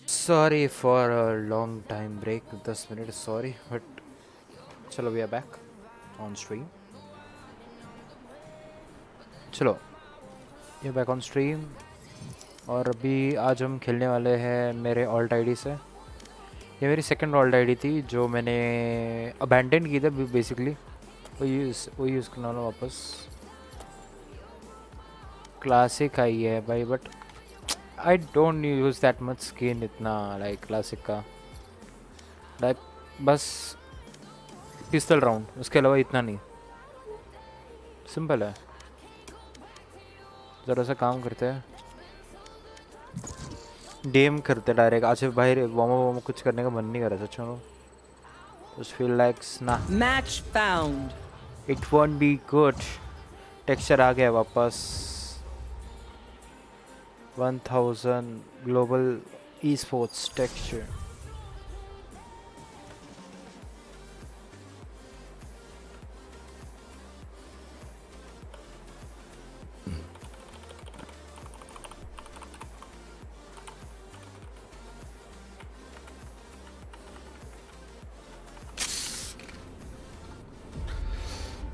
Sorry for a long time break, 10 minutes, sorry, but चलो we are back on stream. चलो ये back on stream और अभी आज हम खेलने वाले हैं मेरे ऑल्ट आईडी से। ये मेरी सेकंड ऑल्ट आईडी थी जो मैंने अबैंडन की थी बेसिकली, वो यूज़ करना वाला वापस। क्लासिक आई है भाई, but I don't use that much skin इतना, लाइक क्लासिक का लाइक बस पिस्टल राउंड, उसके अलावा इतना नहीं। सिंपल है, ज़रा सा काम करते हैं, डीएम करते डायरेक्ट। आसिफ भाई वार्म कुछ करने का मन नहीं कर रहा सच में। Just feel like nah. Match found. It won't be good. Texture आ गया वापस. 1000 global esports texture.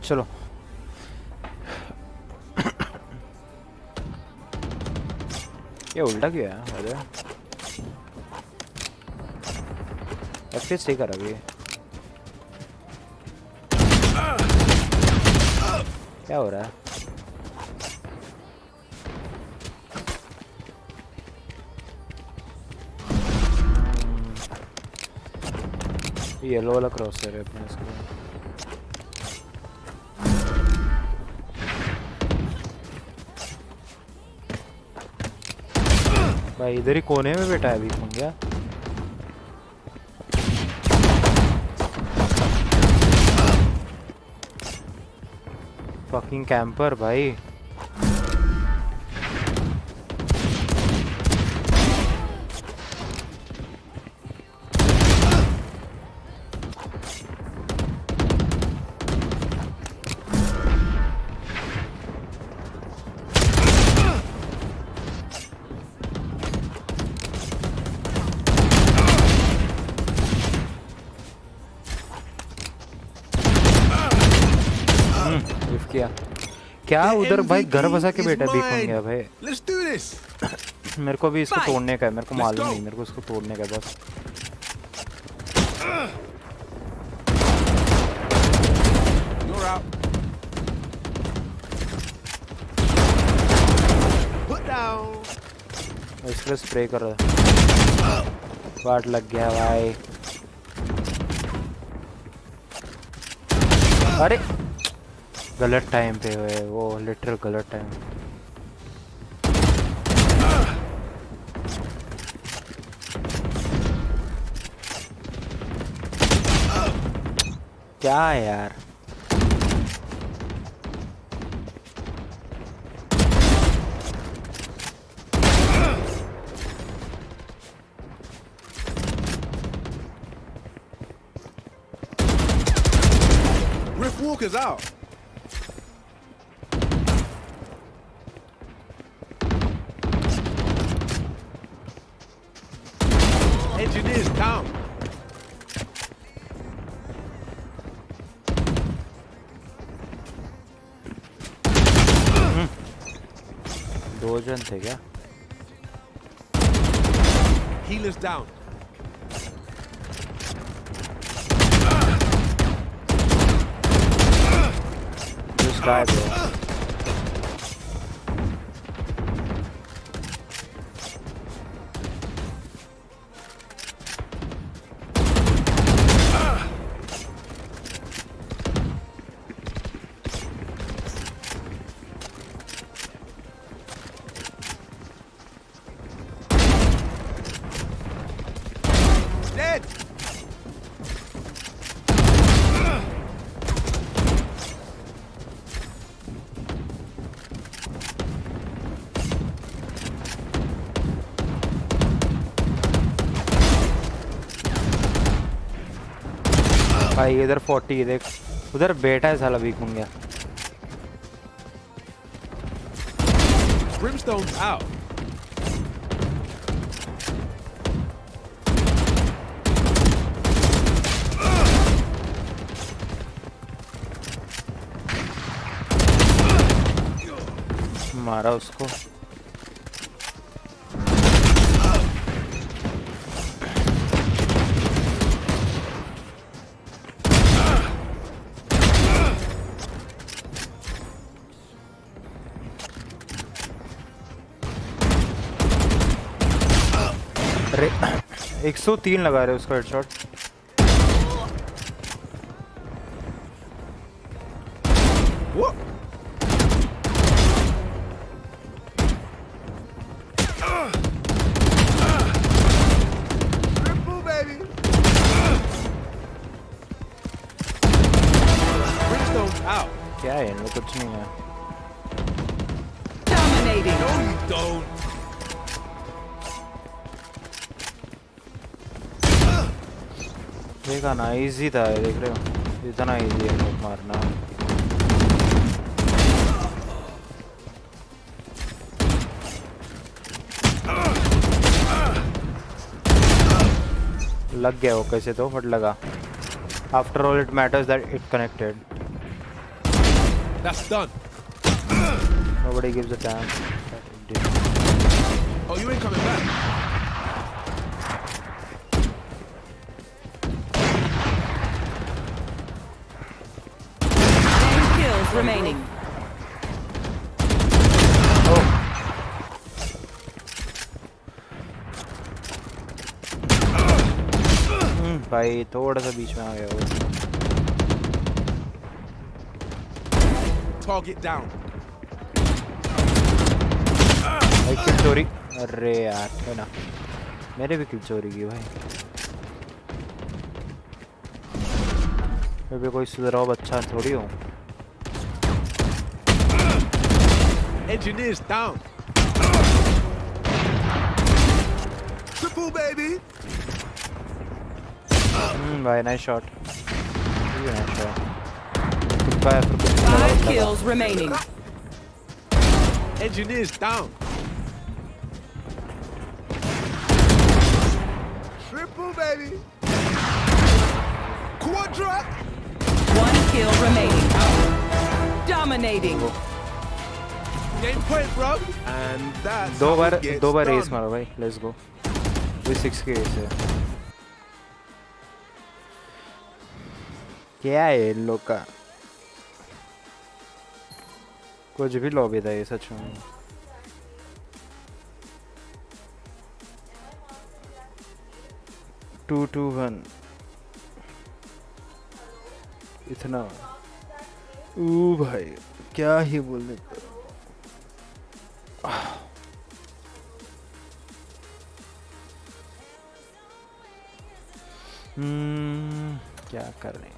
चलो ये उल्टा क्यों है अरे FPS सही कर अभी क्या हो रहा है येलो वाला क्रॉस है अपने इसको भाई इधर ही कोने में बैठा है अभी मंग्या फकिंग कैंपर भाई क्या उधर भाई घर बसा के बेटा भी कौन गया भाई मेरे को भी इसको तोड़ने का है मेरे को मालूम नहीं मेरे को इसको तोड़ने का है बस इसलिए स्प्रे कर रहा है वाट लग गया भाई अरे गलत टाइम पे हुए वो लिटरल गलत टाइम क्या यार Rift Walker's out. Engineers down. दो जन थे क्या Healers down. Just die bro भाई इधर 40 देख उधर बेटा है साला वीक मंगया Brimstone's out. मारा उसको अरे 103 लगा रहे उसको हेडशॉट Out. क्या है इनमें? कुछ नहीं है। Dominating. No, you don't. देखा ना, इजी था ये, देख रहे हो इतना इजी है लोग मारना। लग गया वो कैसे तो, बट लगा। After all it matters that it connected. That's done. Nobody gives a damn. Oh, you ain't coming back. 10 kills remaining. भाई थोड़ा सा बीच में आ गया वो। Target down. भाई किल चोरी, अरे यार है ना, मेरे भी किल चोरी की भाई। मैं भी कोई सुधरा बच्चा थोड़ी हूँ। Engineers down. Triple, baby. भाई nice shot, nice shot. 5 kills remaining. Engineers down. Triple, baby. Quadra. 1 kill remaining. Dominating. Game point, bro. And that's दो how बार it gets रेस done. मारो भाई, लेट्स गो। ये 6 के रेस है। क्या है इन लोग का? कुछ भी लॉबी था ये सच में। टू टू वन इतना भाई क्या ही बोलने का। क्या कर रहे हैं?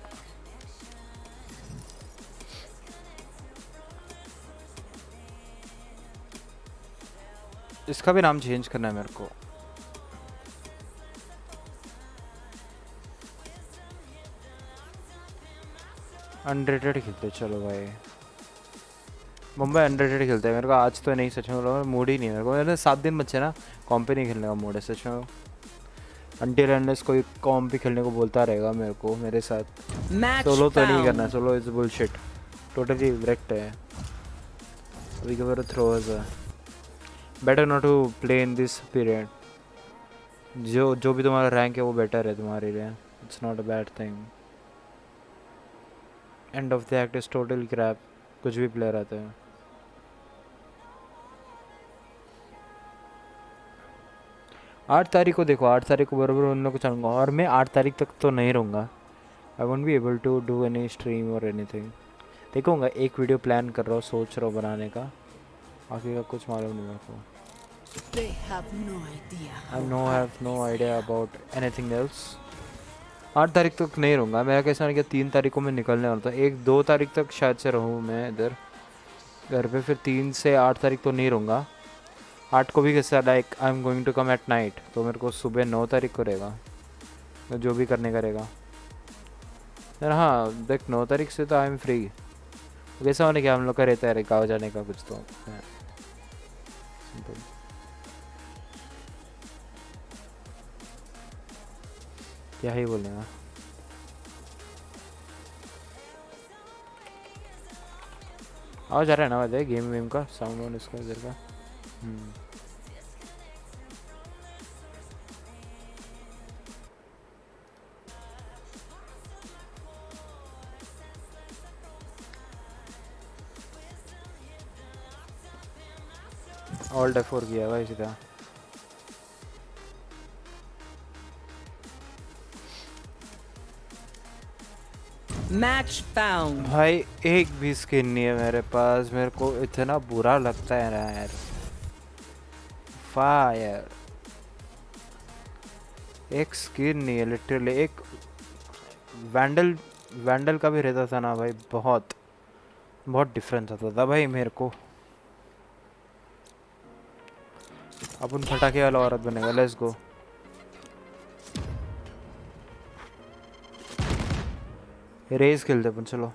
इसका भी नाम चेंज करना है मेरे को। अनरेटेड खेलते चलो भाई, मुंबई अनरेटेड खेलते हैं। मेरे को आज तो नहीं, सच में मूड ही नहीं है मेरे को। मैंने 7 दिन बच्चे ना, कॉम पे नहीं खेलने का मूड है सच में। अनटिल अनलेस कोई कॉम पे खेलने को बोलता रहेगा मेरे को, मेरे साथ सोलो तो नहीं करना। Solo is bullshit, totally wrecked है। We give it a throw as a better not to play in this period. जो भी तुम्हारा रैंक है वो बेटर है तुम्हारे लिए, it's not a bad thing. End of the act is total crap, कुछ भी प्लेयर आते हैं। 8 तारीख को देखो, 8 तारीख को बराबर उन लोग को चाहूँगा, और मैं 8 तारीख तक तो नहीं रहूँगा। I won't be able to do any stream और एनीथिंग। देखूँगा, एक वीडियो प्लान कर रहा हूँ, सोच रहा हूँ बनाने का, बाकी का कुछ मालूम नहीं मेरे को। They have no idea. I have no idea about anything else. 8 तारीख तक नहीं रहूँगा। मेरा कैसा है कि 3 तारीख को मैं निकलने वाला था। 1-2 तारीख तक शायद से रहूँ मैं इधर घर पे, फिर 3 से 8 तारीख तो नहीं रहूँगा। 8 को भी कैसा, like I am going to come at night, तो मेरे को सुबह 9 तारीख को रहेगा, तो जो भी करने का रहेगा यार। हाँ देख, 9 तारीख से तो आई एम फ्री। कैसा होने क्या हम लोग का रहता है गाँव जाने का कुछ तो सिंपल। क्या ही बोलेगा। आवाज जा रहा है ना वैसे गेम वेम का साउंड ऑन इसका इधर का। ऑल्ट F4 किया भाई सीधा। Match found. भाई एक भी स्किन नहीं है मेरे पास, मेरे को इतना बुरा लगता है ना यार। फायर एक स्किन नहीं है लिटरली। एक वैंडल का भी रहता था ना भाई, बहुत बहुत डिफरेंस आता था भाई मेरे को। अपन फटाके वाला औरत बनेगा, लेट्स गो। रेस खेलते अपन, चलो।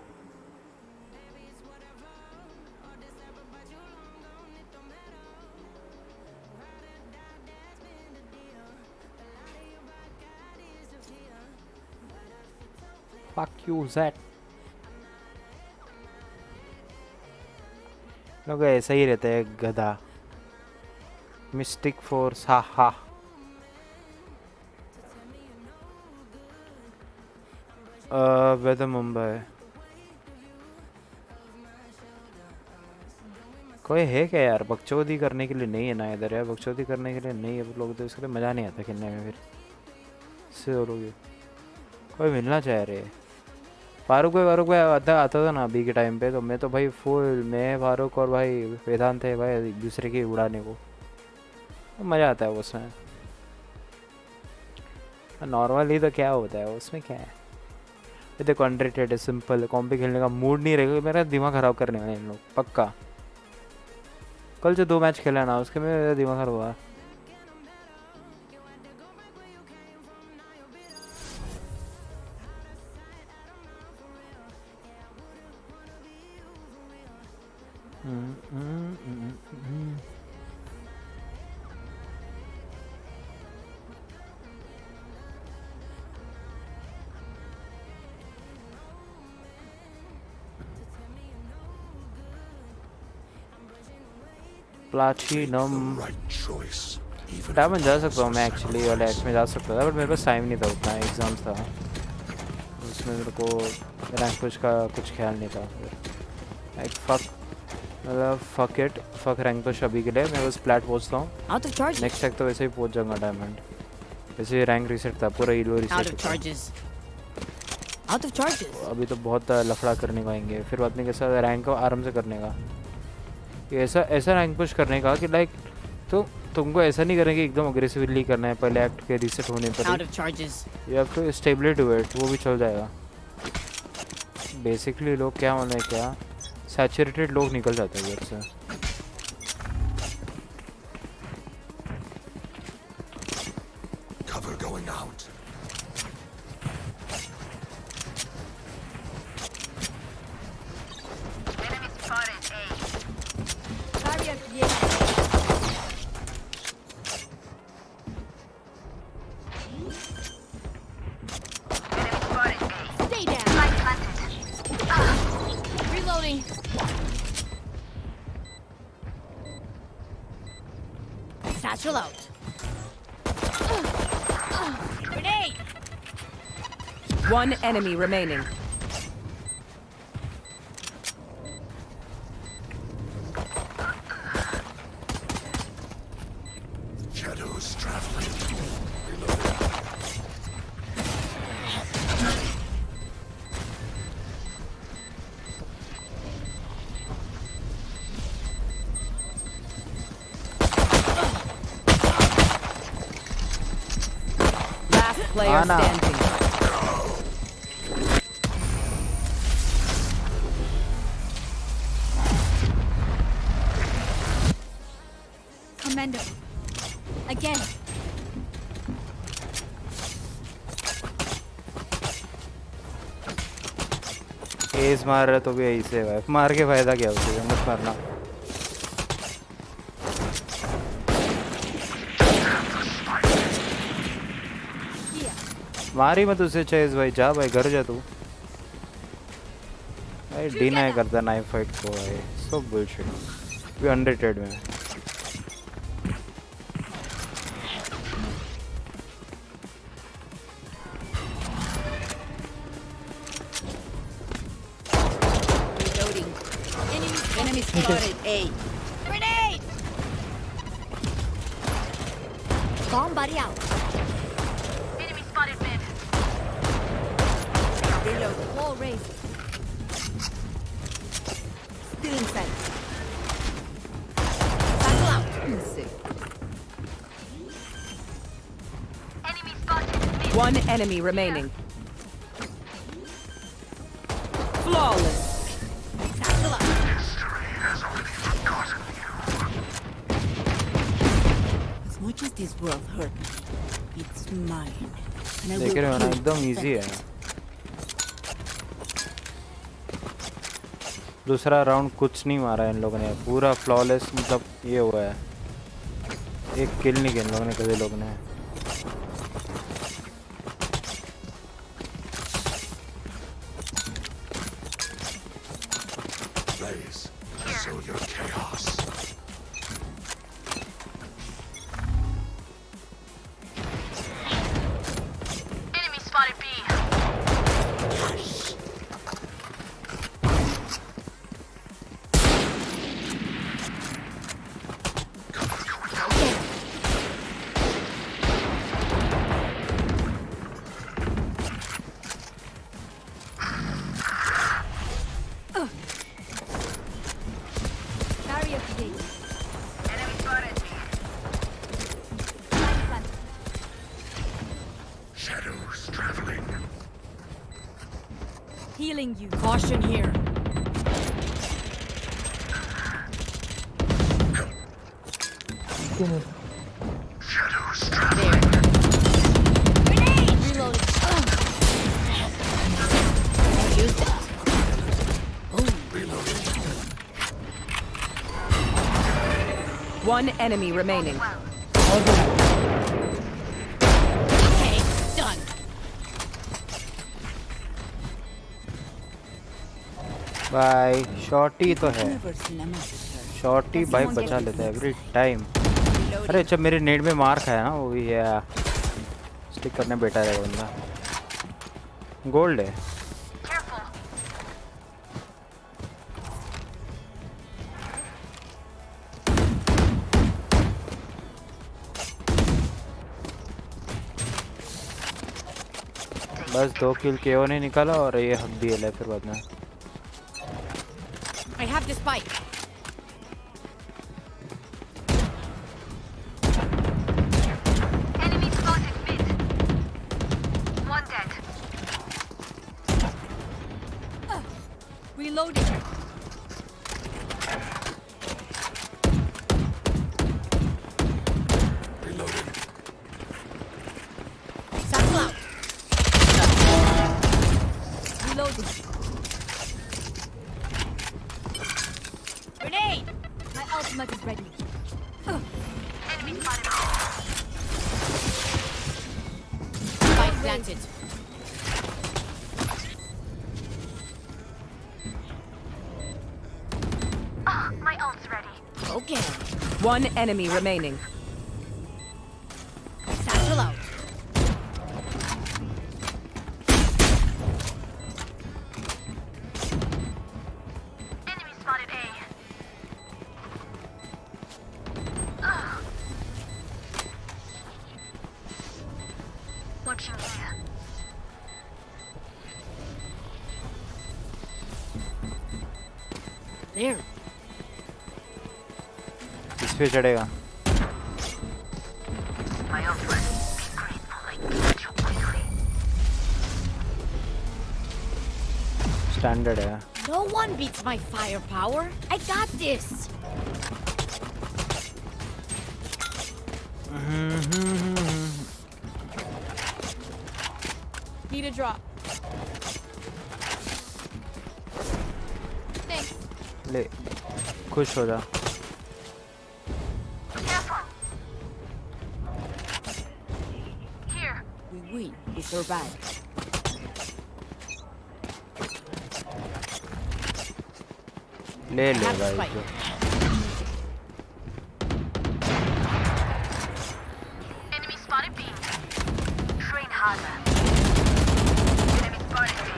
Fuck you, Zed. लोग ऐसा ही रहते हैं गधा। मिस्टिक फोर्स, हा हा। वेदर मुंबई। कोई है क्या यार बकचोदी करने के लिए? नहीं है ना इधर यार, बकचोदी करने के लिए नहीं है लोग, तो इसके लिए मज़ा नहीं आता खेलने में। फिर से लोग कोई मिलना चाह रहे। फारूक भाई आता था ना अभी के टाइम पे, तो मैं तो भाई फुल, मैं फारूक और भाई वेदांत थे भाई एक दूसरे के उड़ाने को, तो मज़ा आता है उसमें। नॉर्मली तो क्या होता है उसमें, क्या है ये देखो, अंडररेटेड है, सिंपल है। कॉम्पी खेलने का मूड नहीं रहेगा, मेरा दिमाग ख़राब करने वाले इन लोग पक्का। कल जो 2 मैच खेला ना उसके में मेरा दिमाग ख़राब हुआ। प्लाटिनम डायमंड जा सकता हूँ मैं एक्चुअली, वाले एक्स में जा सकता था, बट मेरे पास टाइम नहीं था उतना, एग्ज़ाम्स था उसमें, मेरे को रैंक पुश का कुछ ख्याल नहीं था। फिर फक, मतलब fuck it, fuck rank push अभी के लिए। मैं बस प्लेट पहुँचता हूँ, नेक्स्ट टैग तो वैसे ही पहुँच जाऊँगा डायमंड। वैसे ही रैंक रीसेट था, पूरा ईलो रीसेट अभी तो बहुत लफड़ा करने को आएंगे, फिर बाद में कैसा रैंक आराम से करने का, ऐसा रैंक पुश करने का कि लाइक तो तुमको ऐसा नहीं करेंगे एकदम अग्रेसिवली करना है पहले एक्ट के रीसेट होने पर, you have to stably do it, वो भी चल जाएगा। बेसिकली लोग क्या माने, क्या सैचुरेटेड लोग निकल जाते हैं इधर से। Satchel out. Grenade! One enemy remaining. Shadows traveling. Player standing. Commando. Again. एज मार रहा तो भी ऐसे है, मार के फायदा क्या होता है, मत मारना। मारी मत उसे चेज भाई, जा भाई घर जा तू भाई, डिनाई करता नाइफ फाइट को भाई, सब बुलशिट। भी अनरेटेड में Reloading. Enemy spotted. A. Grenade! Bomb buddy out. Enemy spotted mid. Reload. Wall raised. Still inside. Battle out. Enemy spotted. One enemy remaining. Flawless. Satchel up. much as this world hurt me, it's mine. And I देख रहे हो ना, will एकदम easy है. दूसरा round कुछ नहीं मारा इन लोगों ने, पूरा फ्लॉलेस, मतलब ये हुआ है. एक किल नहीं किया इन लोगों ने, कभी लोग ने. Blaze, sow your chaos. Enemy spotted B. barrier created. Enemy spotted. Shadows traveling. Healing you. Caution here. Shadows traveling. Reloading. Use that. Reloading. One enemy remaining. Okay, done. भाई शॉर्टी तो है, Never seen a massacre. Shorty भाई बचा लेता है every time. अरे जब मेरे नेट में मार खाया ना, वो भी है. स्टिक करने बैठा रहेगा बंदा. गोल्ड है. Careful. बस 2 किल केओ ने निकाला और ये हक भी है फिर बाद में. I have the spike. Enemy spotted mid. One dead. Reloading. Reloading. Satchel out. Reloading. Grenade! My ultimate is ready. Enemy spotted. Spike planted. Ah, my ult's ready. Okay. One enemy remaining. Satchel out. Enemy spotted A. Ah. Watching here. There. इस पे चढ़ेगा. My ult ready. Be grateful I killed you quickly. Standard है. No one beats my firepower. I got this. Need a drop. Thanks. ले, खुश हो जा. Careful. Here. We win. We survive. ले ले Have भाई. spike. जो. Enemy spotted B. Train harder. Enemy spotted B.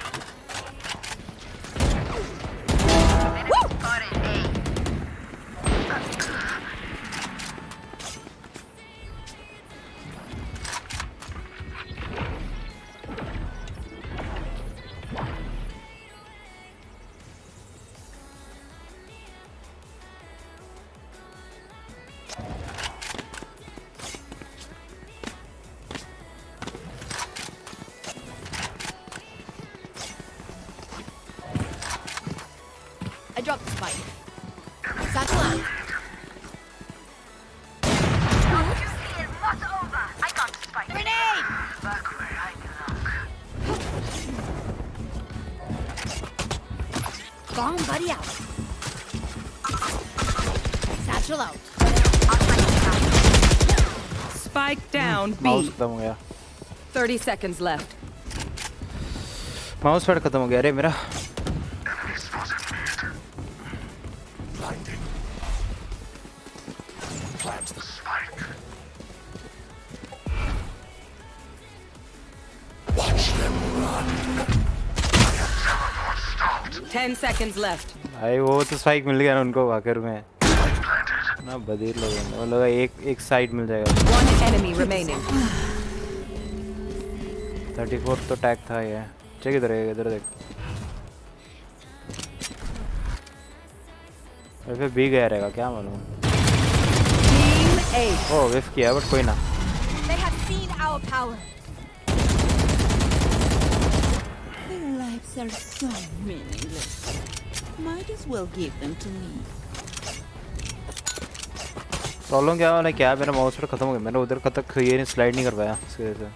Enemy spotted A. I dropped the spike. Satchel out. Don't you see it Bomb buddy out. Satchel out. Spike down mouse B. खत्म हो गया 30 seconds left. Mouse pad खत्म हो गया अरे मेरा Blinding. Plant the spike. Watch them run. 10 seconds left. भाई वो तो स्पाइक मिल गया ना उनको आखिर में ना बदीर लोगों ने वो लगा एक साइड मिल जाएगा One enemy remaining. 34 तो टैग था ये चेक इधर है इधर देख वैसे भी गया रहेगा क्या मालूम Team A. ओ विफ किया बट कोई ना They have seen our power. Their lives are so meaningless. Might as well give them to me. Problem क्या वाला क्या मेरा माउस पैड खत्म हो गया मैंने उधर तक ये नहीं स्लाइड नहीं कर पाया इसकी वजह से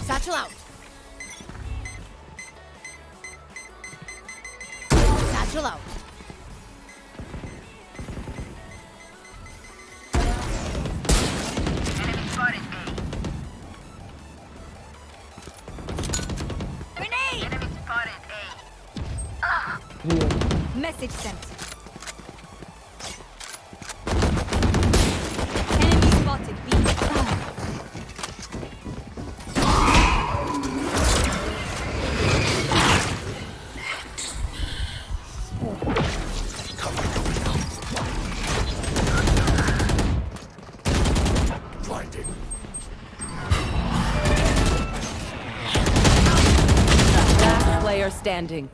Satchel out. Satchel out. Grenade! Enemy spotted A. Message sent. Enemy spotted B. Blinding. Last player standing.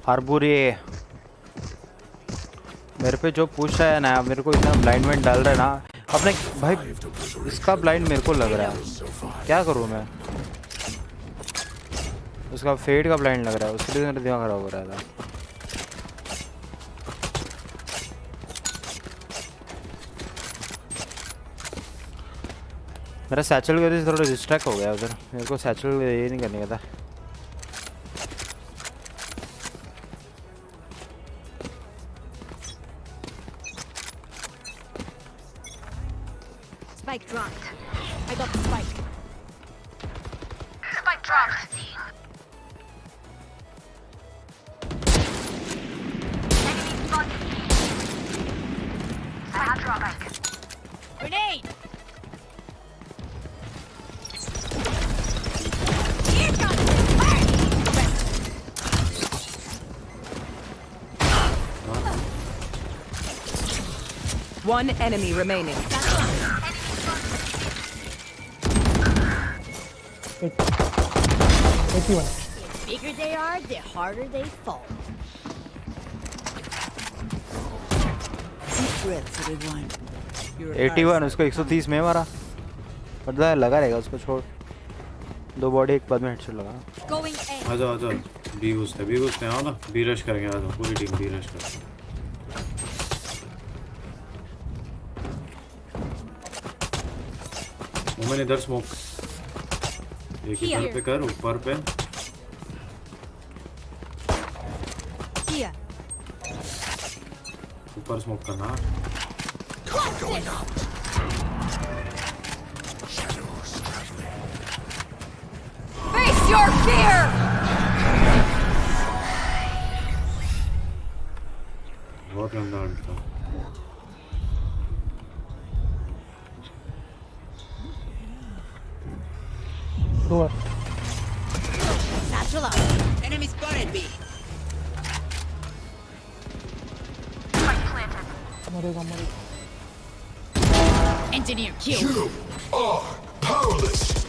हार्बुरी मेरे पे जो पूछ रहा है ना मेरे को इतना ब्लाइंडमेंट डाल रहा है ना अपने भाई इसका ब्लाइंड मेरे को लग रहा है क्या करूँ मैं उसका फेड का ब्लाइंड लग रहा है उसके लिए मेरा दिमाग खराब हो रहा था मेरा सैचल की वजह से थोड़ा डिस्ट्रैक्ट हो गया उधर मेरे को सैचल ये नहीं करने का था Spike dropped. I got the spike. Spike dropped. Enemy spotted B. Spike dropped. Grenade! Here comes the party! One enemy remaining. The bigger they are, the harder they fall. Deep breaths, everyone. Your 81 उसको 130 में मारा पता है लगा रहेगा उसको छोड़ दो बॉडी एक बाद में हेडशॉट लगा Going A. आजा आजा बी घुसते हैं आओ ना बी रश करेंगे आजा पूरी टीम बी रश कर मोमेन इधर स्मोक एक इधर पे कर ऊपर पे Here. ऊपर स्मोक करना Going out. Shadows traveling. Face your fear! बहुत गंदा अल्टा Satchel out. Enemy spotted B. Spike planted. Engineer killed. You are powerless.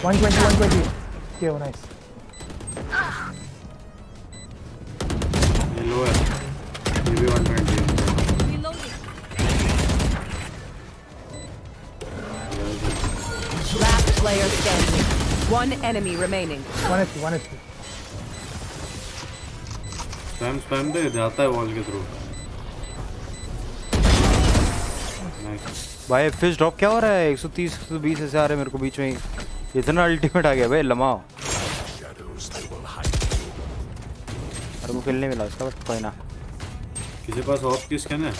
120 120 Okay, oh nice. ये लो है, ये भी 120 Reloading. Last player standing. One enemy remaining. 1 HP, 1 HP. Spam दे जाता है wall के through. Nice. भाई फिश ड्रॉप क्या हो रहा है? 130 120 ऐसे आ रहे हैं मेरे को बीच में ही। इतना अल्टीमेट आ गया भाई, लमाओ। Shadows, they will hide. मेरे को किल नहीं मिला उसका, बट कोई ना। किसी पास ऑफ की स्कैन है?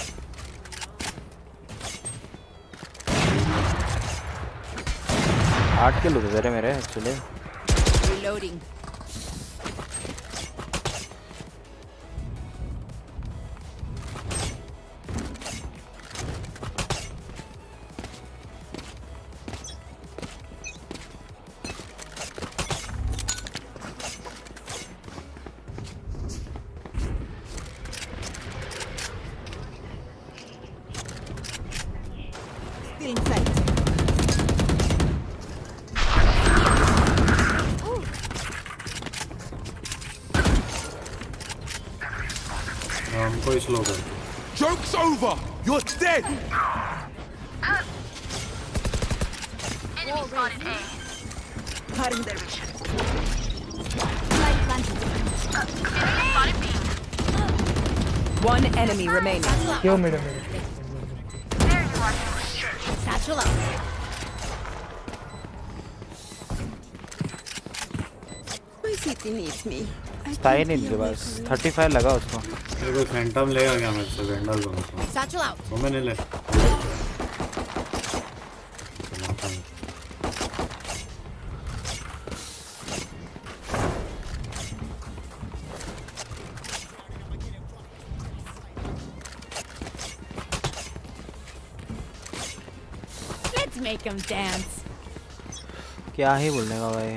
8 किल होते थे मेरे actually. Reloading. Still in sight. हमको ही स्लो कर। Joke's over! You're dead! Enemy spotted A. Cutting their Vision. light planted. Enemy spotted B. One enemy remaining. Kill mid. There you are. Satchel out. My city needs me. स्टाई नहीं मेरे पास। 35 लगा उसको। मेरे को Phantom लेगा क्या मुझसे? वेंडर दोनों को। Satchel out. वो मैंने ले। Let's make them dance. क्या ही बोलने का भाई।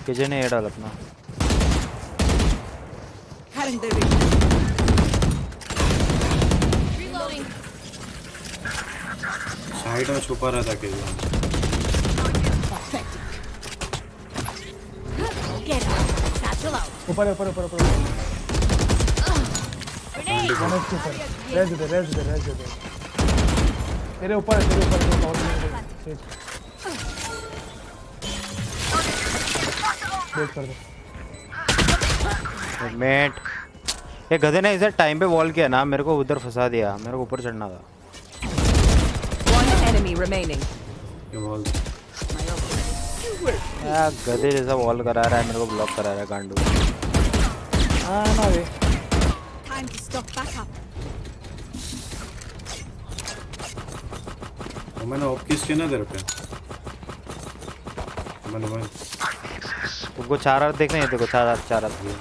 किचन ने ये डाल अपना। Cutting their vision. Reloading. Side में छुपा रहता कि Pathetic. Get out. Satchel out. ऊपर ऊपर ऊपर ऊपर। Grenade. 1 HP ऊपर। रेज दे। तेरे ऊपर है, तेरे ऊपर है, पावर नहीं। वेट कर दो। मेट ये गधे ने इसे टाइम पे वॉल किया ना, मेरे को उधर फंसा दिया। मेरे को ऊपर चढ़ना था। One enemy remaining. ये बॉल यार गधे जैसा वॉल करा रहा है, मेरे को ब्लॉक करा रहा है गांडू। हाँ ना वे। Time to stock back up. वो मैंने ऑफ की स्कैन है तेरे पे। मैंने भाई तुमको 4 आर देखने हैं? देखो 4 आर भी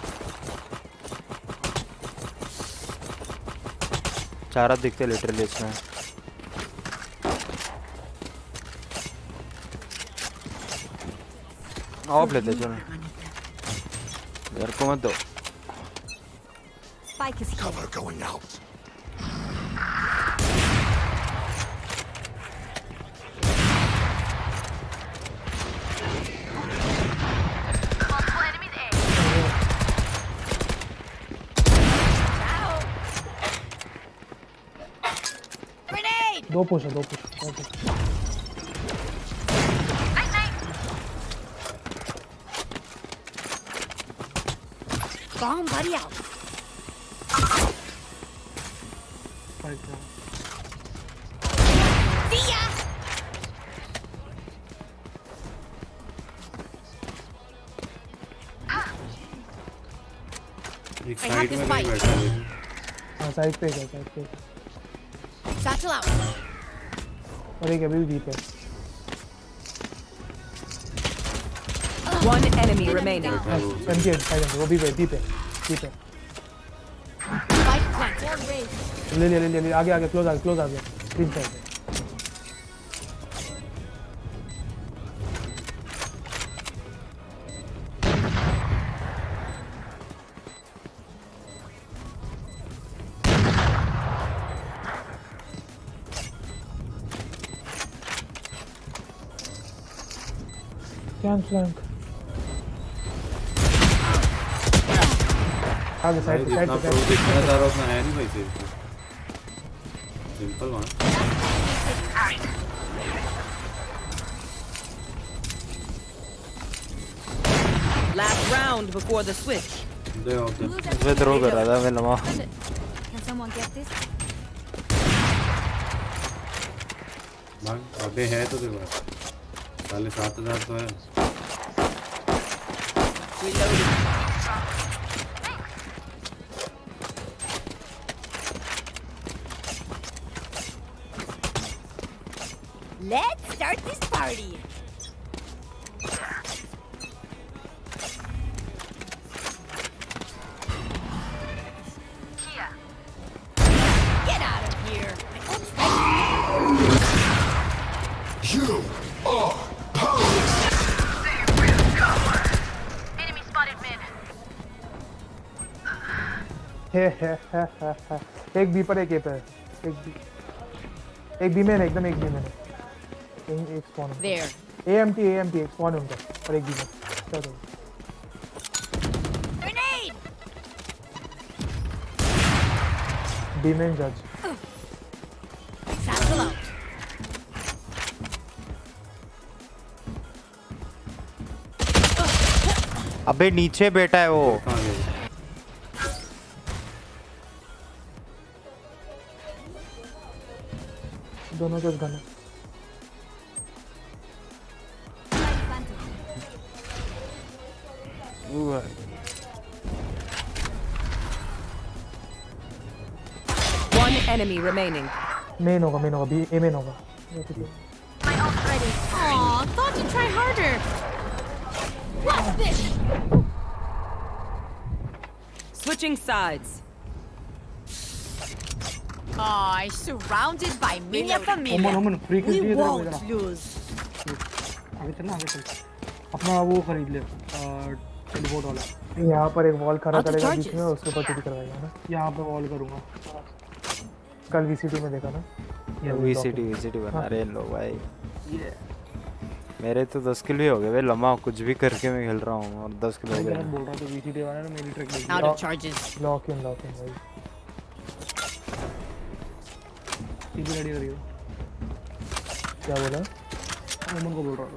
4 आर दिखते लिटरली इसमें। ऑफ लेते चलो, यार को मत दो। Spike is here. Cover going out. Multiple enemies A. Grenade. दो पुश है। Night night. Bomb buddy out. See ya. एक I have साइड this में bike. कहीं बैठा है। हाँ साइड पे है। Satchel out. और एक अभी भी डीप है। One enemy remaining. MG side में वो भी डीप है। Spike planted. ले आगे क्लोज आ गया। तीन साइड है। Scan flank. आगे भाई साइड जितना साइड प्रो दिखना चाह रहा उतना है नहीं भाई तेरे को simple one Last round before the switch. दे ऑफ दे मैं थ्रो कर रहा था मैं लम्हा Can someone get this? भाग अबे है तो तेरे पास साले 7000 तो है Reloading. Let's start this party. Here. Get out of here. You are Enemy spotted mid. है एक बी पर एक ए पर एक बी में एकदम एक बी में एक स्पॉन There. एएमटी एक स्पॉन उनका और एक बी में चलो Grenade! बी में जज Satchel out. अबे नीचे बैठा है वो कहां गया दोनों के gun One enemy remaining. Main होगा बी ए मेन होगा My ult ready. Aw, thought you'd try harder. What's this? Switching sides. Aw, surrounded by Minya familia. ओमन फ्री We किल दिए won't lose. आगे चल अपना वो खरीद ले टेलीपोर्ट वाला यहाँ पर एक वॉल खड़ा Out of करेगा बीच charges. में उसके ऊपर चोरी करवाएगा ना यहाँ पे वॉल करूँगा कल वीसीटी में देखा ना वीसीटी बना रहे हैं लोग भाई मेरे तो 10 किल भी हो गए भाई लम्हा कुछ भी करके मैं खेल रहा हूँ और 10 किल हो गए बोल रहा तो वीसीटी वाला ना मेरी ट्रिक देखी Out of charges. Lock in भाई टीवी रेडी करियो क्या बोला ओमन को बोल रहा था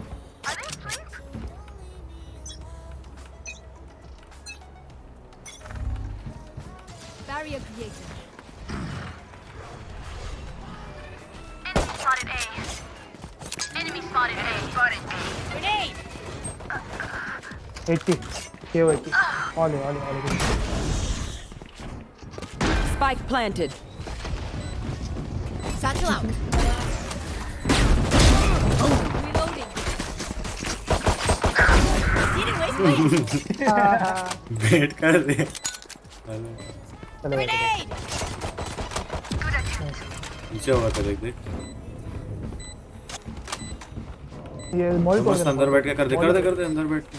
Barrier created. Enemy spotted A. Enemy spotted A. Spotted A. Grenade! 80 KO 80 all Spike planted. Satchel out. Reloading. Didn't waste my wait कर रहे चले grenade! नीचे होगा तो देख देख ये मॉल को बस अंदर बैठ के कर दे अंदर बैठ के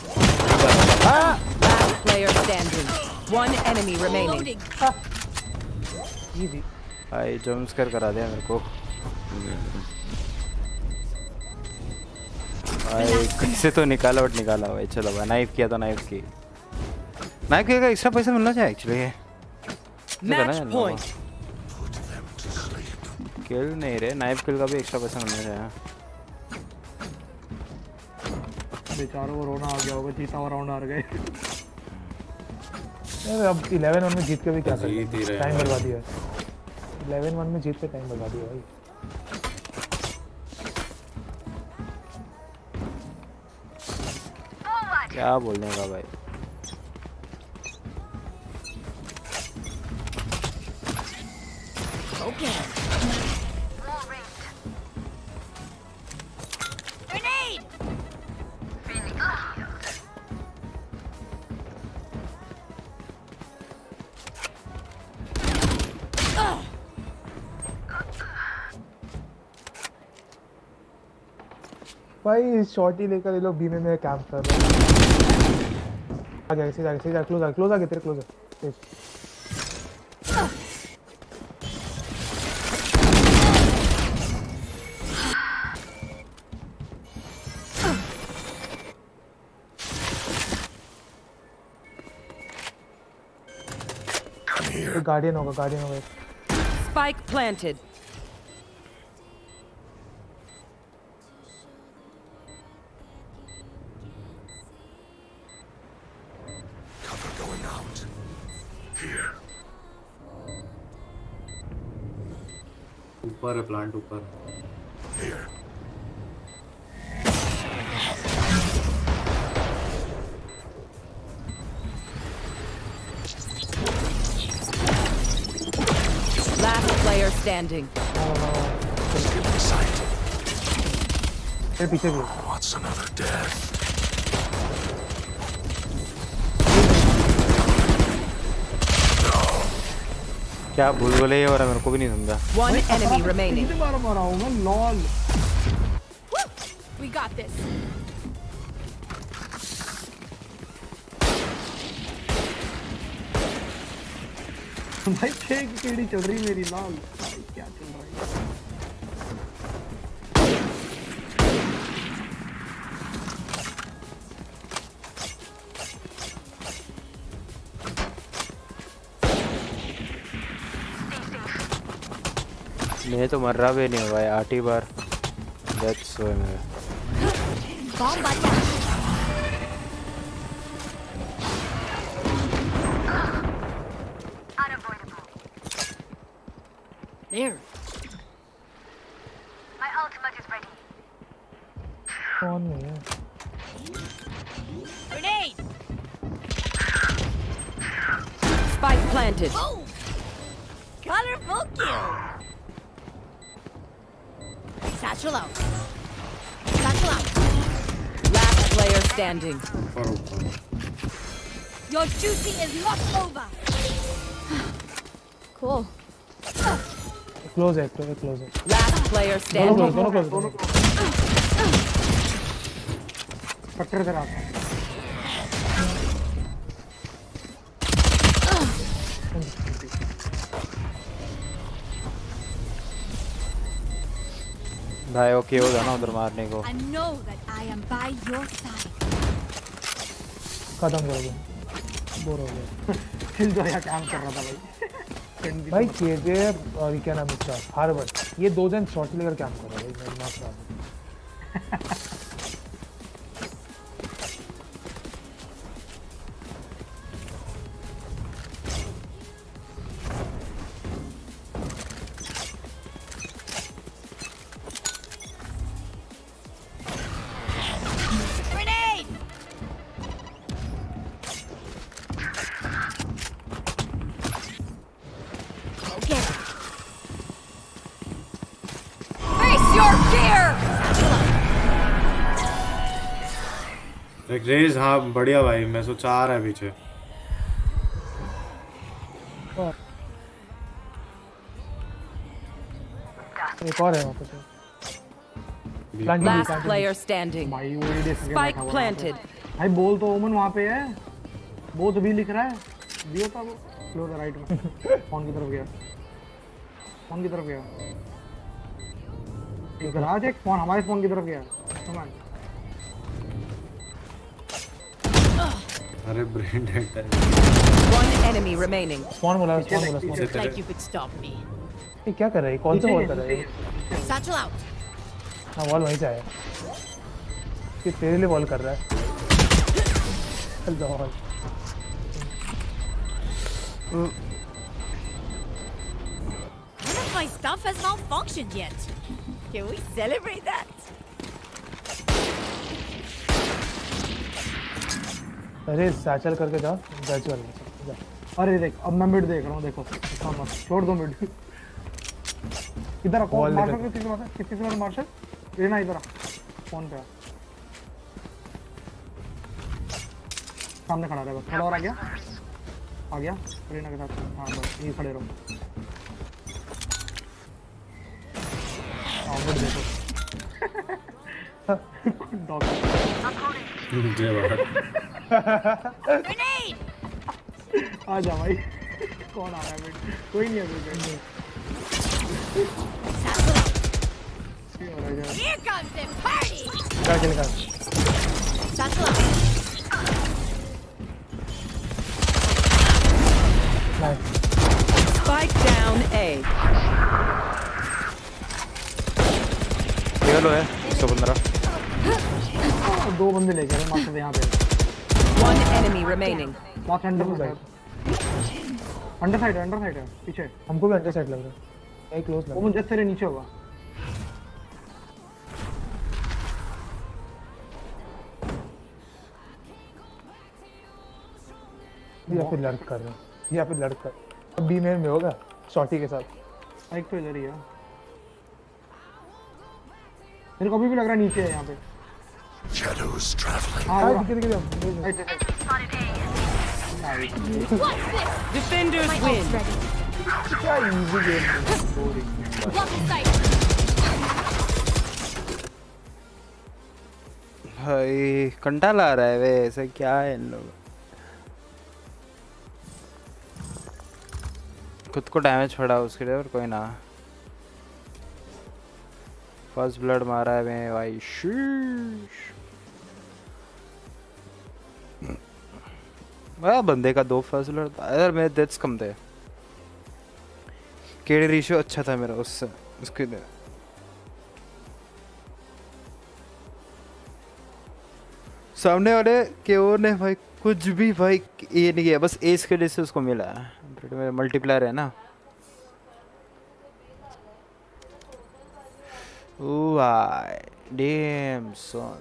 Last player standing. One enemy remaining. Reloading. Easy भाई जम्प कर करा दिया मेरे को भाई कैसे तो निकाला भाई चलो भाई नाइफ किया का एक्स्ट्रा पैसा मिलना चाहिए एक्चुअली ये Match point. किल नहीं रे नाइफ किल का भी एक्स्ट्रा पैसा मिलना चाहिए बेचारों को रोना आ गया होगा जीता हुआ राउंड हार गए अब 11-1 में जीत के भी क्या जीत ही रहे टाइम हैं। बर्बादी है 11-1 में जीत के टाइम बर्बादी है भाई क्या बोलने का भाई Okay. Wall raised. Grenade! Phoenix healed. भाई शॉट ही लेकर ये लोग बी में मैं कैंप कर रहा हूं आगे सीधा क्लोज आगे तेरे क्लोज है एक गार्डियन होगा Spike planted. Cover going out. Here. ऊपर है प्लांट ऊपर Here. Last player standing. Give me sight. मेरे पीछे भी What's another death? क्या बुलबुले हो रहा है मेरे को भी नहीं समझा. One enemy remaining. कितने बार मारा हूँ मैं लॉल. We got this. भाई केड़ी चल रही मेरी लॉल. भाई क्या चल रहा है. मैं तो मर रहा भी नहीं हुआ है 8 बार. That's why मैं. Bomb buddy. Unavoidable. There. My ultimate is ready. कौन नहीं है. Grenade. Spike planted. Boom. Colorful kill. Satchel out. Satchel out. Last player standing. ऊपर ऊपर Your duty is not over. Cool. Close है. Last player standing. दोनों close. कट्टर करा था. भाई ओके होगा ना उधर मारने को. I know that I am by your side. खत्म करोगे. बोर हो गया. हिल जो यार काम कर रहा था भाई केजे और क्या नाम इसका हार्वर्ड. ये दो जन शॉट लेकर काम कर रहा है भाई. मैं माफ कर. Grenade. Okay. Face your fear. एक रेज. हाँ बढ़िया भाई. मैं सो 4 है पीछे. एक और है वहाँ पे. Last player standing. भाई वो ये देख Spike planted. भाई बोल तो ओमन वहाँ पे है. वो तो भी लिख रहा है. दियो था वो. क्लोज राइट में. फोन की तरफ गया. एक राज एक फोन हमारे फोन की तरफ गया. कमान. अरे ब्रेन डेड है. One enemy remaining. फोन बोला. Like you could stop me. ये क्या कर रहा है? कौन सा बॉल कर रहा है? Satchel out. हाँ बॉल वहीं से आया. ये तेरे लिए बॉल कर रहा है. चल जाओ. None of my stuff has malfunctioned yet. Can we celebrate that? अरे सैचल करके जाओ. जज कर ले. अरे देख अब मैं मिड देख रहा हूँ. देखो छोड़ दो मिड. इधर रखो. मार्शल किसी से मार्शल लेना. इधर फोन पे सामने खड़ा रहे. बस खड़ा और आ गया. रीना के साथ. हाँ बस ये खड़े रहो. हाँ मिड देखो. डॉग. जय बात. Grenade! आजा भाई. कौन आ रहा है मिड? कोई नहीं है मिड. Satchel out. हो रहा है. Here comes the party! चल. Satchel out. नाइस. लेवल है 115. दो बंदे ले गए मास्टर यहाँ पे. One enemy remaining. Last under side. Under side है पीछे. हमको भी अंडर साइड लग रहा है. एक क्लोज लग वो मुझे तेरे नीचे होगा. या फिर लड़क कर रहे हैं, या फिर लड़क कर. बी में होगा शॉटी के साथ. एक तो इधर ही है. मेरे को अभी भी लग रहा है नीचे है यहाँ पे. Shadows traveling. हाँ हाँ वो दिखे दिखे. Enemy spotted A. Defenders win. क्या इजी गेम है. भाई कंटाला आ रहा है वे. ऐसे क्या है इन लोग. खुद को डैमेज पड़ा उसके लिए और कोई ना. फर्स्ट ब्लड मारा है मैं भाई. शीश. वाह बंदे का 2 फर्स्ट ब्लड. यार मेरे डेथ्स कम थे. केडी रेशियो अच्छा था मेरा उससे उसके लिए. सामने वाले केओ ने भाई कुछ भी भाई ये नहीं किया. बस एज के लिए से उसको मिला. मल्टीप्लायर है ना. Dam son.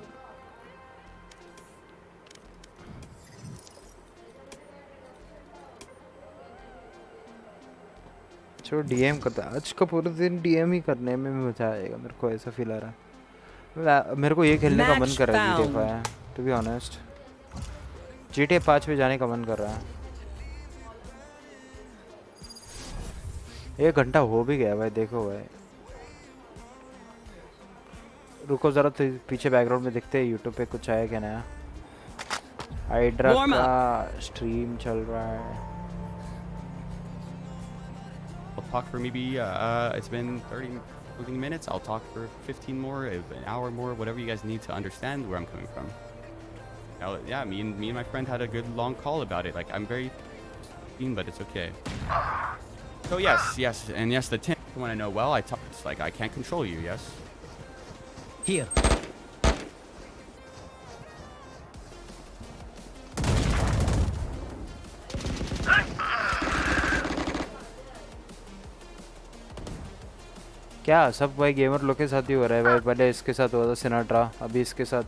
जो डीएम करता है आज का पूरा दिन डीएम ही करने में मजा आएगा. मेरे को ऐसा फील आ रहा है. मेरे को ये खेलने का मन कर रहा है GTA 5 to be honest. GTA 5 पे जाने का मन कर रहा है. 1 घंटा हो भी गया भाई. देखो भाई रुको जरा तो पीछे बैकग्राउंड में देखते हैं YouTube पे कुछ आया क्या नया. हाइड्रा का स्ट्रीम चल रहा है. I'll talk for maybe it's been 30 minutes. I'll talk for 15 more, an hour more, whatever you guys need to understand where I'm coming from. Now, yeah, me and my friend had a good long call about it. Like I'm very keen, but it's okay. So yes, and yes, the tint when I know well, I talk. It's like I can't control you. Yes. Here. क्या सब भाई gamer लोग के साथ ही हो रहा है भाई. पहले इसके साथ हुआ था सिनाट्रा. अभी इसके साथ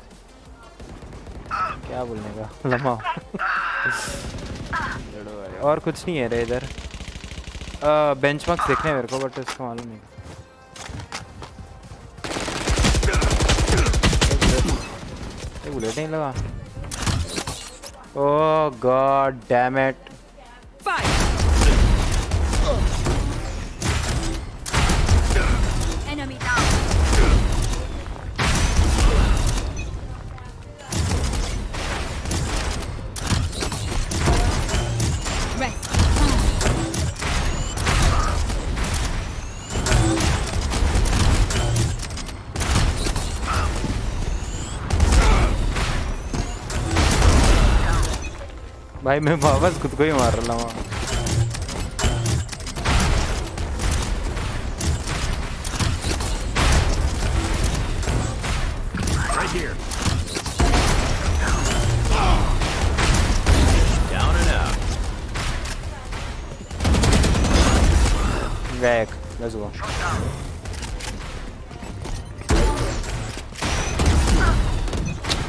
क्या बोलने का लम्हा. और कुछ नहीं है रे इधर. बेंचमार्क्स देखने हैं मेरे को बट इसको मालूम नहीं. बुलेट नहीं लगा. Oh god damn it. Enemy down. Rest. भाई मैं वापस खुद को ही मार रहा हूँ. Right here. Down and out. Back. Let's go.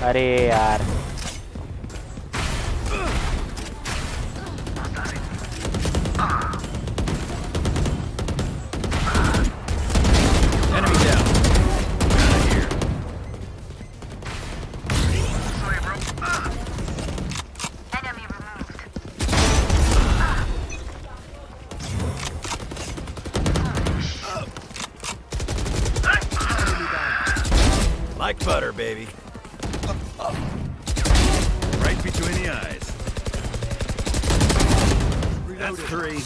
अरे यार. Enemy down. Out of here. Enemy removed. Like butter, baby. Right between the eyes. That's 3.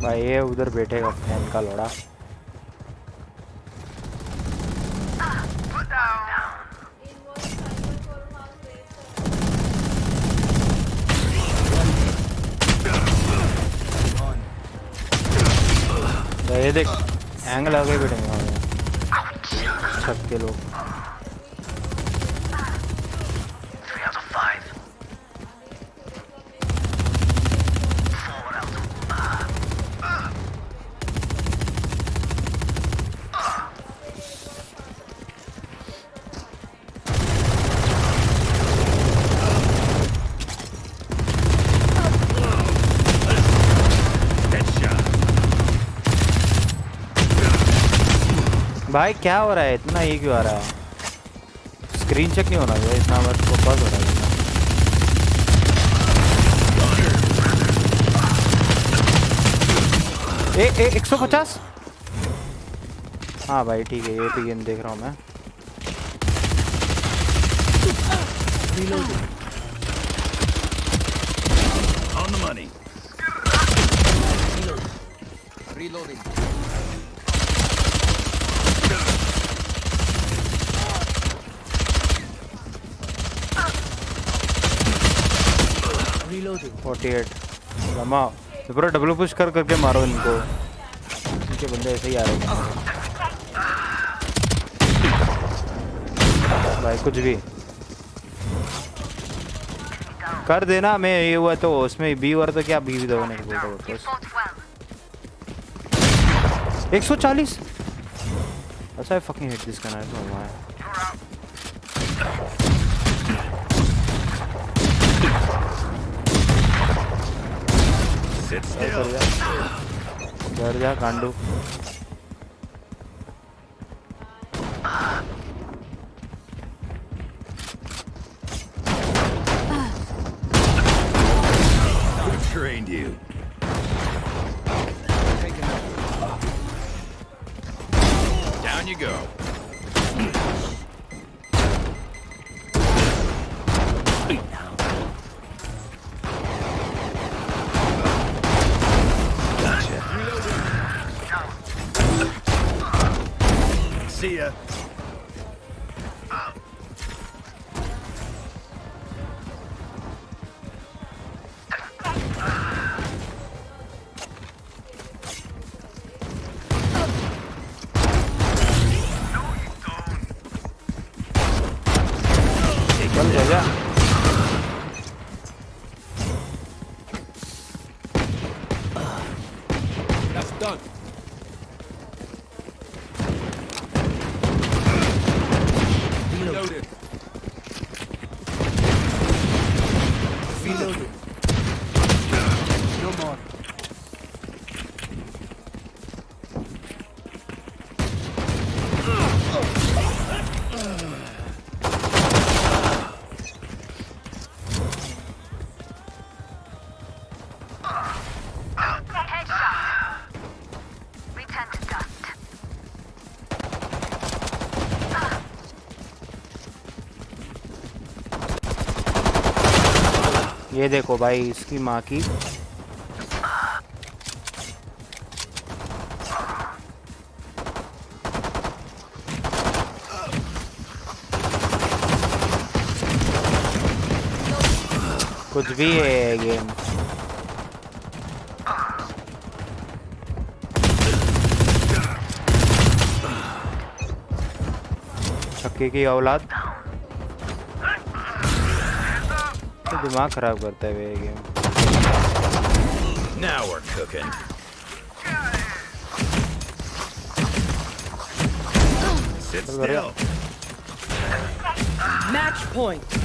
भाई ये उधर बैठेगा फैन का लोड़ा। ये देख एंगल आगे बैठेंगे छक्के लोग। 3 out of 5. भाई क्या हो रहा है इतना, ये क्यों आ रहा है? स्क्रीन चेक नहीं होना चाहिए इतना, बस बकवास हो रहा है। ए 150। हाँ भाई ठीक है, ये भी गेम देख रहा हूँ मैं। On the money. Reloading. Reloading. 48 Rama पूरा डब्ल्यू पुश कर करके मारो इनको, इनके बंदे ऐसे ही आ रहे हैं भाई। कुछ भी कर देना, मैं ये हुआ तो उसमें बी हुआ तो क्या बी भी दबाने को बोलता You वापस। fought well. 140। अच्छा I fucking hate this gun. I don't know why. Sit still. घर जा गांडू। Who trained you? Down you go. Gotcha. See ya. चल जा। That's done. Reloaded. Reloaded. No more. Headshot. Return to dust. ये देखो भाई इसकी माँ की। कुछ भी है ये गेम। छक्के की औलाद, तो दिमाग खराब करता है ये game. Now we're cooking. Sit still. Match point.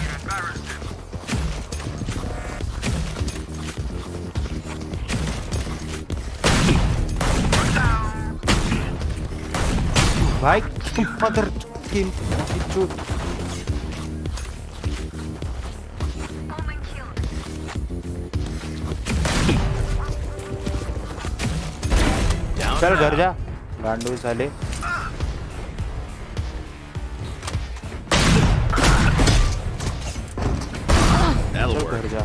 भाई तुम मदर की चूत। Omen killed. Down चल and घर out. जा गांडू साले। That'll चल घर work. जा।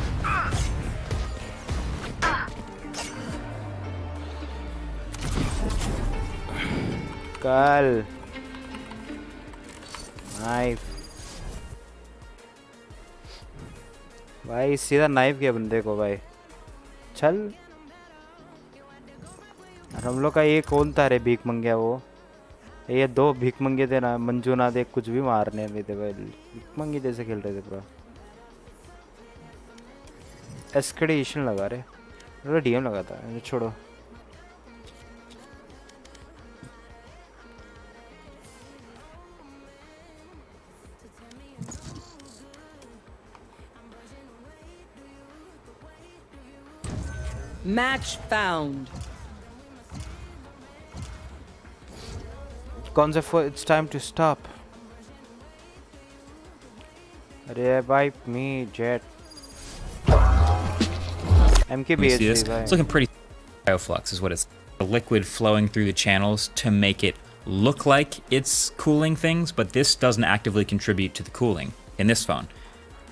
निकाल नाइफ भाई, सीधा नाइफ किया बंदे को भाई। चल हम लोग का ये कौन था रे भीख मंगिया? वो ये दो भीख मंगे थे ना, मंजू ना दे कुछ भी मारने नहीं थे भाई, भीख मंगी जैसे खेल रहे थे पूरा। एस्केलेशन लगा रहे, डीएम लगा था, छोड़ो। Match found. कौन सा it's time to stop. Revive me, Jet. MKBHD, it's looking pretty. Bioflux is what it's. The liquid flowing through the channels to make it look like it's cooling things, but this doesn't actively contribute to the cooling in this phone.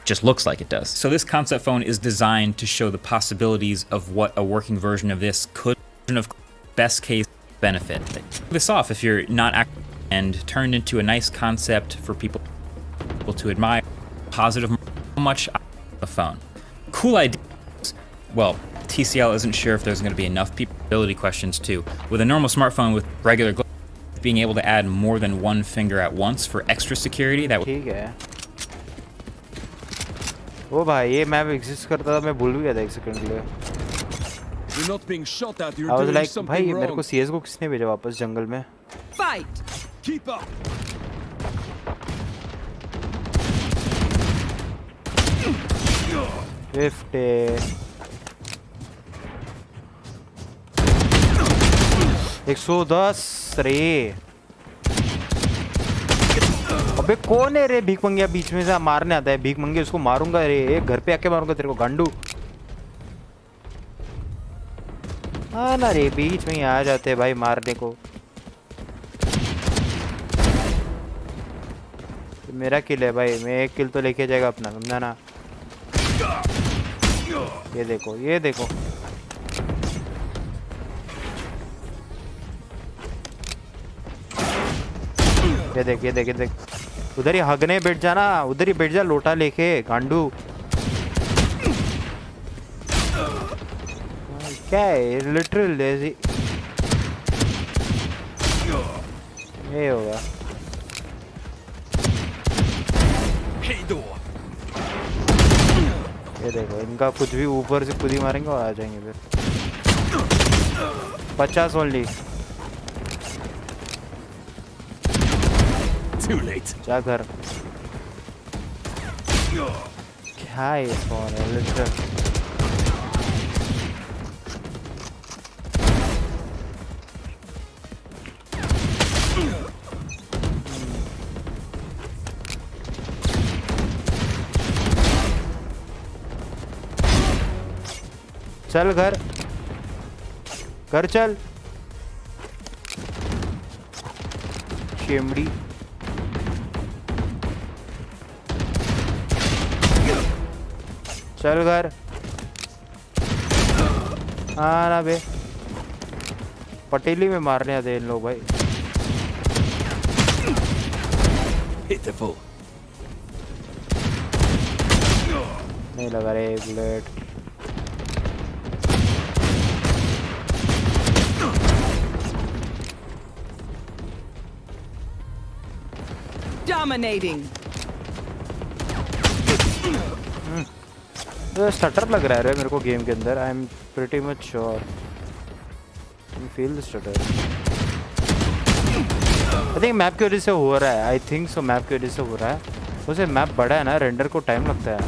Just looks like it does. So this concept phone is designed to show the possibilities of what a working version of this could, of best case benefit. Take this off if you're not active and turned into a nice concept for people to admire. Positive, much a phone. Cool idea. Well, TCL isn't sure if there's going to be enough ability questions too. With a normal smartphone with regular gloves, being able to add more than one finger at once for extra security, that would. ठीक है। ओ भाई ये map exist करता था, मैं भूल भी गया था एक सेकंड के लिए। You're not being shot at. You're I was doing like, something भाई wrong. मेरे को CS को किसने भेजा वापस जंगल में? Fight. Keep up. 50 110 रे। अबे कौन है रे भीख मंगिया? बीच में से मारने आता है भीख मंगिया, उसको मारूंगा रे, एक घर पे आके मारूंगा तेरे को गांडू। हाँ ना रे, बीच में ही आ जाते हैं भाई मारने को। तो मेरा किल है भाई, मैं एक किल तो लेके जाएगा अपना, समझा ना? ये देखो ये देखो, ये देख ये देख ये देख, उधर ही हगने बैठ जाना, उधर ही बैठ जा लोटा लेके गांडू। क्या है लिटरल ऐसी ये होगा। ये देखो इनका कुछ भी ऊपर से खुद ही मारेंगे और आ जाएंगे फिर। 50 ओनली। Too late. जा घर। क्या है इस फोन है लिटरल। चल घर घर चल शेमड़ी। चल घर। हाँ ना बे, पटेली में मारने आते इन लोग भाई। Pitiful. नहीं लगा रे बुलेट। Dominating. स्टटर लग रहा है मेरे को गेम के अंदर। आई am pretty much sure. You feel the stutter. I think map की वजह से हो रहा है। आई थिंक सो मैप की वजह से हो रहा है। वैसे मैप बड़ा है ना, रेंडर को टाइम लगता है।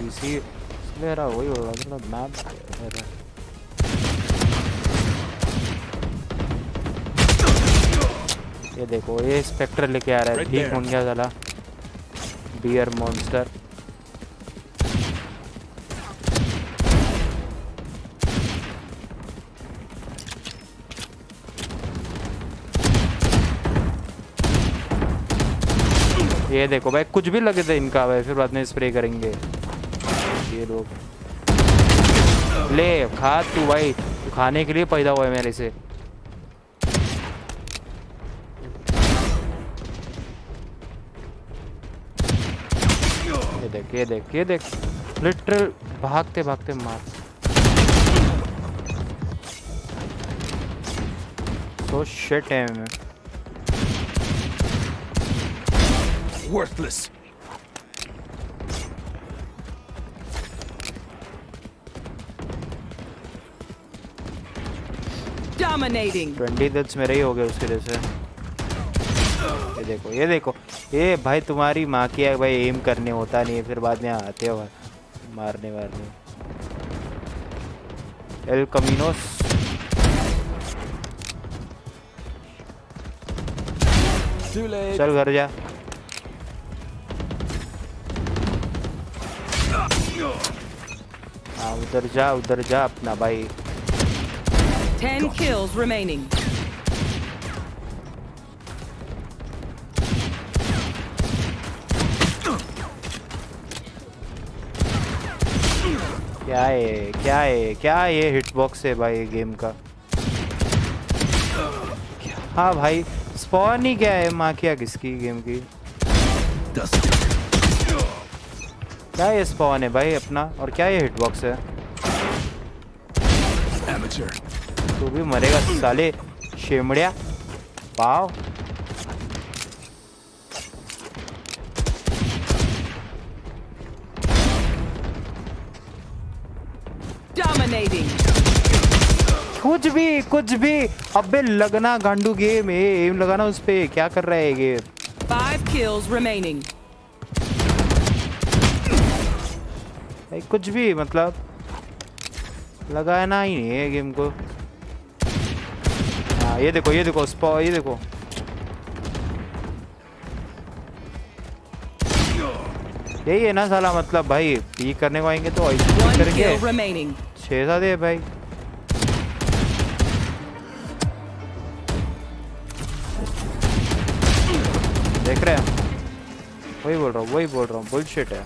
इसी इसलिए रहा वही होगा, मतलब मैप। ये देखो ये स्पेक्टर लेके आ रहा है भीख मंगिया वाला बियर मॉन्स्टर। ये देखो भाई कुछ भी लगे थे इनका भाई, फिर बाद में स्प्रे करेंगे ये लोग। ले खा तू भाई, खाने के लिए पैदा हुआ है मेरे से। ये देख ये देख ये देख, लिटरल भागते भागते मार। तो शिट है मैं। Worthless. Dominating. 20 डेथ्स मेरे ही हो गए उसके वजह से। ये देखो ये देखो, ये भाई तुम्हारी माँ की है भाई, एम करने होता नहीं है, फिर बाद में आते हो मारने वारने। एल कमीनोस। Too late. चल घर जा। हाँ उधर जा अपना भाई। 10 kills remaining. क्या है ये हिटबॉक्स है भाई गेम का। हाँ भाई स्पॉन ही क्या है, माँ क्या किसकी गेम की। क्या ये स्पॉन है भाई अपना, और क्या ये हिटबॉक्स है। Amateur. तू भी मरेगा साले शेमड़िया पाव। Dominating. कुछ भी अबे लगना गांडू गेम है, एम लगाना उस पे। क्या कर रहा है ये। 5 kills remaining. भाई कुछ भी मतलब लगाना ही नहीं है गेम को। हाँ ये देखो स्पॉ, ये देखो यही है ना साला, मतलब भाई पी करने को आएंगे तो ऐसे 1 करेंगे। kill remaining. 6 है भाई। देख रहे हैं, वही बोल रहा हूँ बुलशिट है।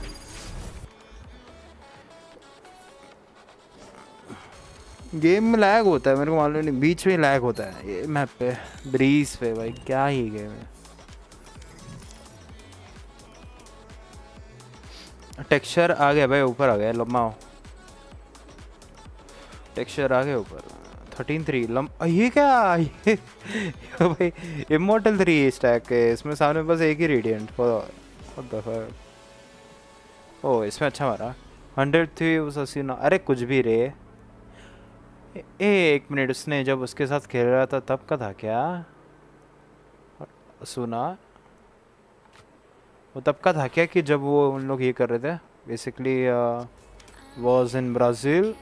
गेम में लैग होता है, मेरे को मालूम नहीं, बीच में लैग होता है ये मैप पे, ब्रीज पे भाई। क्या ही गेम है। टेक्सचर आ गया भाई, ऊपर आ गया लम्बा। टेक्सचर आ गया ऊपर। 13-3 ये क्या ये भाई इमोर्टल 3 स्टैक है इसमें, सामने बस एक ही रेडिएंट। ओ इसमें अच्छा मारा। 103 उस 80 अरे कुछ भी रे। एक मिनट, उसने जब उसके साथ खेल रहा था तब का था क्या सुना। वो तब का था क्या कि जब वो उन लोग ये कर रहे थे basically, was in Brazil,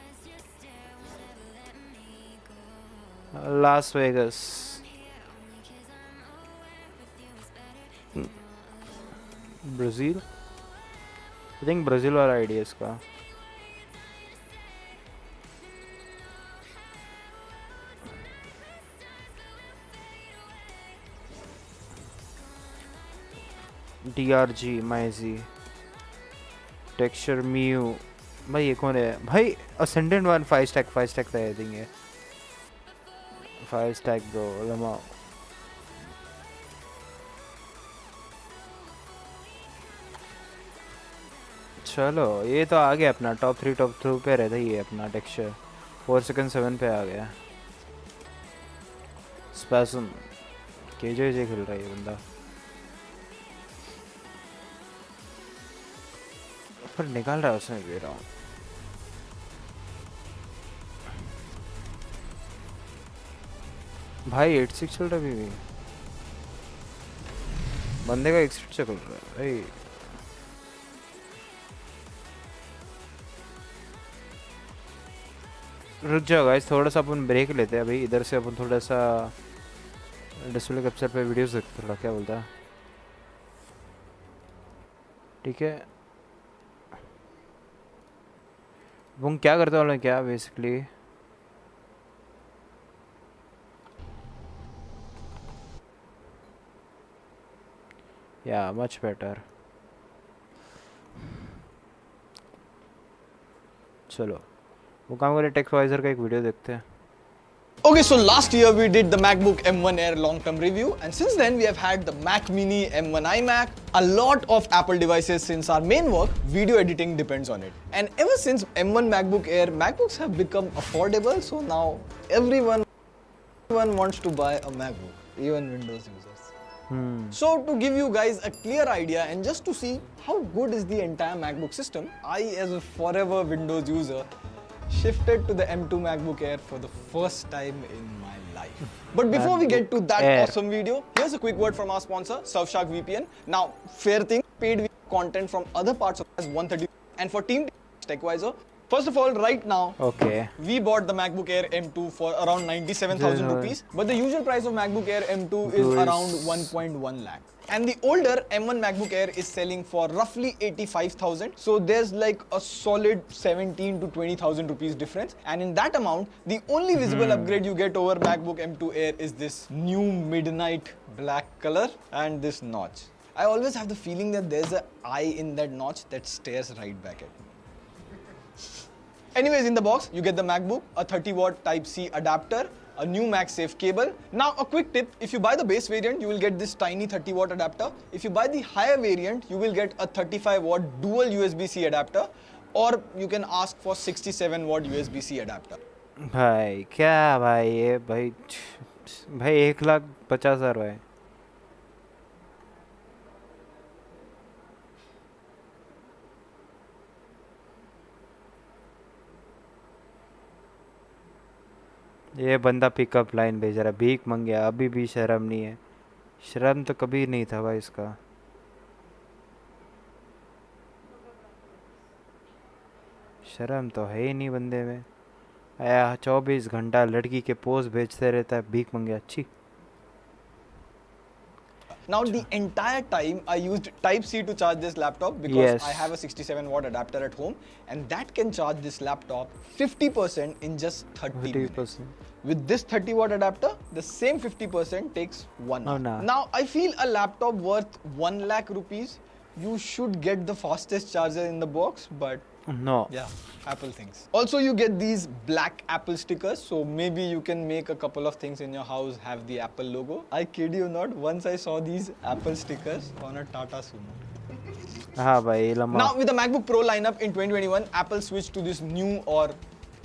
Las Vegas. Brazil, I think Brazil वाला आइडिया इसका। DRG माइजी टेक्सचर म्यू। भाई ये कौन है भाई। असेंडेंट 1 5 स्टैक था आई थिंक ये 5 स्टैक ब्रो लमा। चलो ये तो आ गया अपना टॉप 3 टॉप 2 पे रहता ही है अपना टेक्सचर। 4 सेकंड 7 पे आ गया। स्पैसम केजे खेल रहा है ये बंदा, पर निकाल रहा है उसने दे रहा हूँ। भाई 86 चल रहा है अभी भी, बंदे का 86 चल रहा है भाई। रुक जाओ गाइस, थोड़ा सा अपन ब्रेक लेते हैं भाई। इधर से अपन थोड़ा सा डिस्प्ले कैप्चर पे वीडियोस देखते थोड़ा, क्या बोलता है। ठीक है वो क्या करते वाले क्या बेसिकली। या मच बेटर। चलो वो काम करें, टेक्सवाइजर का एक वीडियो देखते हैं। Okay, so last year we did the MacBook M1 Air long-term review, and since then we have had the Mac Mini, M1 iMac, a lot of Apple devices. Since our main work, video editing, depends on it. And ever since M1 MacBook Air, MacBooks have become affordable, so now everyone wants to buy a MacBook, even Windows users. So to give you guys a clear idea and just to see how good is the entire MacBook system, I, as a forever Windows user, shifted to the M2 MacBook Air for the first time in my life. But before we get to that awesome video, here's a quick word from our sponsor, Surfshark VPN. Now, fair thing, paid content from other parts of us 130, and for Team TechWiser. First of all, right now, we bought the MacBook Air M2 for around 97,000 rupees, but the usual price of MacBook Air M2 is around 1.1 lakh. And the older M1 MacBook Air is selling for roughly 85,000. So there's like a solid 17 to 20,000 rupees difference. And in that amount, the only visible upgrade you get over MacBook M2 Air is this new midnight black color and this notch. I always have the feeling that there's an eye in that notch that stares right back at me. Anyways, in the box, you get the MacBook, a 30-watt Type-C adapter, a new MagSafe cable. Now, a quick tip, if you buy the base variant, you will get this tiny 30-watt adapter. If you buy the higher variant, you will get a 35-watt dual USB-C adapter, or you can ask for 67-watt USB-C adapter. भाई क्या भाई ये भाई 1,50,000 भाई. ये बंदा pickup line भेज रहा है, भीख मांग गया, अभी भी शर्म नहीं है. शर्म तो कभी नहीं था भाई इसका. शर्म तो है ही नहीं बंदे में. आया 24 घंटा लड़की के पोस्ट भेजते रहता है, भीख मांग गया. अच्छी. Now the entire time I used Type-C to charge this laptop because I have a 67-watt adapter at home, and that can charge this laptop 50% in just 30 minutes. With this 30-watt adapter, the same 50% takes 1 hour. Now I feel a laptop worth 1 lakh rupees, you should get the fastest charger in the box, but no. Yeah, Apple things. Also, you get these black Apple stickers, so maybe you can make a couple of things in your house have the Apple logo. I kid you not, once I saw these Apple stickers on a Tata Sumo. Now, with the MacBook Pro lineup in 2021, Apple switched to this new or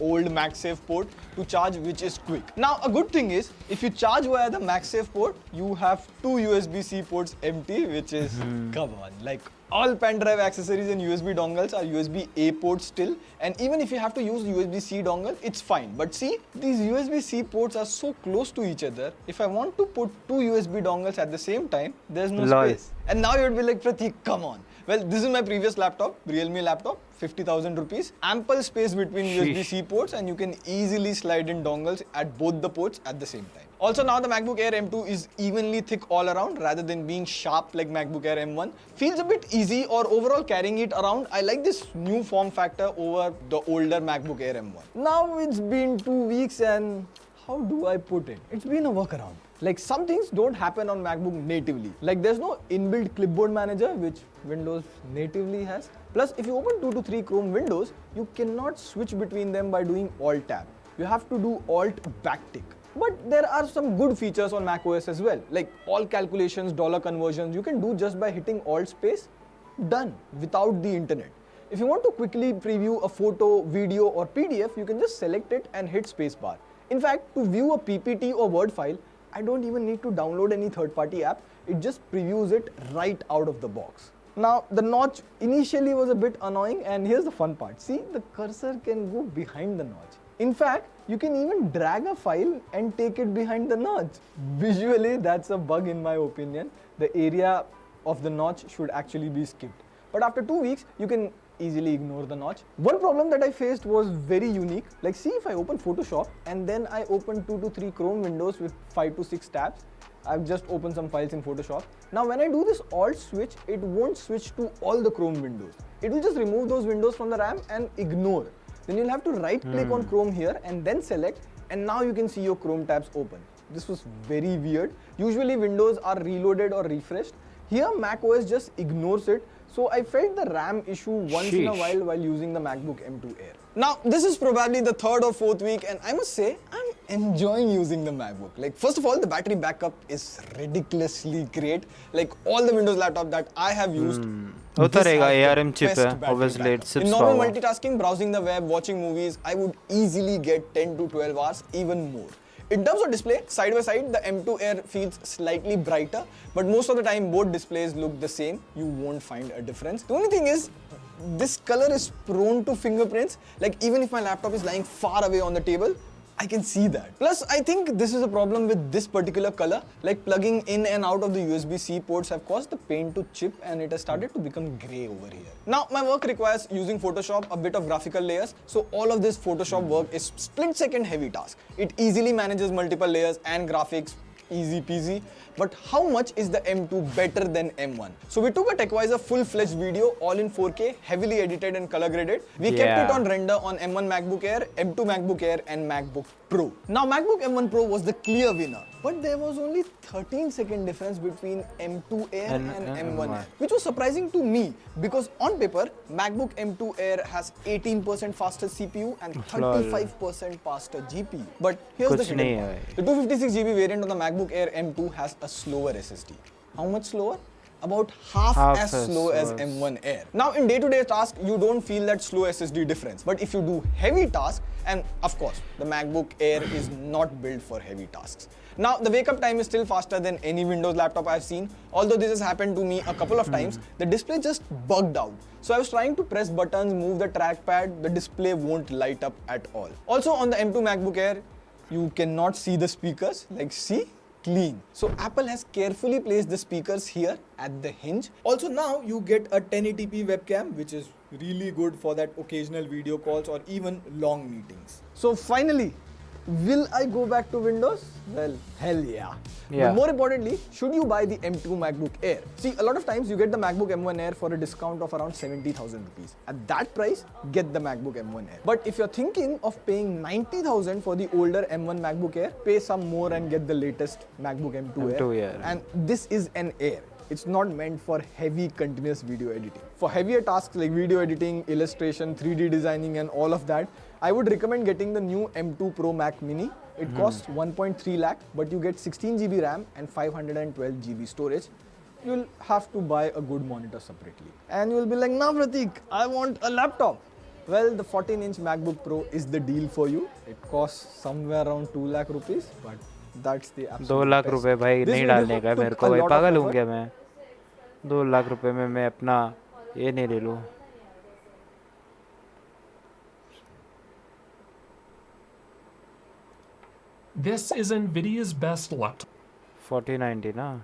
old MagSafe port to charge, which is quick. Now, a good thing is, if you charge via the MagSafe port, you have 2 USB-C ports empty, which is, come on, like all pen drive accessories and USB dongles are USB-A ports still, and even if you have to use USB-C dongle, it's fine. But see, these USB-C ports are so close to each other, if I want to put 2 USB dongles at the same time, there's no space. And now you'd be like, Pratik, come on. Well, this is my previous laptop, Realme laptop, 50,000 rupees. Ample space between USB-C ports, and you can easily slide in dongles at both the ports at the same time. Also, now the MacBook Air M2 is evenly thick all around rather than being sharp like MacBook Air M1. Feels a bit easy, or overall carrying it around. I like this new form factor over the older MacBook Air M1. Now it's been 2 weeks, and how do I put it? It's been a workaround. Like, some things don't happen on MacBook natively. Like, there's no inbuilt clipboard manager, which Windows natively has. Plus, if you open 2 to 3 Chrome windows, you cannot switch between them by doing Alt-Tab. You have to do Alt-Backtick. But there are some good features on macOS as well. Like, all calculations, dollar conversions, you can do just by hitting Alt space, done, without the internet. If you want to quickly preview a photo, video, or PDF, you can just select it and hit spacebar. In fact, to view a PPT or Word file, I don't even need to download any third-party app. It just previews it right out of the box. Now, the notch initially was a bit annoying, and here's the fun part. See, the cursor can go behind the notch. In fact, you can even drag a file and take it behind the notch. Visually, that's a bug in my opinion. The area of the notch should actually be skipped. But after 2 weeks, you can easily ignore the notch. One problem that I faced was very unique. Like, see, if I open Photoshop and then I open 2 to 3 Chrome windows with 5 to 6 tabs, I've just opened some files in Photoshop. Now, when I do this Alt switch, it won't switch to all the Chrome windows. It will just remove those windows from the RAM and ignore. Then you'll have to right click on Chrome here and then select, and now you can see your Chrome tabs open. This was very weird. Usually Windows are reloaded or refreshed. Here macOS just ignores it. So I felt the RAM issue once in a while using the MacBook M2 Air. Now, this is probably the 3rd or 4th week, and I must say, I'm enjoying using the MacBook. Like, first of all, the battery backup is ridiculously great. Like, all the Windows laptop that I have used, होता this रहेगा, has the ARM chip best है, battery obviously backup. it sips In normal power. multitasking, browsing the web, watching movies, I would easily get 10 to 12 hours, even more. In terms of display, side by side, the M2 Air feels slightly brighter, but most of the time both displays look the same. You won't find a difference. The only thing is, this color is prone to fingerprints. Like, even if my laptop is lying far away on the table, I can see that. Plus, I think this is a problem with this particular color. Like, plugging in and out of the USB-C ports have caused the paint to chip and it has started to become grey over here. Now, my work requires using Photoshop, a bit of graphical layers. So all of this Photoshop work is split-second heavy task. It easily manages multiple layers and graphics, easy peasy. But how much is the M2 better than M1? So we took a TechWiser full-fledged video, all in 4K, heavily edited and color graded. We kept it on render on M1 MacBook Air, M2 MacBook Air and MacBook Pro. Now MacBook M1 Pro was the clear winner, but there was only 13-second difference between M2 Air and M1 Air, which was surprising to me because on paper, MacBook M2 Air has 18% faster CPU and 35% faster GPU. But here's the hidden part. The 256GB variant of the MacBook Air M2 has a slower SSD. How much slower? About half as slow as M1 Air. Now in day-to-day tasks, you don't feel that slow SSD difference. But if you do heavy tasks, and of course, the MacBook Air is not built for heavy tasks. Now the wake-up time is still faster than any Windows laptop I've seen. Although this has happened to me a couple of times, the display just bugged out. So I was trying to press buttons, move the trackpad, the display won't light up at all. Also on the M2 MacBook Air, you cannot see the speakers. Like, see? Clean. So Apple has carefully placed the speakers here at the hinge. Also now you get a 1080p webcam, which is really good for that occasional video calls or even long meetings. So finally, will I go back to Windows? Well, hell yeah. But more importantly, should you buy the M2 MacBook Air? See, a lot of times you get the MacBook M1 Air for a discount of around 70,000 rupees. At that price, get the MacBook M1 Air. But if you're thinking of paying 90,000 for the older M1 MacBook Air, pay some more and get the latest MacBook M2 Air. And this is an Air. It's not meant for heavy continuous video editing. For heavier tasks like video editing, illustration, 3D designing and all of that, I would recommend getting the new M2 Pro Mac Mini. It costs 1.3 lakh, but you get 16GB RAM and 512GB storage. You'll have to buy a good monitor separately. And you'll be like, nah Pratik, I want a laptop. Well, the 14-inch MacBook Pro is the deal for you. It costs somewhere around 2 lakh rupees, but that's the absolute 2 lakh रुपए भाई नहीं डालने का मेरे को भाई पागल हूँ क्या मैं 2 लाख रुपए में मैं अपना ये नहीं ले लूँ This is Nvidia's best laptop 4090 ना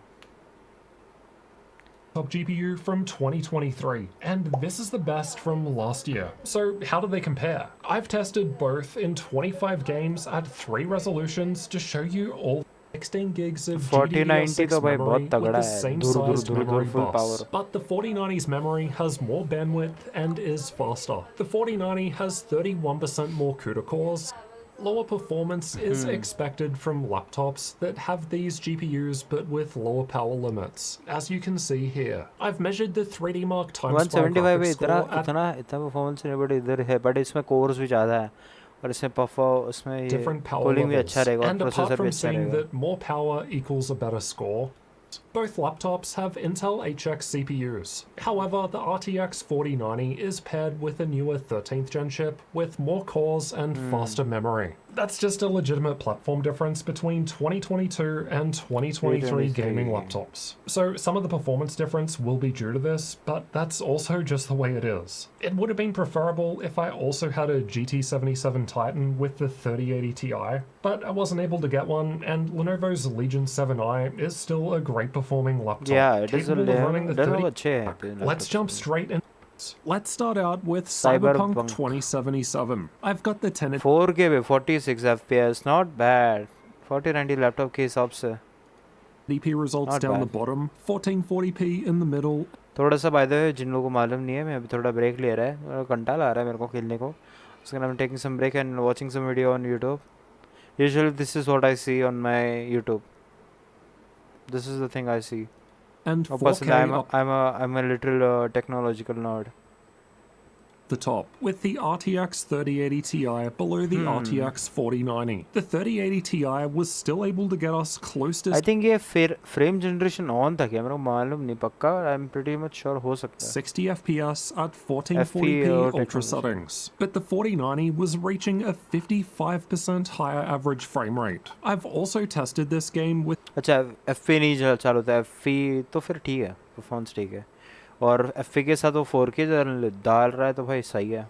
GPU from 2023, and this is the best from last year. So how do they compare? I've tested both in 25 games at 3 resolutions to show you all 16 gigs of GDDR6 memory with the same sized memory bus. But the 4090's memory has more bandwidth and is faster. The 4090 has 31% more CUDA cores. Lower performance is expected from laptops that have these GPUs but with lower power limits, as you can see here. I've measured the 3D Mark times by graphics score at इतना performance नहीं but इधर है but इसमें cores भी ज़्यादा है और इसमें उसमें different power cooling भी levels. अच्छा रहेगा And और apart processor भी from अच्छा seeing रहेगा that more power equals a better score, both laptops have Intel HX CPUs. However, the RTX 4090 is paired with a newer 13th gen chip with more cores and faster memory. That's just a legitimate platform difference between 2022 and 2023 gaming laptops. So some of the performance difference will be due to this, but that's also just the way it is. It would have been preferable if I also had a GT77 Titan with the 3080 Ti, but I wasn't able to get one, and Lenovo's Legion 7i is still a great performing laptop. Yeah, it is capable of running the 30. अच्छे हैं Let's jump straight in. Let's start out with Cyberpunk 2077. I've got the 10 4K पे 46 FPS, not bad. 4090 laptop के हिसाब से. DP results Not down bad. the bottom, 1440p in the middle. थोड़ा सा by the way जिन लोगों को मालूम नहीं है मैं अभी थोड़ा break ले रहा है कंटाला आ रहा है मेरे को खेलने को. So I'm taking some break and watching some video on YouTube. Usually this is what I see on my YouTube. This is the thing I see. And personally, I'm a literal technological nerd. the top, with the RTX 3080 Ti below the RTX 4090. The 3080 Ti was still able to get us close to I think ये frame generation on था क्या, मेरे को मालूम नहीं पक्का. I'm pretty much sure हो सकता है. 60 FPS at 1440p ultra settings, but the 4090 was reaching a 55% higher average frame rate. I've also tested this game with अच्छा FP नहीं चालू होता, FP तो फिर ठीक है, परफॉर्मेंस ठीक है. और FP के साथ वो 4K डाल रहा है तो भाई सही है.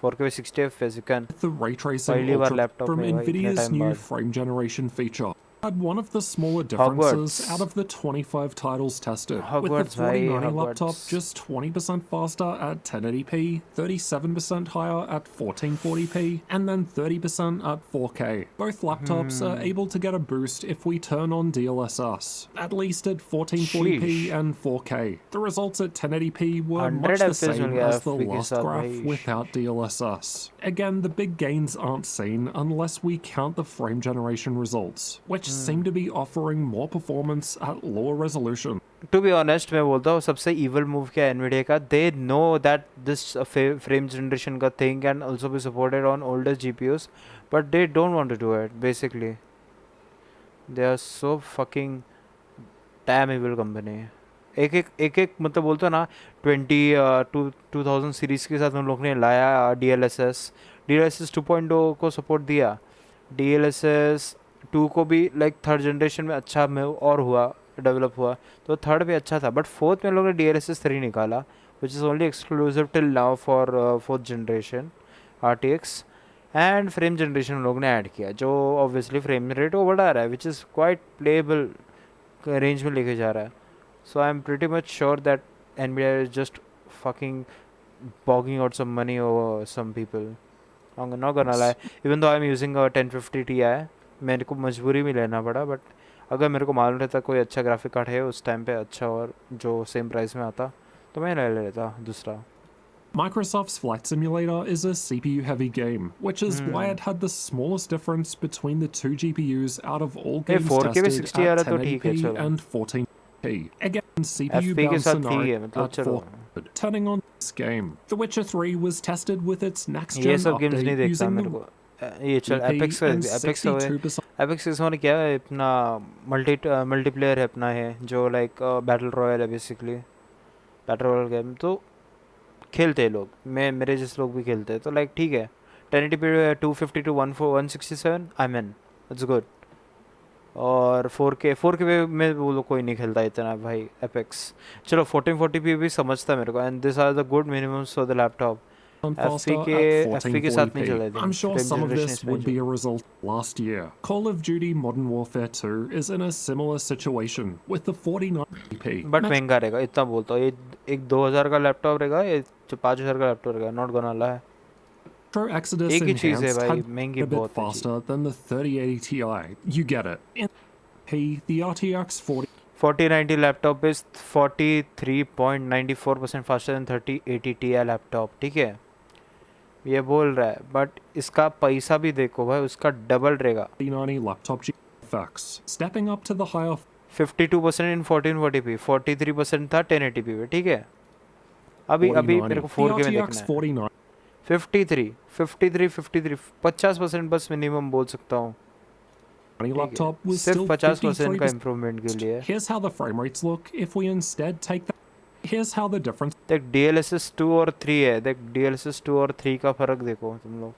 4K 60 FPS you can. the ray tracing ultra from Nvidia's new frame generation feature. Had one of the smaller differences out of the 25 titles tested, with the 4090 laptop just 20% faster at 1080p, 37% higher at 1440p, and then 30% at 4K. Both laptops are able to get a boost if we turn on DLSS, at least at 1440p and 4K. The results at 1080p were much the same as the last graph without DLSS. Again, the big gains aren't seen unless we count the frame generation results, which seem to be offering more performance at lower resolution. To be honest, मैं बोलता हूँ सबसे evil move क्या है Nvidia का. They know that this frame generation का thing can also be supported on older GPUs, but they don't want to do it. Basically, they are so fucking damn evil company. एक मतलब बोलते हो ना 2000 series के साथ उन लोग ने लाया DLSS 2.0 को सपोर्ट दिया. DLSS 2 को भी लाइक थर्ड जनरेशन में अच्छा में और हुआ, डेवलप हुआ, तो थर्ड भी अच्छा था. बट फोर्थ में लोग ने DLSS 3 निकाला, which is only exclusive till now for fourth generation RTX. And frame generation लोग ने ऐड किया, जो ऑब्वियसली फ्रेम रेट को बढ़ा रहा है, which is quite playable range में लेके जा रहा है. So I am pretty much sure that Nvidia is just fucking bogging out some money over some people. I'm not gonna lie, even though I'm using a 1050 Ti, मेरे को मजबूरी में लेना पड़ा. बट अगर मेरे को मालूम रहता कोई अच्छा ग्राफिक कार्ड है उस टाइम पे अच्छा और जो सेम प्राइस में आता तो मैं ले लेता दूसरा. Microsoft's Flight Simulator is a CPU-heavy game, which is why it had the smallest difference between the two GPUs out of all games 4K tested 60 at तो ठीक है 1080p चलो. and 1440p. Again, CPU FP के bound साथ ठीक scenario है मतलब at चलो. 400. Turning on this game, The Witcher 3 was tested with its ये next-gen सब गेम्स नहीं update देखता using मेरे the को. ये चल एपेक्स and एपेक्स 62% होने क्या है अपना मल्टीप्लेयर है अपना है जो लाइक बैटल रॉयल है बेसिकली. बैटल रॉयल गेम तो खेलते हैं लोग, मेरे जैसे लोग भी खेलते हैं तो लाइक ठीक है. 1080p 250 to 167 I mean it's good. और 4K में वो लोग कोई नहीं खेलता इतना भाई एपेक्स. चलो 1440p भी समझता मेरे को. And this are the good minimums for the laptop. FP के साथ नहीं चला. I'm sure some of this would be a result last year. Call of Duty Modern Warfare 2 is in a similar situation with the 4090p. But महंगा रहेगा इतना बोलता हूँ. एक 2000 का लैपटॉप रहेगा, ये 5000 का लैपटॉप रहेगा. नॉट गोना ला है. Metro Exodus एक ही चीज़ है Enhanced भाई, had महंगी a bit बहुत है. faster than the 3080 Ti. You get it. In the RTX 4090 laptop is 43.94% faster than 3080 Ti laptop. ठीक है, ये बोल रहा है. बट इसका पैसा भी देखो भाई, उसका डबल रहेगा. 4090 laptop GFX, stepping up to the higher 52% in 1440p, 43% था 1080p पे. ठीक है, अभी मेरे को 4K में देखना है. 49 53 50% बस मिनिमम बोल सकता हूँ. laptop was सिर्फ still 50% का 53%. इम्प्रूवमेंट के लिए. Here's how the frame rates look if we instead take that. Here's how the difference. देख DLSS 2 और 3 है. देख DLSS 2 और 3 का फर्क देखो तुम लोग.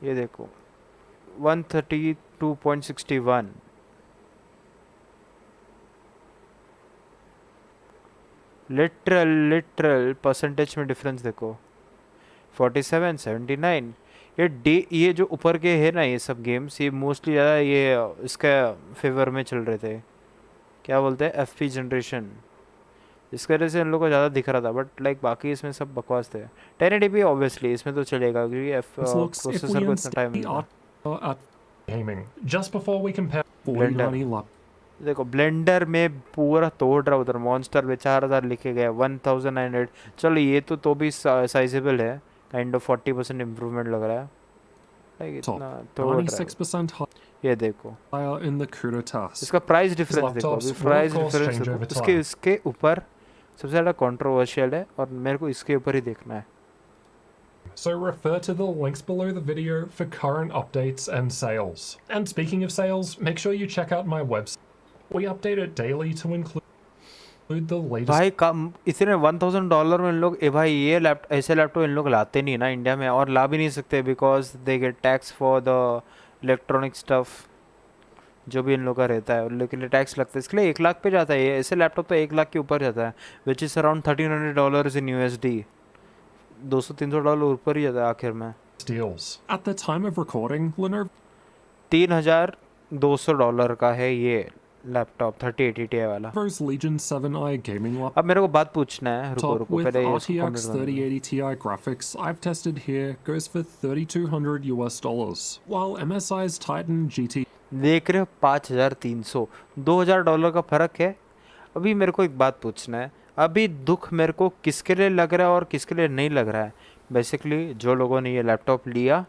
ये देखो 132.61. लिटरल परसेंटेज में डिफरेंस देखो. 47 79. ये जो ऊपर के है ना ये सब गेम्स, ये मोस्टली ज़्यादा ये इसका फेवर में चल रहे थे. क्या बोलते हैं FP जनरेशन. इस वजह से इन लोगों को ज़्यादा दिख रहा था. बट लाइक बाकी इसमें सब बकवास थे. 1080p ऑब्वियसली इसमें तो चलेगा क्योंकि प्रोसेसर को इतना टाइम मिलता है. Gaming. Just before we compare 4090 laptop. देखो ब्लेंडर में पूरा तोड़ रहा. उधर मॉन्स्टर में 4000 लिखे गए, 1900. चलो ये तो भी साइजेबल है. काइंड ऑफ 40% इम्प्रूवमेंट लग रहा है. लाइक इतना तोड़ रहा है. ये देखो in the CUDA test. इसका प्राइस डिफरेंस देखो. अभी प्राइस डिफरेंस इसके ऊपर सबसे ज़्यादा कंट्रोवर्शियल है और मेरे को इसके ऊपर ही देखना है. So refer to the links below the video for current updates and sales. And speaking of sales, make sure you check out my website. We update it daily to include the latest. भाई कम इतने $1000 में इन लोग भाई ये ऐसे laptop इन लोग लाते नहीं ना इंडिया में, और ला भी नहीं सकते because they get tax for the electronic stuff जो भी इन लोग का रहता है, लेकिन टैक्स लगता है. इसके लिए 1 लाख पे जाता है ये. ऐसे लैपटॉप तो 1 लाख के ऊपर जाता है, which is around $1300 in USD. $200-300 ऊपर ही जाता है आखिर में. deals. At the time of recording, Lenovo $3200 का है ये लैपटॉप 3080 Ti वाला. Legion 7i gaming laptop. अब मेरे को बात पूछना है, रुको With पहले RTX 3080 Ti graphics I've tested here goes for $3,200, while MSI's Titan GT देख रहे हो 5300 $2000 का फ़र्क है. अभी मेरे को एक बात पूछना है, अभी दुख मेरे को किसके लिए लग रहा है और किसके लिए नहीं लग रहा है. बेसिकली जो लोगों ने ये लैपटॉप लिया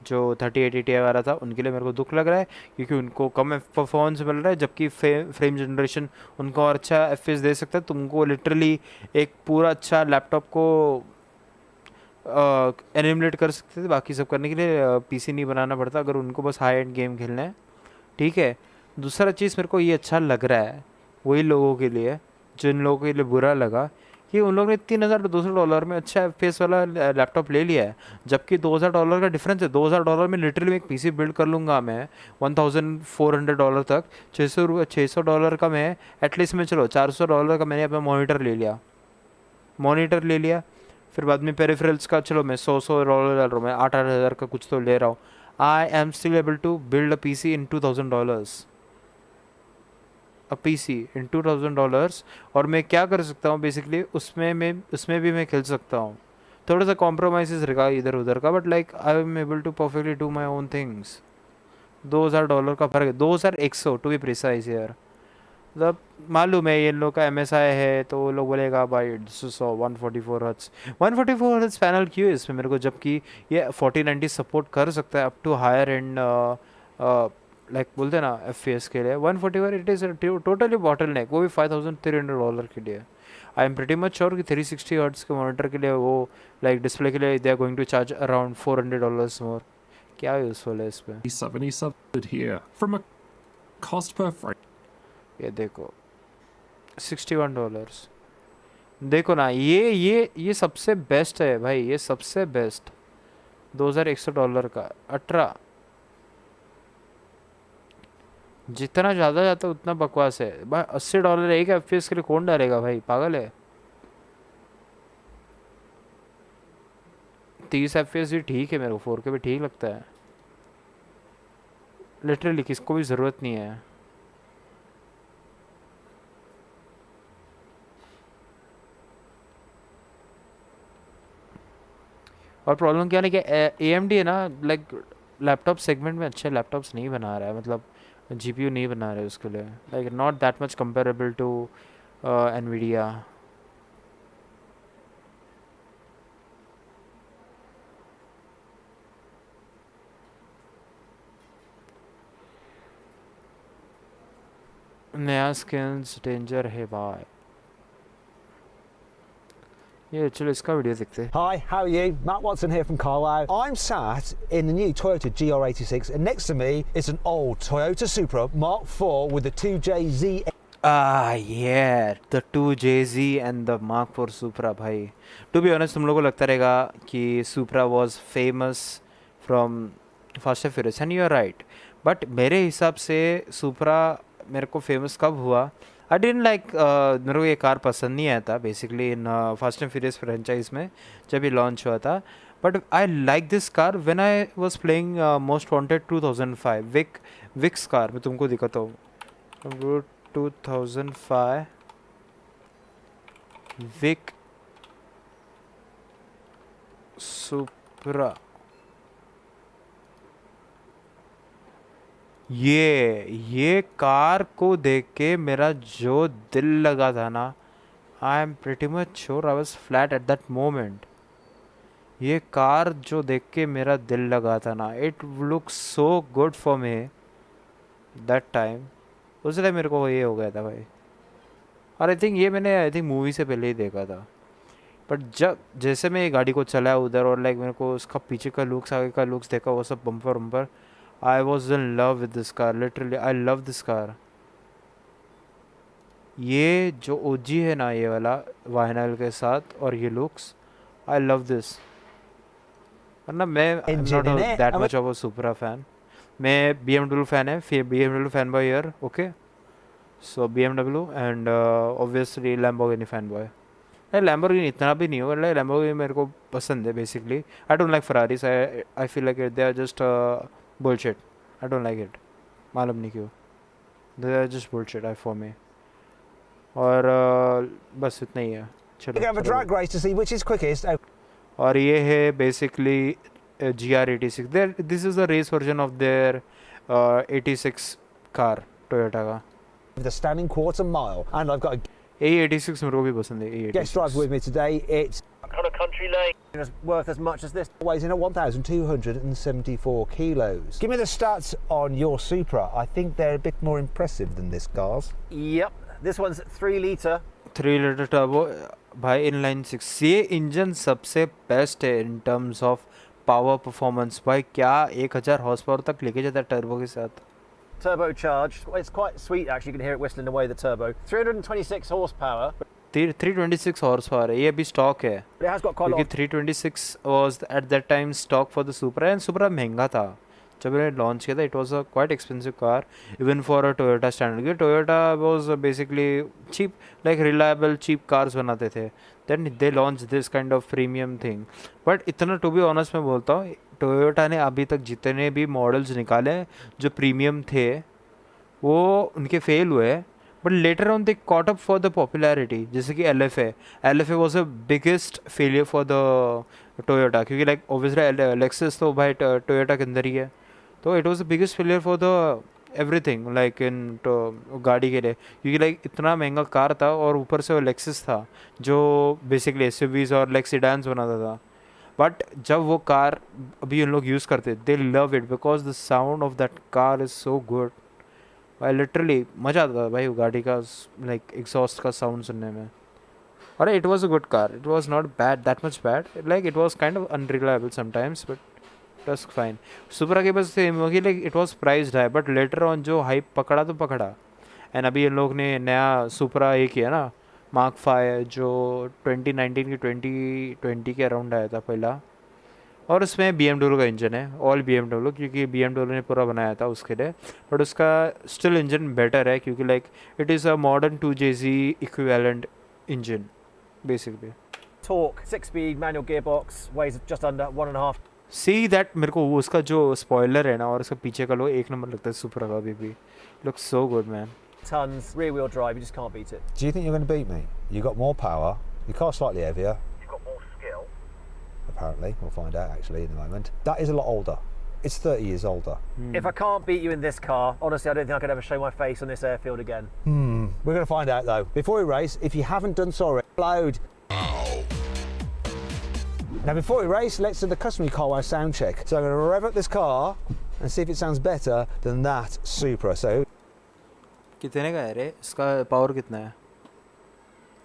जो 3080 Ti वाला था उनके लिए मेरे को दुख लग रहा है, क्योंकि उनको कम परफॉर्मेंस मिल रहा है, जबकि फ्रेम जनरेशन उनको और अच्छा FPS दे सकता है. तुमको लिटरली एक पूरा अच्छा लैपटॉप को एनिमुलेट कर सकते थे. बाकी सब करने के लिए PC नहीं बनाना पड़ता अगर उनको बस हाई एंड गेम खेलना है. ठीक है. दूसरा चीज़ मेरे को ये अच्छा लग रहा है वही लोगों के लिए, जिन लोगों के लिए बुरा लगा कि उन लोगों ने $3200 में अच्छा FPS वाला लैपटॉप ले लिया है, जबकि $2000 का डिफरेंस है. $2000 में लिटरली एक PC बिल्ड कर लूँगा मैं $1400 तक. $600 का मैं एटलीस्ट में चलो $400 का मैंने अपना मॉनिटर ले लिया. फिर बाद में पेरिफेरल्स का चलो मैं $100 डाल रहा हूँ, मैं 8,000 का कुछ तो ले रहा हूँ. I am still able to build a PC इन $2000. PC इन $2000. और मैं क्या कर सकता हूँ बेसिकली उसमें भी मैं खेल सकता हूँ. थोड़ा सा कॉम्प्रोमाइज़ रहेगा इधर उधर का, but like I am able to perfectly do my own things. $2000 का फ़र्क है, 2100 टू बी प्रिसाइज यार. मतलब मालूम है ये लोग का MSI है तो वो लोग बोलेगा भाई 144 हर्ट्ज 144 हर्ट्ज पैनल क्यों है इसमें मेरे को, जबकि ये 4090 सपोर्ट कर सकता है up to higher and like बोलते हैं ना FPS के लिए. 144 it is totally bottleneck, वो भी $5300 के लिए. I am pretty much sure कि 360 हर्ट्ज के मॉनिटर के लिए वो लाइक डिस्प्ले के लिए they are going to charge around $400 more. क्या यूज़फुल है इस पर. 77 here from a cost per frame. ये देखो $61. देखो ना ये सबसे बेस्ट है भाई, ये सबसे बेस्ट. $2100 का 18. जितना ज़्यादा जाता है उतना बकवास है भाई. $80 एक FPS के लिए कौन डालेगा भाई, पागल है. 30 FPS भी ठीक है, मेरे को 4K भी ठीक लगता है. लिटरली किसको भी ज़रूरत नहीं है. और प्रॉब्लम क्या है कि AMD है ना लाइक लैपटॉप सेगमेंट में अच्छे लैपटॉप्स नहीं बना रहा है, मतलब GPU नहीं बना रहे उसके लिए, like not that much comparable to NVIDIA. नया स्किन्स डेंजर है भाई. ये चलो इसका वीडियो देखते हैं. Hi, how are you? Matt Watson here from Carlisle. I'm sat in the new Toyota GR86 and next to me is an old Toyota Supra Mark IV with the 2JZ. Yeah, the 2JZ and the Mark IV Supra भाई. To be honest तुम लोगों को लगता रहेगा कि Supra was famous from Fast and Furious and you're right. But मेरे हिसाब से Supra मेरे को फेमस कब हुआ. आई डिडंट लाइक मेरे को ये कार पसंद नहीं आया था basically in fast and furious franchise में जब ये लॉन्च हुआ था. But I like this car when I was playing most wanted 2005 विक्स कार. मैं तुमको दिखाता हूँ. 2005 विक सुप्रा. ये कार को देख के मेरा जो दिल लगा था ना, आई am pretty much sure I was flat at that moment. ये कार जो देख के मेरा दिल लगा था ना, it look so good for me that time. उस टाइम मेरे को ये हो गया था भाई, और आई थिंक मूवी से पहले ही देखा था, बट जब जैसे मैं ये गाड़ी को चलाया उधर और लाइक मेरे को उसका पीछे का लुक्स आगे का लुक्स देखा, वो सब bumper bumper, I was in love with this car, literally I love this car. ये जो ओजी है ना, ये वाला वाइनल के साथ और ये लुक्स, आई लव दिस। वरना मैं not that much of a Supra fan, मैं BMW फैन है, फिर BMW fan boy year, okay. So BMW and obviously Lamborghini fan boy. Lamborghini इतना भी नहीं हो, लैम्बोर्गिनी मेरे को पसंद है basically. I don't like Ferraris, I feel like they are just bullshit, I don't like it, मालूम नहीं क्यों, they are just bullshit I for me. और बस इतना ही है, चलो। और ये है basically GR86, this is the race version of their 86 car Toyota का। The standing quarter mile, and I've got a A86 मेरे को भी पसंद है, A86 guest driver with me today. It's on a country lane. It's worth as much as this. Weighs in at 1,274 kilos. Give me the stats on your Supra. I think they're a bit more impressive than this car's. Yep, this one's 3 litre. 3 litre turbo भाई, inline 6। ये engine सबसे best है in terms of power performance भाई। क्या 1000 horse power तक लेके जाता है टर्बो के साथ। Turbocharged. It's quite sweet actually. You can hear it whistling away the turbo. 326 horsepower. 326 horse power है, ये अभी स्टॉक है, But it has got quite a क्योंकि 326 was at that time stock for the Supra, and Supra महंगा था जब मैंने launch किया था। It was a quite expensive car even for a Toyota standard, क्योंकि Toyota was basically cheap, like reliable cheap cars बनाते थे। Then they launch this kind of premium thing. But इतना टू बी ऑनेस्ट मैं बोलता हूँ, Toyota ने अभी तक जितने भी मॉडल्स निकाले जो प्रीमियम थे वो उनके फेल हुए, but later on they caught up for the popularity. जैसे कि LFA was a biggest failure for the Toyota, क्योंकि लाइक ऑब्वियसली लेक्सस तो भाई टोयोटा के अंदर ही है, तो it was the biggest failure for the everything like in गाड़ी के लिए, क्योंकि लाइक इतना महंगा कार था और ऊपर से वो लेक्सस था जो बेसिकली SUVs और लाइक सीडान्स बनाता था। बट जब वो कार अभी उन लोग यूज़ करते, दे love it because the sound of that car is so good भाई, लिटरली मज़ा आता था भाई वो गाड़ी का लाइक एग्जॉस्ट का साउंड सुनने में। और it was a good car, it was not bad, that much bad, like it was kind of unreliable sometimes, but it was fine. Supra के पास like it was priced high, but later on जो hype पकड़ा तो पकड़ा। And अभी इन लोग ने नया सुपरा ये किया ना, मार्क 5, जो 2019 की 2020 के अराउंड आया था पहला, और उसमें BMW का इंजन है, ऑल BMW, क्योंकि BMW ने पूरा बनाया था उसके लिए, बट उसका स्टिल इंजन बेटर है क्योंकि like it is a modern 2JZ equivalent engine basically. torque, 6-speed manual gearbox, weighs just under 1.5. See that, मेरे को वो उसका जो स्पॉइलर है ना और उसका पीछे का लो एक नंबर लगता है सुपरा का अभी भी, looks so good man. Tons, rear wheel drive, you just can't beat it. Do you think you're going to beat me? You got more power, your car's slightly heavier. You've got more skill. Apparently, we'll find out actually in a moment. That is a lot older. It's 30 years older. If I can't beat you in this car, honestly, I don't think I could ever show my face on this airfield again. We're going to find out though. Before we race, if you haven't done so already, upload. Now before we race, let's do the customary car wow sound check. So I'm going to rev up this car and see if it sounds better than that Supra. So कितने का है रे, इसका power कितना है?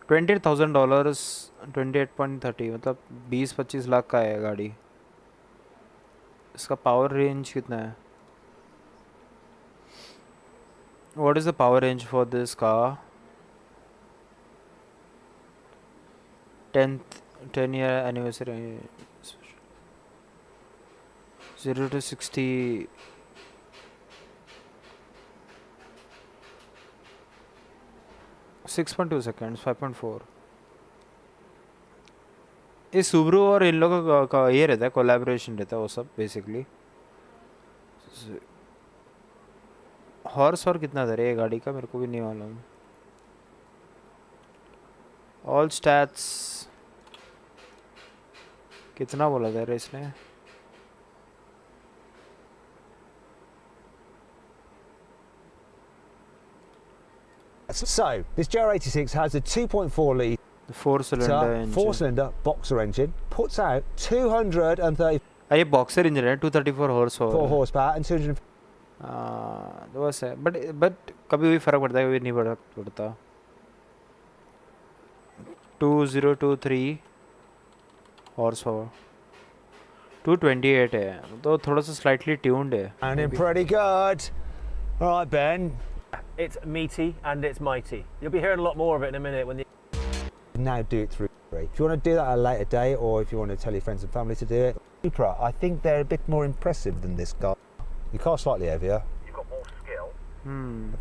$20,000, 28.30, मतलब 20-25 लाख का है गाड़ी। इसका पावर रेंज कितना है? What is the power range for this car? 10-year anniversary. 0 to 60. 6.2 seconds, 5.4। ये सुब्रू और इन लोगों का ये रहता है, कोलैबोरेशन रहता है वो सब बेसिकली। हॉर्स और कितना था रे ये गाड़ी का, मेरे को भी नहीं मालूम। ऑल स्टैट्स कितना बोला था रे इसने? So, this GR86 has a 2.4 litre four-cylinder boxer engine, puts out 230 ये बॉक्सर इंजन है, 234 horsepower and 200 बस है, बट कभी भी फर्क पड़ता है, कभी नहीं पड़ता। 2023 हॉर्स पावर 228 है तो थोड़ा सा slightly tuned है. Sounding pretty good. All right, Ben. It's meaty and it's mighty. You'll be hearing a lot more of it in a minute when the... Now do it through. If you want to do that at a later date, or if you want to tell your friends and family to do it, Supra, I think they're a bit more impressive than this car. Your car's slightly heavier. You've got more skill.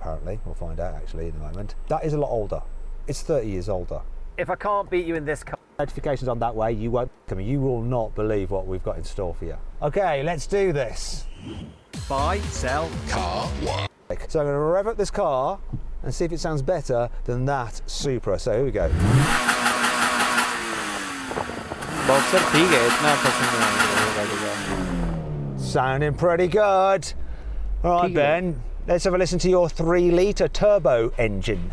Apparently, we'll find out actually in a moment. That is a lot older. It's 30 years older. If I can't beat you in this car... Notifications on that way, you won't come. You will not believe what we've got in store for you. Okay, let's do this. Buy, sell, car. So I'm going to rev up this car and see if it sounds better than that Supra. So here we go. Boxer ठीक है इतना पसंद नहीं है गाड़ी का. Sounding pretty good. All right, Ben. Let's have a listen to your 3-litre turbo engine.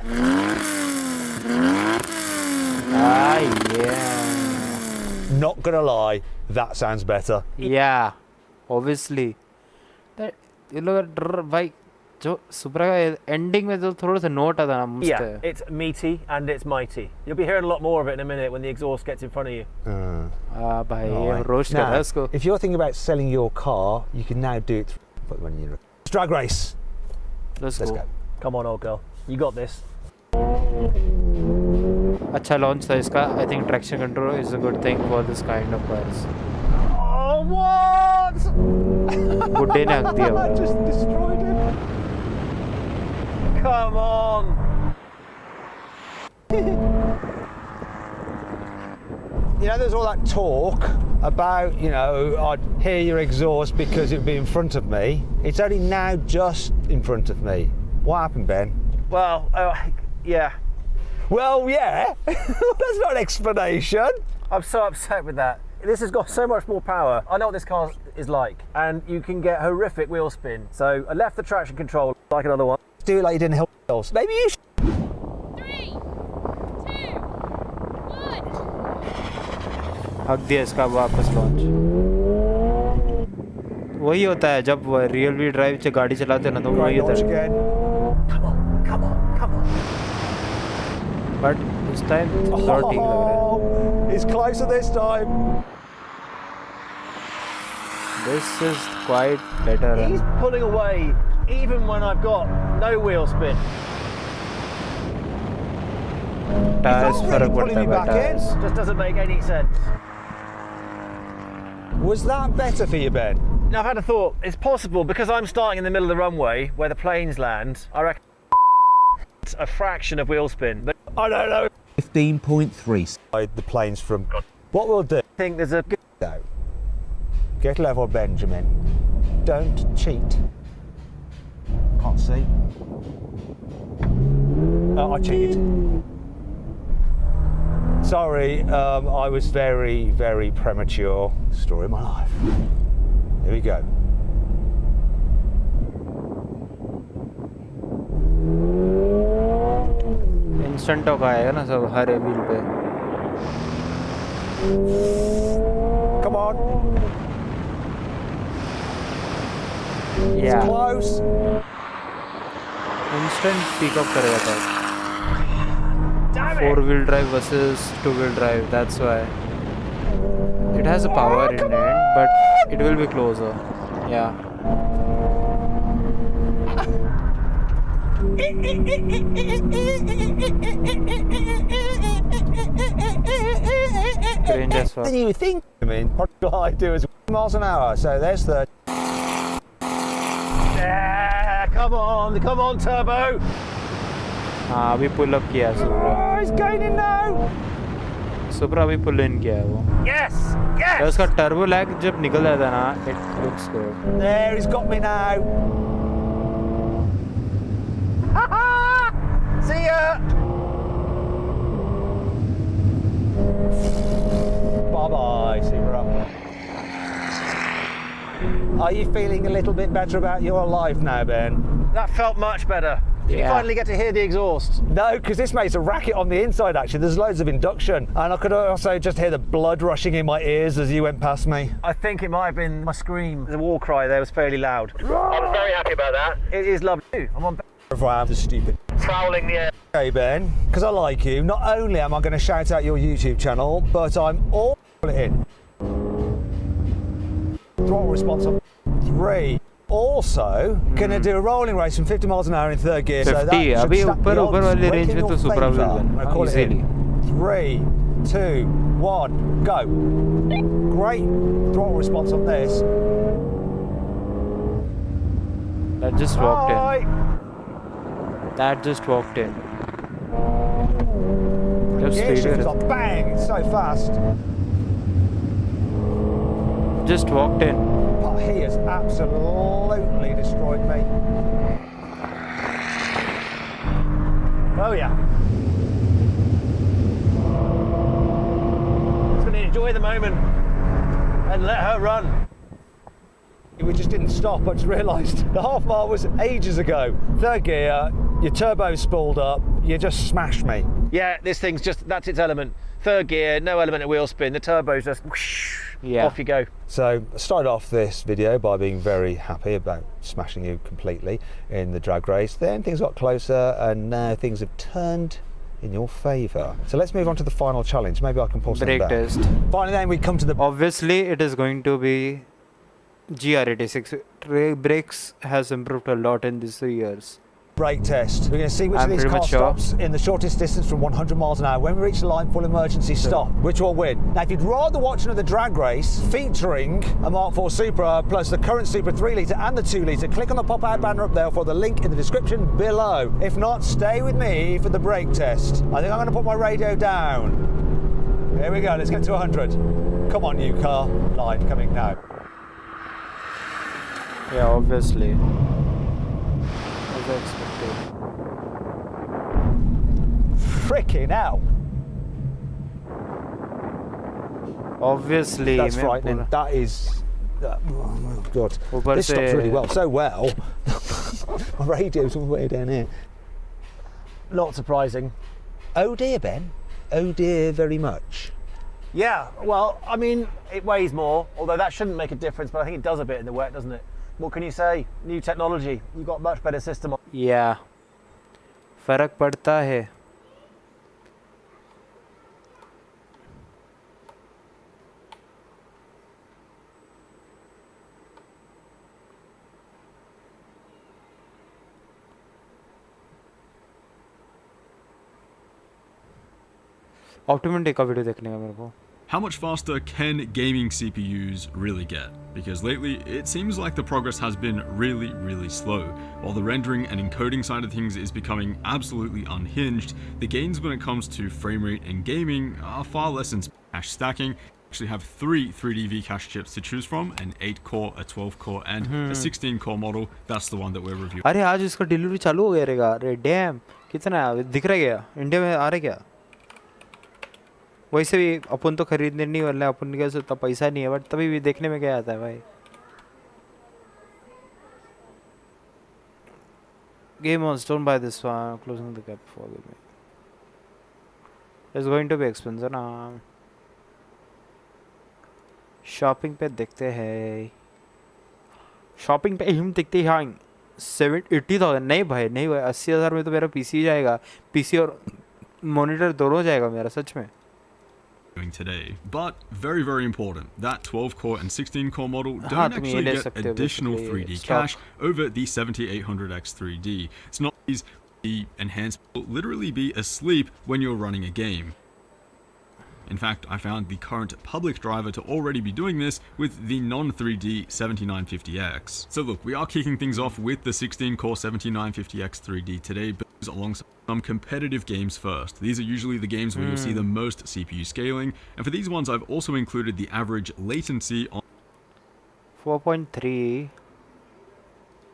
Ah, yeah. Not gonna lie, that sounds better. Yeah, obviously. That you look at भाई जो सुपरा का ending में जो थोड़ा सा note आता ना मुझसे. Yeah, it's meaty and it's mighty. You'll be hearing a lot more of it in a minute when the exhaust gets in front of you. भाई Right. roast कर Now, रहा है इसको. if you're thinking about selling your car, you can now do it. Put the money in your drag race. Let's go. Come on, old girl. You got this. अच्छा launch था इसका. I think traction control is a good thing for this kind of cars. Oh, what? बुड्ढे ने हक दिया. I just destroyed him. Come on. You know, there's all that talk about, you know, I'd hear your exhaust because it'd be in front of me. It's only now just in front of me. What happened, Ben? Well, yeah. Well, yeah. That's not an explanation. I'm so upset with that. This has got so much more power. I know what this car is like, and you can get horrific wheel spin. So I left the traction control like another one. Do it like you didn't help else. Maybe you should. 3, 2, 1. हक दिया इसका वापस launch. वही होता है जब real wheel drive से गाड़ी चलाते हैं ना तो वही होता है. Come on, come on, come on. But this time थोड़ा ठीक लग रहा है. It's closer this time. This is quite better. He's pulling away even when I've got no wheel spin. Tires फर्क पड़ता है tires. Just doesn't make any sense. Was that better for you, Ben? Now I've had a thought. It's possible because I'm starting in the middle of the runway where the planes land. I reckon a fraction of wheel spin. But I don't know. 15.3. The planes from. What we'll do? I think there's a good. No. Get level, Benjamin. Don't cheat. Can't see. I cheated. Sorry, I was very, very premature. Story of my life. Here we go. Instant talk आएगा ना सब हर wheel पे. Come on. Yeah. It's close. Instant pick up करेगा था. Damn it! 4-wheel drive versus 2-wheel drive. That's why. It has a power in it, but it will be closer. Yeah. Cringe as fuck. Then you think, I mean, what I do is miles an hour, so there's the. Yeah, come on, turbo. हाँ अभी pull up किया सुप्रा. Oh, it's gaining now. सुप्रा अभी pull in किया है वो. Yes, yes. तो उसका turbo lag जब निकल जाता है ना, it looks good. There, he's got me now. See ya. Bye-bye, Supra. Are you feeling a little bit better about your life now, Ben? That felt much better. Did you finally get to hear the exhaust? No, because this makes a racket on the inside, actually. There's loads of induction. And I could also just hear the blood rushing in my ears as you went past me. I think it might have been my scream. The war cry there was fairly loud. I'm very happy about that. It is lovely. I'm on. if I am the stupid Prowling the air. Okay, Ben, because I like you, not only am I going to shout out your YouTube channel, but I'm all in. Throttle response on 3. Also, gonna do a rolling race from 50 miles an hour in third gear. 50, so that should अभी stack ऊपर the ऊपर odds वाले way range in में your तो सुपरा favour. will I call it easily. in 3, 2, 1, go. Great throttle response on this. That just walked Hi. in. That just walked in. Just Gear shift speed is on, bang, it's so fast. Just walked in. But he has absolutely destroyed me. Oh yeah. Just gonna enjoy the moment and let her run. We just didn't stop. I just realised the half mile was ages ago. Third gear, your turbo spooled up, you just smashed me. Yeah, this thing's just, that's its element. Third gear, no element of wheel spin. The turbo's just whoosh, off you go. So I started off this video by being very happy about smashing you completely in the drag race. Then things got closer and now things have turned in your favour. So let's move on to the final challenge. Maybe I can pull something Brake back. test. Finally then we come to the... Obviously it is going to be GR86. Brakes has improved a lot in these 3 years. Brake test. We're going to see which of these car stops in the shortest distance from 100 miles an hour. When we reach the line, full emergency stop. Which will win? Now, if you'd rather watch another drag race featuring a Mark IV Supra plus the current Supra 3 litre and the 2 litre, click on the pop-out banner up there for the link in the description below. If not, stay with me for the brake test. I think I'm going to put my radio down. Here we go. Let's get to 100. Come on, new car. Line coming now. Yeah, obviously. As I expected. Frickin' hell. Obviously. That's frightening. That is... oh my God. This stops really well. So well. My radio's all the way down here. Not surprising. Oh dear, Ben. Oh dear very much. Yeah, well, I mean, it weighs more, although that shouldn't make a difference, but I think it does a bit in the wet, doesn't it? What can you say? New technology. You've got a much better system. Yeah. फर्क पड़ता है. Optimum का video देखने का मेरे को. How much faster can gaming CPUs really get? Because lately, it seems like the progress has been really slow. While the rendering and encoding side of things is becoming absolutely unhinged, the gains when it comes to frame rate and gaming are far less in cache stacking. We actually have 3 3D cache chips to choose from, an 8-core, a 12-core, and a 16-core model. That's the one that we're reviewing. अरे आज इसका delivery चालू हो गया रहेगा. अरे dam कितना दिख रहा है क्या? इंडिया में आ रहा है क्या? वैसे भी अपन तो खरीदने नहीं वाले, अपन के पास उतना पैसा नहीं है, बट तभी भी देखने में क्या आता है भाई. Game on, don't buy this one. Closing the gap, forgive me. It's going to be expensive ना. शॉपिंग पे देखते हैं. शॉपिंग पे हम देखते हैं 80,000. नहीं भाई, नहीं भाई, 80,000 में तो मेरा पीसी जाएगा. पीसी और मॉनिटर दोनों जाएगा मेरा, सच में. Today, but very important, that 12-core and 16-core model don't actually get additional 3D cache over the 7800X 3D. It's not these, the enhanced will literally be asleep when you're running a game. In fact, I found the current public driver to already be doing this with the non-3D 7950X. So look, we are kicking things off with the 16-core 7950X 3D today, but alongside some competitive games first. These are usually the games where you'll see the most CPU scaling, and for these ones I've also included the average latency on 4.3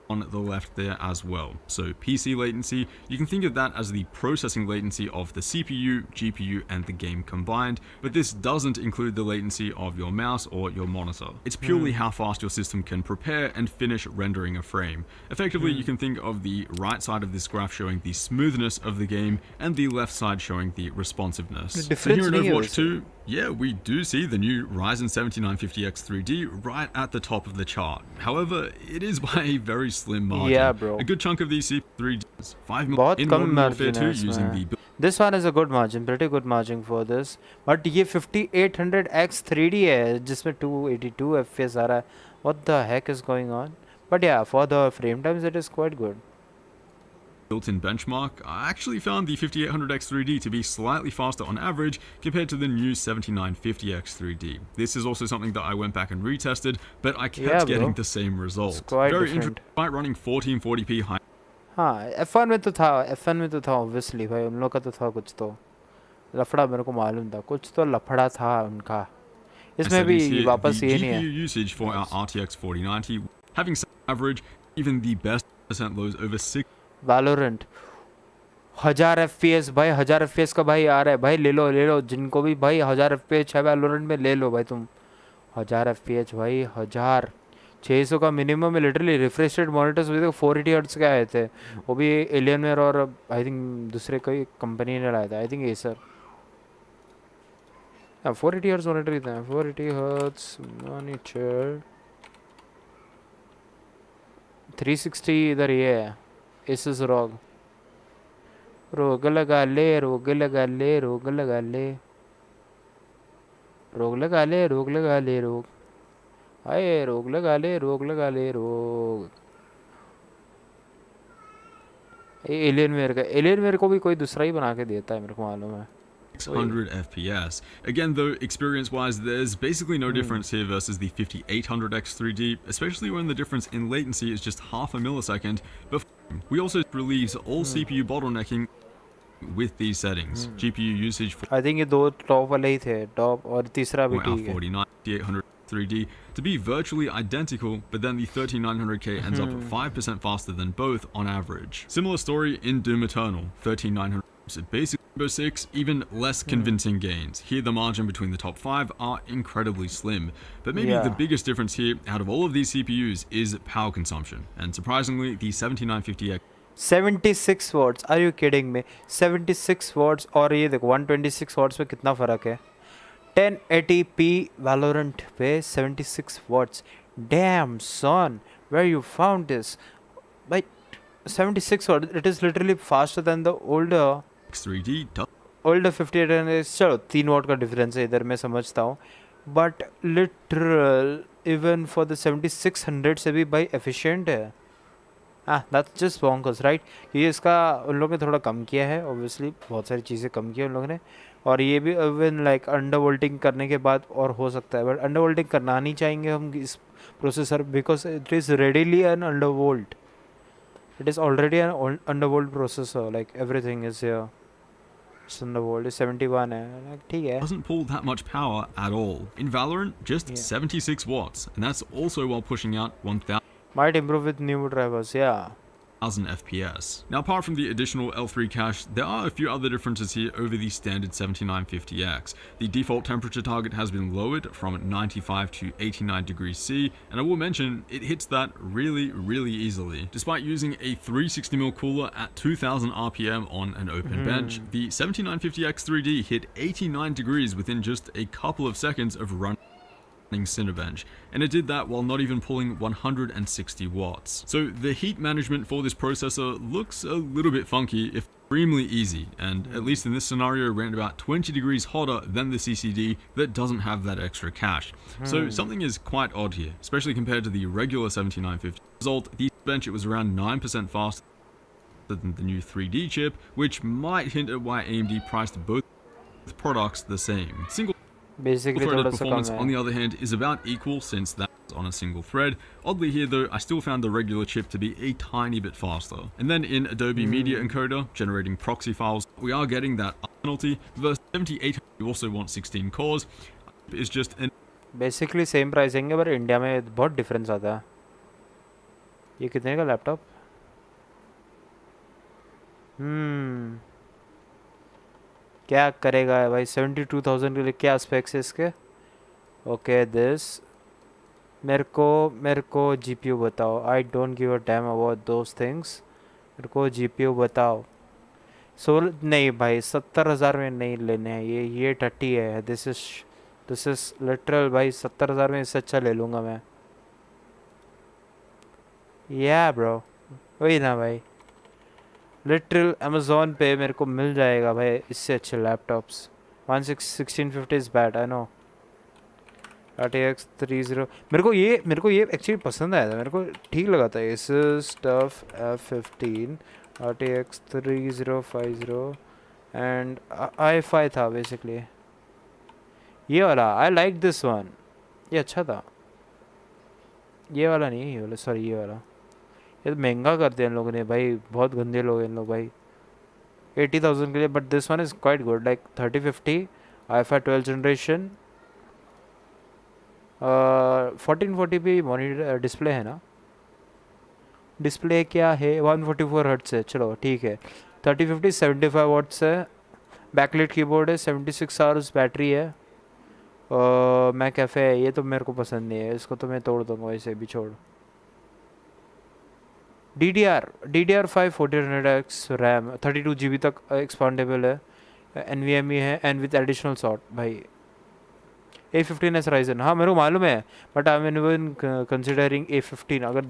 on the left there as well. So PC latency, you can think of that as the processing latency of the CPU, GPU, and the game combined, but this doesn't include the latency of your mouse or your monitor. It's purely how fast your system can prepare and finish rendering a frame. Effectively, you can think of the right side of this graph showing the smoothness of the game and the left side showing the responsiveness. So here in Overwatch 2, yeah, we do see the new Ryzen 7950X 3D right at the top of the chart. However, it is by a very slim margin. Yeah, bro. A good chunk of these CP3Ds, 5 mil बहुत in come Modern Warfare margin है 2 using इसमें. the This one is a good margin, pretty good margin for this. But ये 5800X 3D है जिसमें 282 FPS आ रहा है. What the heck is going on? But yeah, for the frame times it is quite good. built-in benchmark, I actually found the 5800X3D to be slightly faster on average compared to the new 7950X3D. This is also something that I went back and retested, but I kept getting the same result. Very interesting, despite running 1440p high. हाँ, F1 में तो था obviously भाई उन लोग का तो था कुछ तो लफड़ा मेरे को मालूम था कुछ तो लफड़ा था उनका इसमें भी वापस ये नहीं है. GPU usage for our RTX 4090 having average even the best percent lows over 6. Valorant 1000 FPS भाई 1000 FPS का भाई आ रहा है भाई ले लो जिनको भी भाई 1000 FPS है Valorant में ले लो भाई तुम 1000 FPS भाई 1000 600 का मिनिमम में लिटरली रिफ्रेश रेट मॉनिटर्स भी 480 हर्ट्ज के आए थे वो भी एलियनवेयर और आई थिंक दूसरे कोई कंपनी ने लाया था I think Acer 480 hertz monitor ही था 480 हर्ट्ज मॉनिटर 360 इधर ये है Asus रोग लगा ले रोग लगा ले रोग लगा ले रोग लगा ले रोग लगा ले रोग आए रोग लगा ले रोग लगा ले रोग एलियनवेयर को भी कोई दूसरा ही बना के देता है मेरे को मालूम है 600 FPS. Again, though, experience-wise, there's basically no difference here versus the 5800X3D, especially when the difference in latency is just half a millisecond. But we also relieves all CPU bottlenecking with these settings. GPU usage for I think ये दो top वाले ही थे top और तीसरा भी ठीक है 5800 to be virtually identical, but then the 13900K ends up 5% faster than both on average. Similar story in Doom Eternal, 13900. So basically Rainbow Six, even less convincing gains. Here the margin between the top 5 are incredibly slim. But maybe the biggest difference here out of all of these CPUs is power consumption. And surprisingly, the 7950X 76 watts, are you kidding me? 76 watts और ये देखो 126 watts में कितना फ़र्क है 1080p Valorant पे 76 watts. Damn son, where you found this? By 76 watts, it is literally faster than the older 3D. Older 5800. चलो 3 watt का difference है इधर मैं समझता हूँ. But literal even for the 7600 से भी भाई efficient है. That's just bonkers, right? ये इसका उन लोगों ने थोड़ा कम किया है obviously बहुत सारी चीज़ें कम की उन लोगों ने और ये भी even like undervolting करने के बाद और हो सकता है but undervolting करना नहीं चाहेंगे हम इस processor because it is readily an undervolt. It is already an undervolt processor, like everything is here. It's undervolt, it's 71 है, like ठीक है. Doesn't pull that much power at all. In Valorant, just 76 watts, and that's also while pushing out 1000. Might improve with new drivers, yeah. 1000 FPS. Now, apart from the additional L3 cache, there are a few other differences here over the standard 7950X. The default temperature target has been lowered from 95 to 89 degrees C, and I will mention it hits that really easily. Despite using a 360mm cooler at 2000 RPM on an open bench, the 7950X3D hit 89 degrees within just a couple of seconds of running Cinebench, and it did that while not even pulling 160 watts. So the heat management for this processor looks a little bit funky, if extremely easy, and at least in this scenario ran about 20 degrees hotter than the CCD that doesn't have that extra cache. So something is quite odd here, especially compared to the regular 7950. Result, the bench it was around 9% faster than the new 3D chip, which might hint at why AMD priced both products the same. Single Basically threaded performance, on the other hand, is about equal since that's on a single thread. Oddly here though, I still found the regular chip to be a tiny bit faster. And then in Adobe Media Encoder, generating proxy files, we are getting that penalty. Versus 78, you also want 16 cores. It's just an basically same pricing है पर India में बहुत difference आता है. ये कितने का laptop? क्या करेगा भाई 72,000 के लिए क्या स्पेक्स है इसके ओके दिस मेरे को जीपीयू बताओ I don't give a damn about those things मेरे को जीपीयू बताओ नहीं भाई 70,000 में नहीं लेने हैं ये 30 है दिस इज लिटरल भाई 70,000 में इससे अच्छा ले लूँगा मैं या ब्रो, वही ना भाई, लिटरल अमेज़ॉन पे मेरे को मिल जाएगा भाई इससे अच्छे laptops. 1650 is bad, I know. RTX 30 मेरे को ये एक्चुअली पसंद आया था, मेरे को ठीक लगा था। Asus TUF F15 RTX 3050 and i5 था बेसिकली। ये वाला आई लाइक दिस वन, ये अच्छा था। ये वाला नहीं, ये वाला, सॉरी ये वाला। ये तो महंगा कर दिया इन लोगों ने भाई, बहुत गंदे लोग हैं इन लोग भाई 80,000 के लिए। But this one is quite good, like 3050 i5 12th generation 1440 पे मॉनिटर डिस्प्ले है ना, डिस्प्ले क्या है 144 हर्ट्ज है, चलो ठीक है। 3050 75 वाट्स है, बैकलाइट कीबोर्ड है, 76 आवर्स बैटरी है, मैं कैफ़े है। ये तो मेरे को पसंद नहीं है, इसको तो मैं तोड़ दूंगा वैसे भी, छोड़। DDR5 1400X रैम, 32 GB तक एक्सपांडेबल है, NVMe है एंड विद एडिशनल सॉट भाई। A15s Ryzen, हाँ मेरे को मालूम है, but I am even considering A15 अगर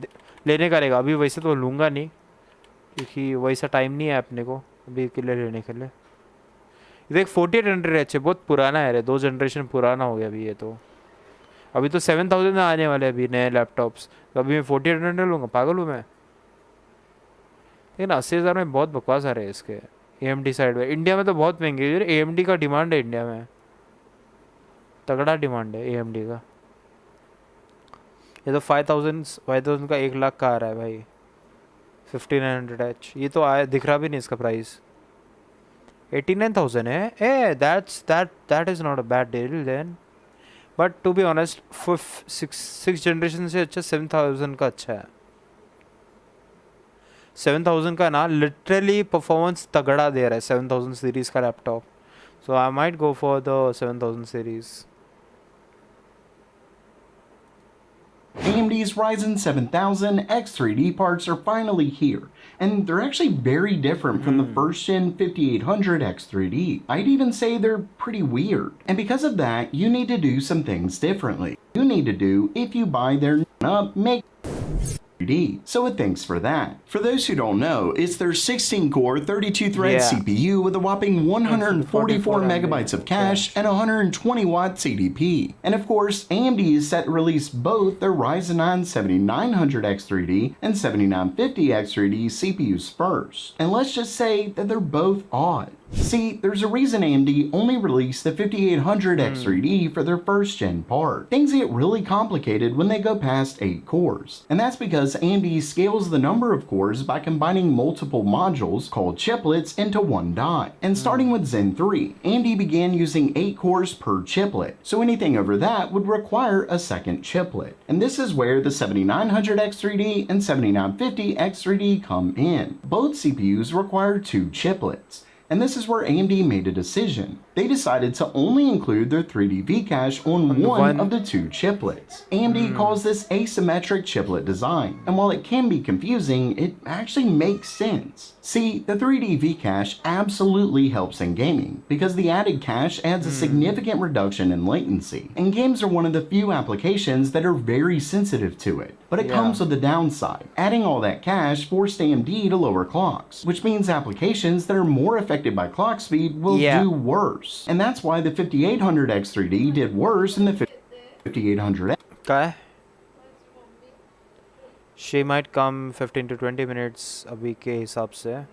लेने का रहेगा। अभी वैसे तो लूँगा नहीं, क्योंकि वैसा टाइम नहीं है अपने को अभी के लिए लेने के लिए। देख 4800H है, बहुत पुराना है रे, 2 जनरेशन पुराना हो गया अभी ये तो। अभी तो 7000 में आने वाले अभी नए लैपटॉप्स, तो अभी मैं 4800 लूँगा, पागल हूँ मैं। लेकिन 80,000 में बहुत बकवास आ रहे हैं इसके AMD साइड में। इंडिया में तो बहुत महंगे है, AMD का डिमांड है इंडिया में, तगड़ा डिमांड है AMD का। ये तो 5000 का 1 लाख का आ रहा है भाई 5900H। ये तो आया दिख रहा भी नहीं इसका प्राइस, 89,000 है। That is not a bad deal then, but to be honest 6 generation से अच्छा 7000 का अच्छा है। 7000 का ना लिटरली परफॉर्मेंस तगड़ा दे रहा है 7000 सीरीज़ का laptop, so I might go for the 7000 series. AMD's Ryzen 7000 X3D parts are finally here, and they're actually very different from the first gen 5800 X3D. I'd even say they're pretty weird, and because of that, you need to do some things differently. You need to do if you buy their make 3D. So it thanks for that. For those who don't know, it's their 16-core, 32-thread CPU with a whopping 144 megabytes of cache and 120-watt CDP. And of course, AMD is set to release both their Ryzen 9 7900X3D and 7950X3D CPUs first. And let's just say that they're both odd. See, there's a reason AMD only released the 5800 X3D for their first gen part. Things get really complicated when they go past 8 cores. And that's because AMD scales the number of cores by combining multiple modules called chiplets into one die. And starting with Zen 3, AMD began using 8 cores per chiplet. So anything over that would require a second chiplet. And this is where the 7900 X3D and 7950 X3D come in. Both CPUs require 2 chiplets. And this is where AMD made a decision. They decided to only include their 3D V-cache on one of the 2 chiplets. AMD calls this asymmetric chiplet design, and while it can be confusing, it actually makes sense. See, the 3D V-cache absolutely helps in gaming, because the added cache adds a significant reduction in latency, and games are one of the few applications that are very sensitive to it. But it comes with a downside. Adding all that cache forced AMD to lower clocks, which means applications that are more affected by clock speed will do worse. And that's why the 5800 X3D did worse than the 5800X. Okay. She might come 15 to 20 minutes a week के हिसाब से.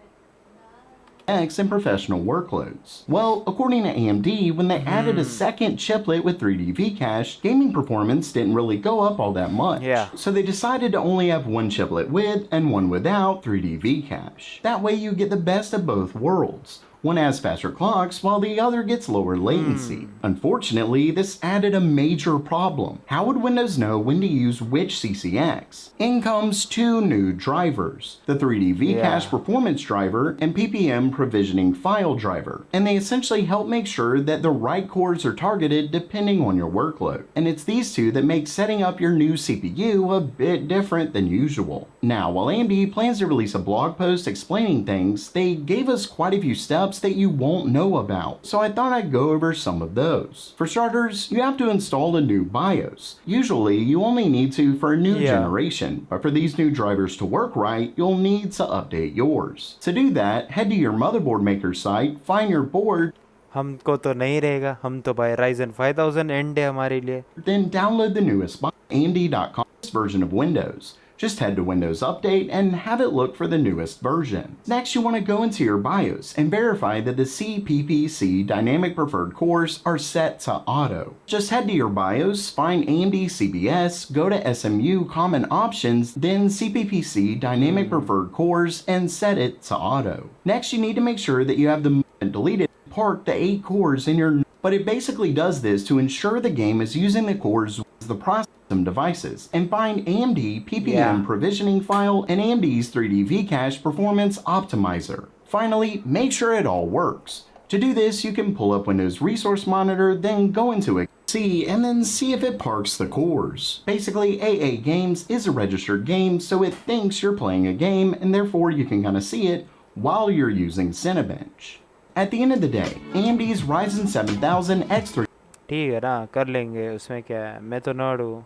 X and professional workloads. Well, according to AMD, when they added a second chiplet with 3D V-cache, gaming performance didn't really go up all that much. So they decided to only have one chiplet with and one without 3D V-cache. That way you get the best of both worlds. One has faster clocks while the other gets lower latency. Unfortunately, this added a major problem. How would Windows know when to use which CCX? In comes 2 new drivers, the 3D V-cache performance driver and PPM provisioning file driver. And they essentially help make sure that the right cores are targeted depending on your workload. And it's these 2 that make setting up your new CPU a bit different than usual. Now, while AMD plans to release a blog post explaining things, they gave us quite a few steps setups that you won't know about, so I thought I'd go over some of those. For starters, you have to install a new BIOS. Usually, you only need to for a new generation, but for these new drivers to work right, you'll need to update yours. To do that, head to your motherboard maker site, find your board, हमको तो नहीं रहेगा, हम तो भाई Ryzen 5000 and है हमारे लिए. Then download the newest AMD.com version of Windows. Just head to Windows Update and have it look for the newest version. Next, you want to go into your BIOS and verify that the CPPC Dynamic Preferred Cores are set to auto. Just head to your BIOS, find AMD CBS, go to SMU Common Options, then CPPC Dynamic Preferred Cores, and set it to auto. Next, you need to make sure that you have the deleted part the 8 cores in your, but it basically does this to ensure the game is using the cores as the processing devices, and find AMD PPM provisioning file and AMD's 3D Vcache performance optimizer. Finally, make sure it all works. To do this, you can pull up Windows Resource Monitor, then go into it, and then see if it parks the cores. Basically, AA Games is a registered game, so it thinks you're playing a game, and therefore you can kind of see it while you're using Cinebench. At the end of the day, AMD's Ryzen 7000 X3 ठीक है ना, कर लेंगे, उसमें क्या है, मैं तो नर्ड हूँ,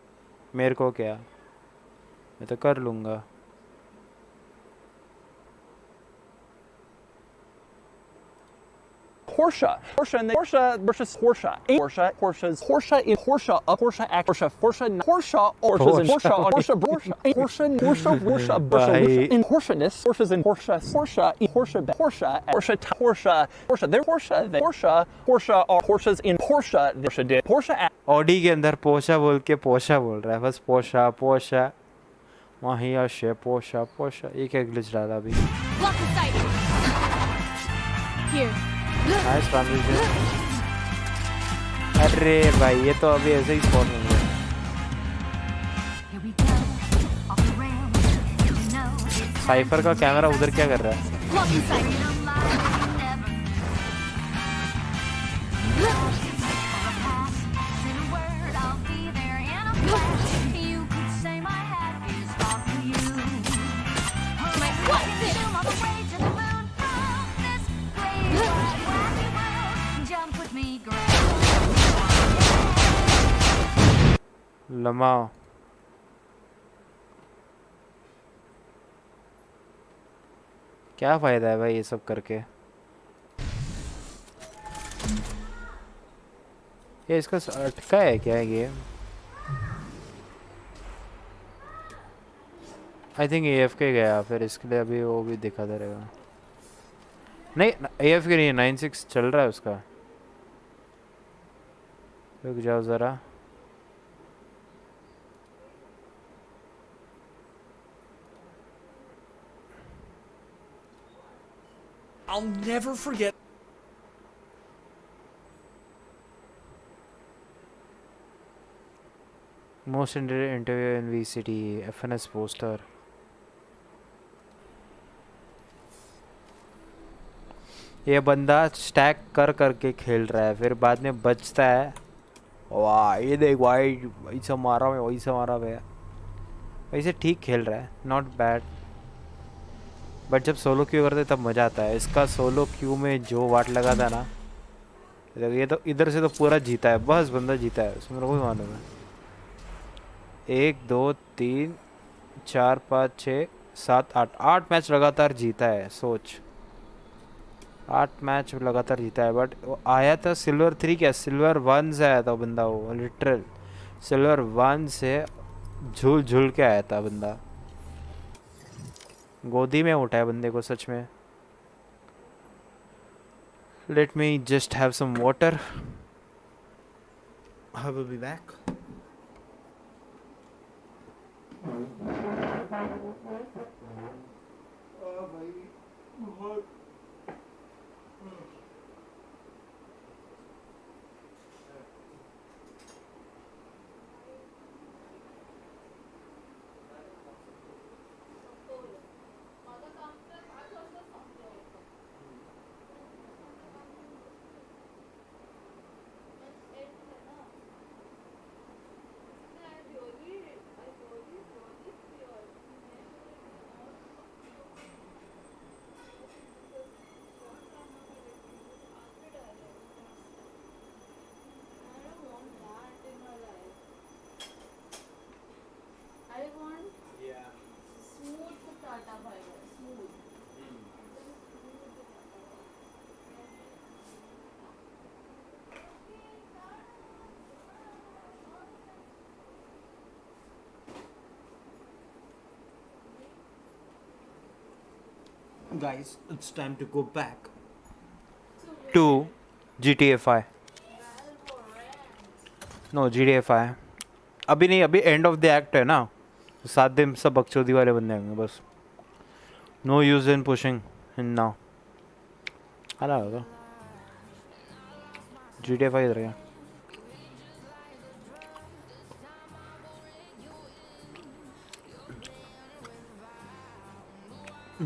मेरे को क्या, मैं तो कर लूँगा. Porsche and the Porsche versus Porsche. Porsche's Porsche in Porsche up Porsche act Porsche Porsche Porsche in Porsche on Porsche in Porsche-ness Porsches in Porsche in Porsche there Porsche or Porsches in Porsche did Porsche Audi के अंदर Porsche बोल के Porsche बोल रहा है, बस Porsche वहीं आशे पोशा एक ग्लिच डाला अभी. Nice transition. अरे भाई ये तो अभी ऐसे ही स्पॉट नहीं है. साइफर का कैमरा उधर क्या कर रहा है? लमाओ. क्या फायदा है भाई ये सब करके? ये इसका अटका है क्या गेम? आई थिंक AFK गया, फिर इसके लिए अभी वो भी दिखाता रहेगा. नहीं AFK नहीं, 9-6 चल रहा है उसका. रुक जाओ ज़रा. I'll never forget. Most interview in VCT FNS poster. ये बंदा स्टैक कर करके खेल रहा है, फिर बाद में बचता है. वाह ये देख भाई, वैसा मारा मैं, वैसा मारा मैं. वैसे ठीक खेल रहा है, नॉट बैड. बट जब सोलो क्यू करते तब मज़ा आता है. इसका सोलो क्यू में जो वाट लगा था ना, ये तो इधर से तो पूरा जीता है, बस बंदा जीता है, उसमें मेरे को भी मालूम है. 1 2 3 4 5 6 7 8 मैच लगातार जीता है. सोच, 8 मैच लगातार जीता है. बट आया था सिल्वर 3 क्या सिल्वर 1 से आया था बंदा, वो लिटरल सिल्वर 1 से झूल के आया था बंदा. गोदी में उठाया बंदे को सच में. Let me just have some water. I will be back. Guys, it's time to go back to GTA 5. No, GTA 5. अभी नहीं, अभी एंड ऑफ द एक्ट है ना, 7 दिन सब बकचोदी वाले बंदे होंगे बस. No use in pushing in now. आ रहा होगा GTA 5 इधर गया.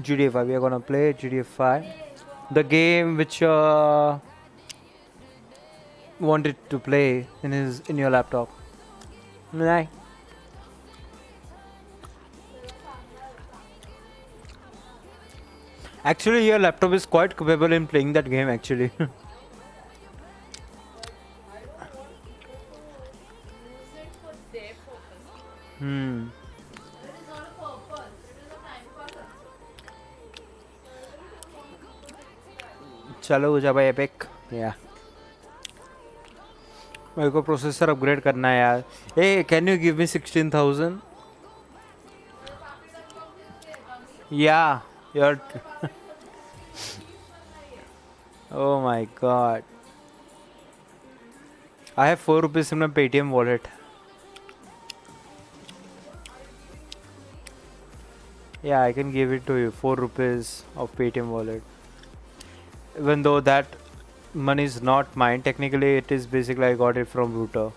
GTA 5, we are gonna play GTA 5, the game which wanted to play in your laptop. Nah. Actually, your laptop is quite capable in playing that game. Actually. चलो जा भाई epic. या मेरे को प्रोसेसर अपग्रेड करना है यार. ए कैन यू गिव मी 16,000? या your oh my god, I have 4 rupees in my Paytm wallet. Yeah, I can give it to you, 4 rupees of Paytm wallet. Even though that money is not mine, technically it is basically I got it from router.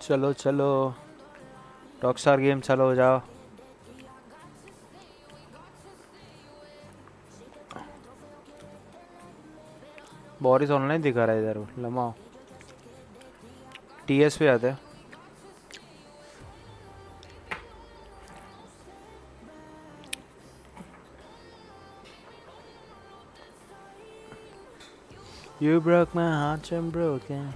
चलो चलो Rockstar game चलो जाओ. Boris online दिखा रहा है इधर. लमाओ TS पे आते हैं. You broke my heart, I'm broken.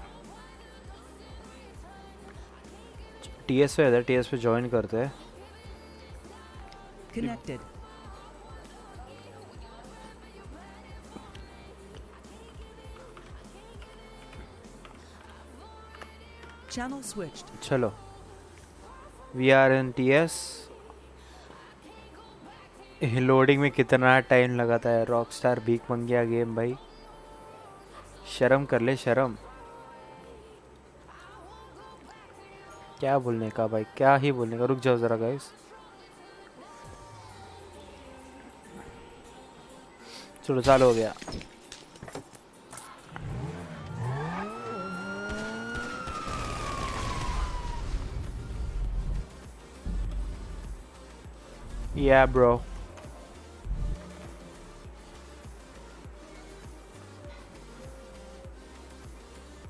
TS पे आते, TS पे ज्वाइन करते हैं. Connected. Channel switched. चलो we are in TS. Loading में कितना टाइम लगाता है. रॉकस्टार भीख मंगिया गेम भाई, शर्म कर ले शर्म. क्या बोलने का भाई, क्या ही बोलने का. रुक जाओ जरा गाइस. चलो चालू हो गया. Yeah, bro.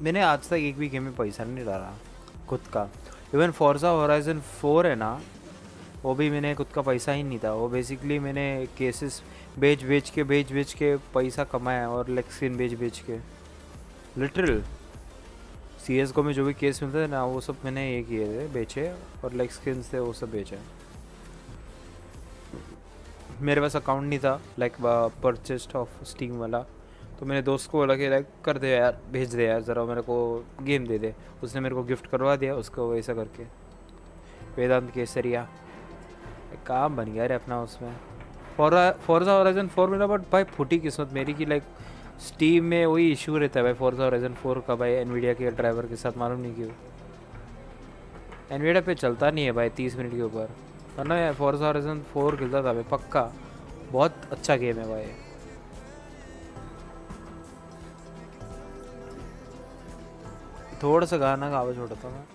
मैंने आज तक एक भी गेम में पैसा नहीं डाला खुद का. इवन फोर्जा होराइजन 4 है ना, वो भी मैंने खुद का पैसा ही नहीं था. वो बेसिकली मैंने केसेस बेच के पैसा कमाया, और लेग स्क्रीन बेच के लिटरल CSGO में जो भी केस मिलते थे ना, वो सब मैंने ये किए थे, बेचे, और लेग स्क्रीन थे वो सब बेचे. मेरे पास अकाउंट नहीं था लाइक परचेस्ड ऑफ स्टीम वाला, तो मैंने दोस्त को बोला कि लाइक कर दे यार, भेज दे यार ज़रा मेरे को गेम दे दे. उसने मेरे को गिफ्ट करवा दिया उसको, वैसा करके वेदांत केसरिया काम बन गया रे अपना उसमें. फोर्जा होराइजन 4 मिला, बट भाई फूटी किस्मत मेरी की लाइक स्टीम में वही इशू रहता है भाई फोर्जा होराइजन 4 का भाई, एनवीडिया के ड्राइवर के साथ. मालूम नहीं क्यों एनवीडिया पे चलता नहीं है भाई 30 मिनट के ऊपर. वरना यार फोर्जा होराइजन 4 खेलता था भाई पक्का. बहुत अच्छा गेम है भाई. थोड़ा सा गाना का आवाज उठाता मैं.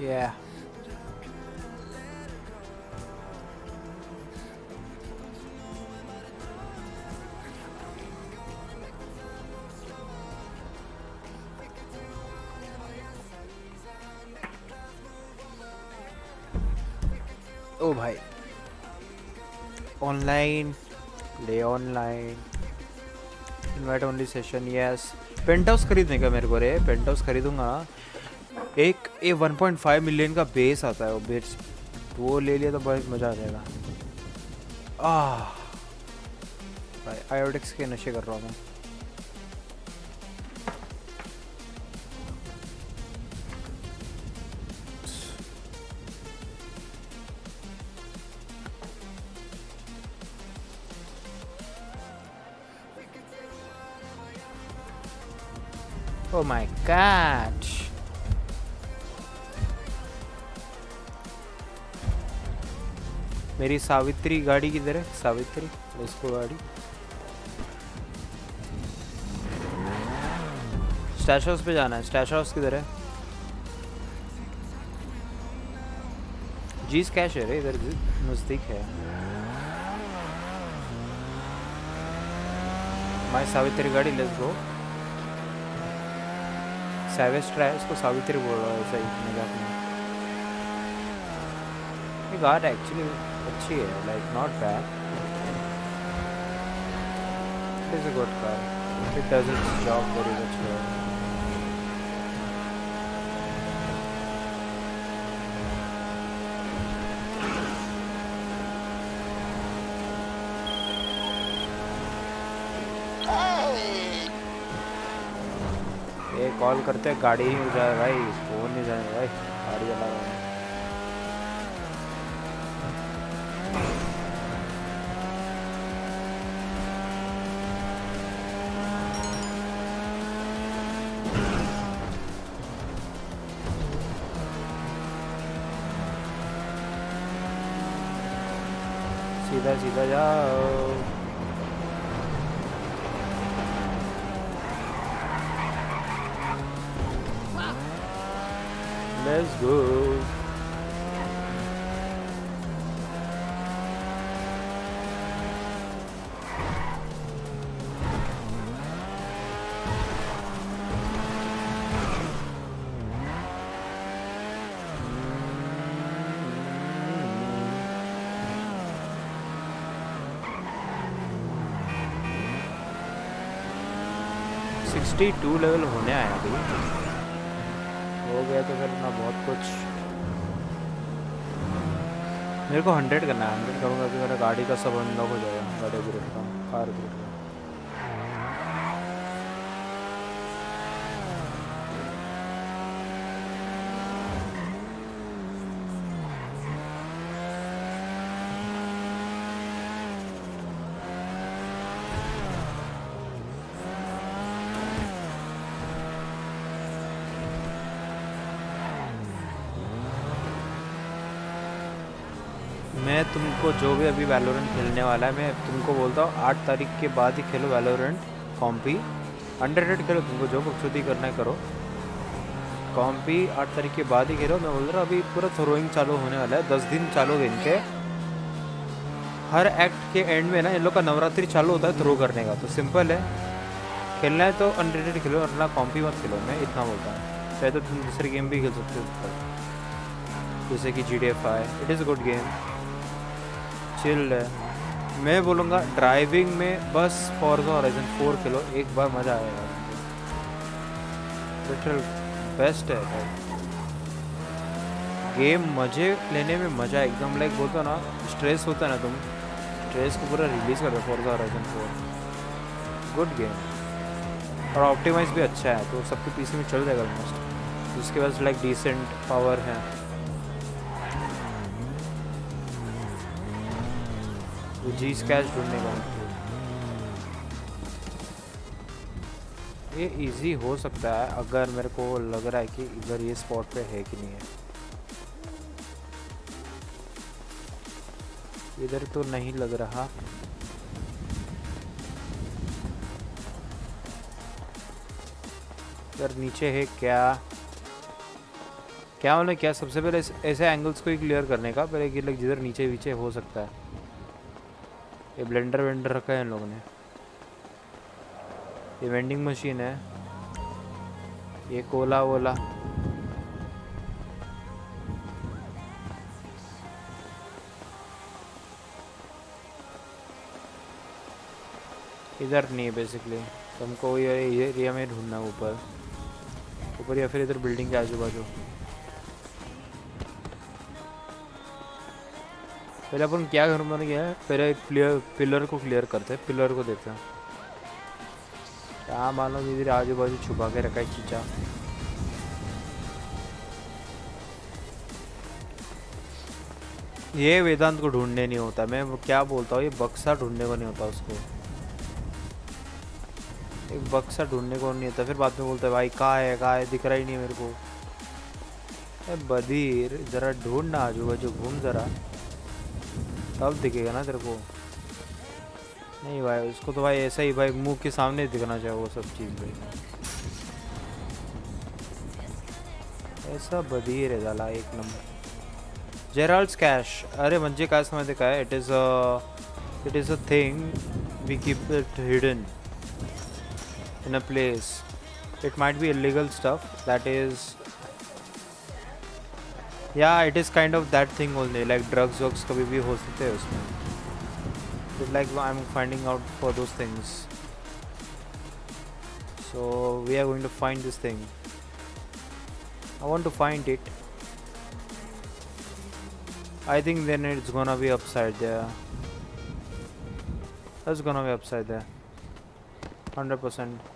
Yeah. ओ भाई ऑनलाइन ले, online invite only session. Yes, penthouse खरीदने का मेरे को रे. पेंट हाउस खरीदूंगा. एक 1.5 मिलियन का बेस आता है, वो बेस वो ले लिया तो बहुत मज़ा आ जाएगा. भाई आयोडेक्स के नशे कर रहा हूँ मैं. Oh my god. मेरी सावित्री गाड़ी किधर है? सावित्री इसको गाड़ी स्टैश हाउस पे जाना है। स्टैश हाउस किधर है? जीस कैश है रे, इधर नज़दीक है। माय सावित्री गाड़ी, लेट्स गो। सैवेस्ट्रा है, इसको सावित्री बोल रहा है ऐसा ही मजाक में। ये गाड़ी एक्चुअली अच्छी है, like not bad. It is a good car, it does it's job very much well. ये कॉल करते हैं, गाड़ी नहीं उठा रहा भाई, फोन नहीं उठा रहा भाई, गाड़ी चला रहा है। सीधा सीधा जाओ। Let's go. $62 लेवल होने आया अभी, हो गया तो फिर ना बहुत कुछ। मेरे को 100 करना है, 100 करूँगा कि मेरा गाड़ी का सब अनलॉक हो जाएगा। गाड़ी ग्रेड का, कार ग्रेड का। मैं तुमको जो भी अभी वैलोरेंट खेलने वाला है, मैं तुमको बोलता हूँ 8 तारीख के बाद ही खेलो वैलोरेंट कॉम्पी। अंडररेटेड खेलो, तुमको जो बकचोदी करना है करो। कॉम्पी 8 तारीख के बाद ही खेलो। मैं बोल रहा हूँ अभी पूरा थ्रोइंग चालू होने वाला है, 10 दिन चालू होंगे इनके। हर एक्ट के एंड में ना इन लोग का नवरात्रि चालू होता है थ्रो करने का। तो सिंपल है, खेलना है तो अंडररेटेड खेलो, वरना कॉम्पी मत खेलो। मैं इतना बोलता हूँ। चाहे तो तुम दूसरी गेम भी खेल सकते हो, जैसे कि GTA 5। It is a good game, chilled है। मैं बोलूँगा ड्राइविंग में बस फॉर्जा हॉराइजन 4 खेलो, एक बार मज़ा आएगा। लिटरल बेस्ट है भाई गेम, मज़े लेने में मज़ा एकदम। लाइक बोलते हो ना, स्ट्रेस होता है ना, तुम स्ट्रेस को पूरा रिलीज़ कर दो। फॉर्जा हॉराइजन 4 गुड गेम, और ऑप्टिमाइज भी अच्छा है, तो सबके पीसी में चल जाएगा ऑलमोस्ट। उसके पास लाइक डिसेंट पावर है। जी स्कैच ढूंढने का ये इजी हो सकता है, अगर मेरे को लग रहा है कि इधर ये स्पॉट पे है कि नहीं है। इधर तो नहीं लग रहा। इधर नीचे है क्या? क्या मतलब क्या? सबसे पहले ऐसे एंगल्स को ही क्लियर करने का पहले कि लाइक जिधर नीचे पीछे हो सकता है। ये ब्लेंडर वेंडर रखा है इन लोगों ने। ये वेंडिंग मशीन है, ये कोला वोला। इधर नहीं है बेसिकली, तुमको ये एरिया में ढूंढना है, ऊपर या फिर इधर बिल्डिंग के आजू बाजू। पहले अपन क्या घर में गया है, पहले पिलर को क्लियर करते हैं, पिलर को देखते हैं। क्या मालूम इधर आजू बाजू छुपा के रखा है चीचा। ये वेदांत को ढूंढने नहीं होता, मैं क्या बोलता हूँ, ये बक्सा ढूंढने को नहीं होता उसको। एक बग सा ढूंढने को नहीं होता, फिर बाद में बोलते भाई कहाँ है दिख रहा ही नहीं मेरे को। अरे बदीर जरा ढूंढ ना आजू बाजू घूम जरा, तब दिखेगा ना तेरे को। नहीं भाई उसको तो भाई ऐसा ही भाई मुंह के सामने दिखना चाहिए वो सब चीज़ भाई, ऐसा बदीर है झाला एक नंबर। जेराल्ड्स कैश, अरे म्हणजे काय समझते काय, it is a thing we keep it hidden in a place. It might be illegal stuff, that is, yeah, it is kind of that thing only, like drugs कभी भी हो सकते हैं उसमें, but like I'm finding out for those things, so we are going to find this thing. I want to find it. I think then it's gonna be upside there. That's gonna be upside there 100%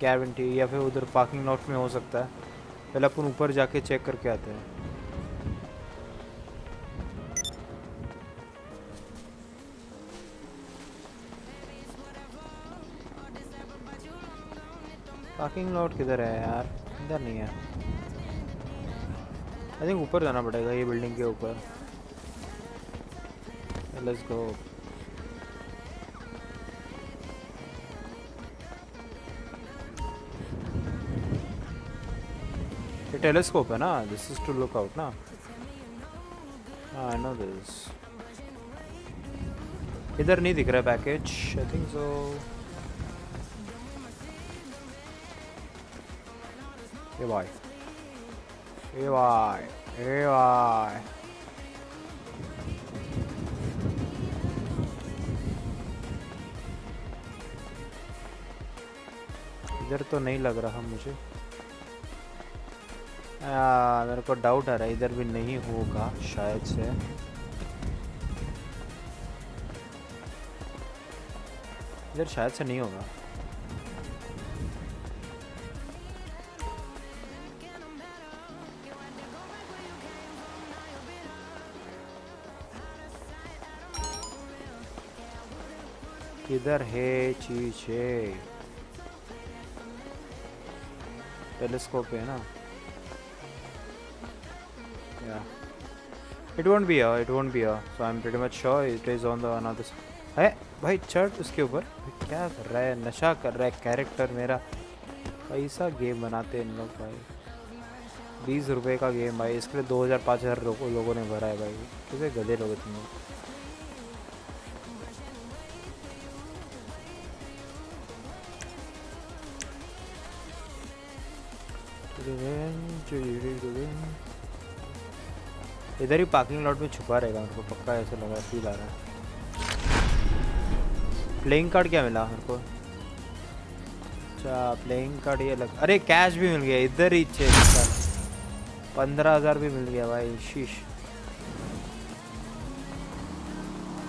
guarantee, या फिर उधर parking lot में हो सकता है। पहले अपन ऊपर जाके चेक करके आते हैं। पार्किंग लॉट किधर है यार, इधर नहीं है। आई थिंक ऊपर जाना पड़ेगा, ये बिल्डिंग के ऊपर। Let's go. ये टेलीस्कोप है ना, this is to look out ना। I know this. इधर नहीं दिख रहा पैकेज, आई थिंक सो। ये भाई, ये भाई, ये भाई, इधर तो नहीं लग रहा मुझे। मेरे को डाउट आ रहा है इधर भी नहीं होगा शायद से। इधर शायद से नहीं होगा। किधर है चीज़े? टेलीस्कोप है ना। Yeah, it won't be here. It won't be here. So I'm pretty much sure it is on the another side. है भाई चढ़ उसके ऊपर। क्या कर रहा है? नशा कर रहा है कैरेक्टर मेरा। पैसा गेम बनाते हैं इन लोग भाई। 20 रुपए का गेम भाई, इसके लिए 2000-5000 लोगों ने भरा है भाई। कितने गधे लोग तुम लोग। इधर ही पार्किंग लॉट में छुपा रहेगा मेरे को पक्का, ऐसा लगा, फील आ रहा है। प्लेइंग कार्ड क्या मिला मेरे को? अच्छा प्लेइंग कार्ड ये लग, अरे कैश भी मिल गया इधर ही। 15,000 भी मिल गया भाई। शीश,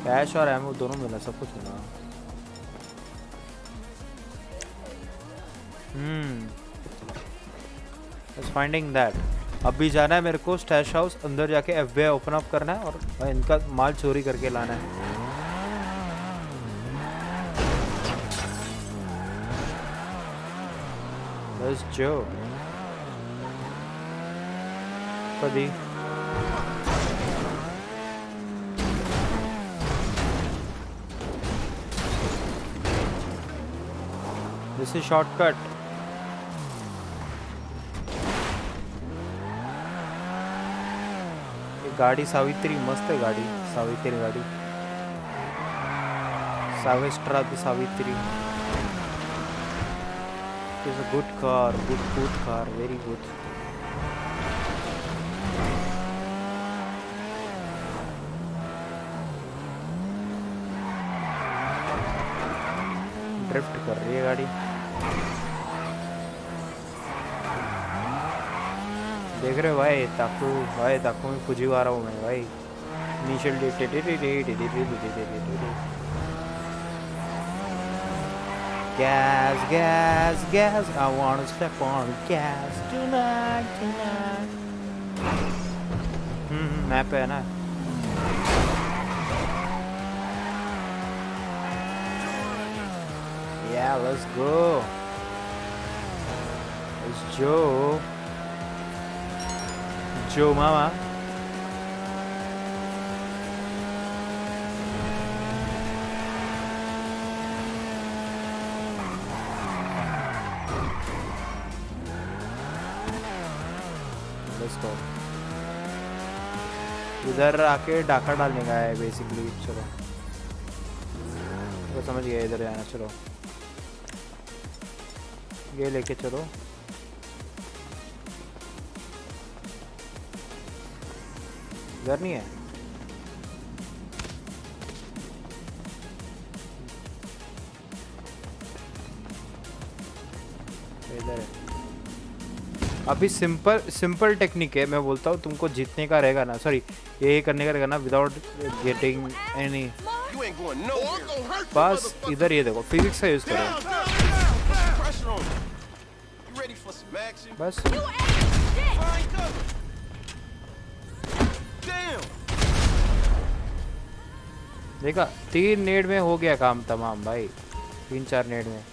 कैश और एमओ दोनों मिला, सब कुछ मिला। Just finding that. अभी जाना है मेरे को स्टैश हाउस, अंदर जाके एफबीआई ओपन अप करना है और इनका माल चोरी करके लाना है। Let's go. कभी This is shortcut. गाड़ी सावित्री मस्त है गाड़ी, सावित्री गाड़ी, सावेस्ट्रा the Savitri. It's a good car, good car, very good. Drift कर रही है गाड़ी। देख रहे हो भाई ताकू में खुजी आ रहा हूँ मैं भाई। Initial guess I wanna step on gas tonight। Map है ना। Yeah, let's go. It's Joe. Joe Mama. Let's go. इधर आके डाका डालने का है बेसिकली. चलो तो समझ गया इधर जाना. चलो ये लेके चलो. इधर नहीं है. इधर है. अभी सिंपल टेक्निक है. मैं बोलता हूँ तुमको जीतने का रहेगा ना. सॉरी ये करने का रहेगा ना विदाउट गेटिंग एनी. बस इधर ये देखो फिजिक्स का यूज करो. बस देखा 3 नेड में हो गया काम तमाम भाई. 3-4 नेड में.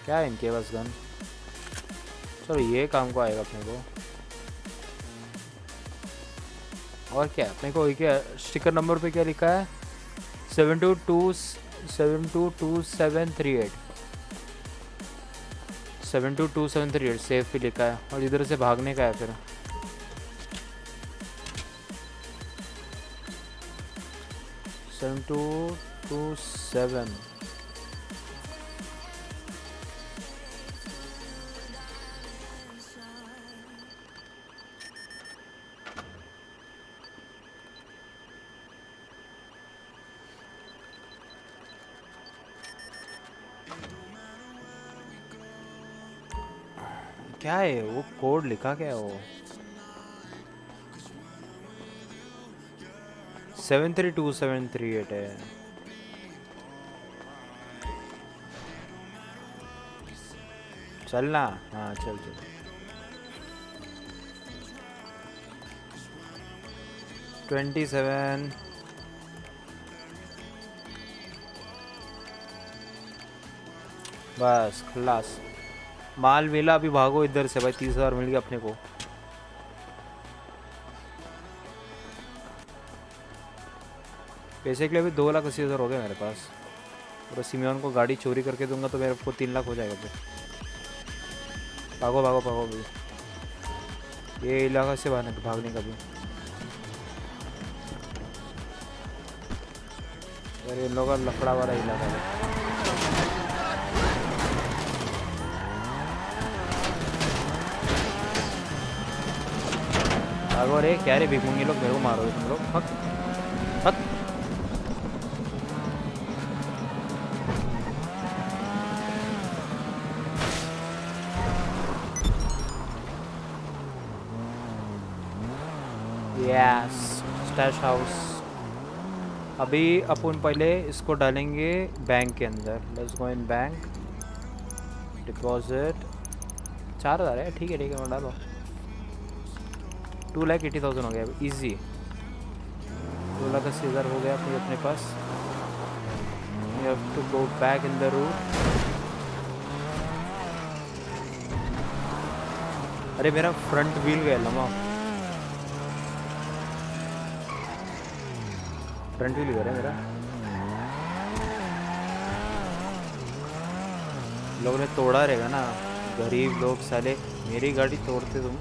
क्या है इनके पास गन. चलो ये काम को आएगा अपने को. और क्या अपने को क्या स्टिकर नंबर पे क्या लिखा है 722738 722738 सेफ भी लिखा है. और इधर से भागने का है फिर. सेवन 227 क्या है वो कोड लिखा क्या है वो 732738 है. चलना. हाँ चल चल. $27 बस खलास. माल मिला. अभी भागो इधर से भाई. 30,000 मिल गया अपने को. पैसे के लिए अभी 2,80,000 हो गए मेरे पास. और सिमियन को गाड़ी चोरी करके दूंगा तो मेरे को 3 लाख हो जाएगा फिर. भागो भागो भागो भाई. ये इलाका से भागने का भी. अरे इन लोगों का लफड़ा वाला इलाका है. भागो रे. क्या रे भिखमंगी लोग मेरे को मारो तुम लोग. हक हक. Yes stash house. अभी अपन पहले इसको डालेंगे बैंक के अंदर. Let's go in bank. Deposit 4,000 है. ठीक है मैं डालो. 2,80,000 हो गया इजी. 2,80,000 हो गया अपने पास. You have to go back in the route. अरे मेरा फ्रंट व्हील गया लम्बा. फ्रंट व्हील गया मेरा. लोगों ने तोड़ा रहेगा ना. गरीब लोग साले. मेरी गाड़ी तोड़ते तुम.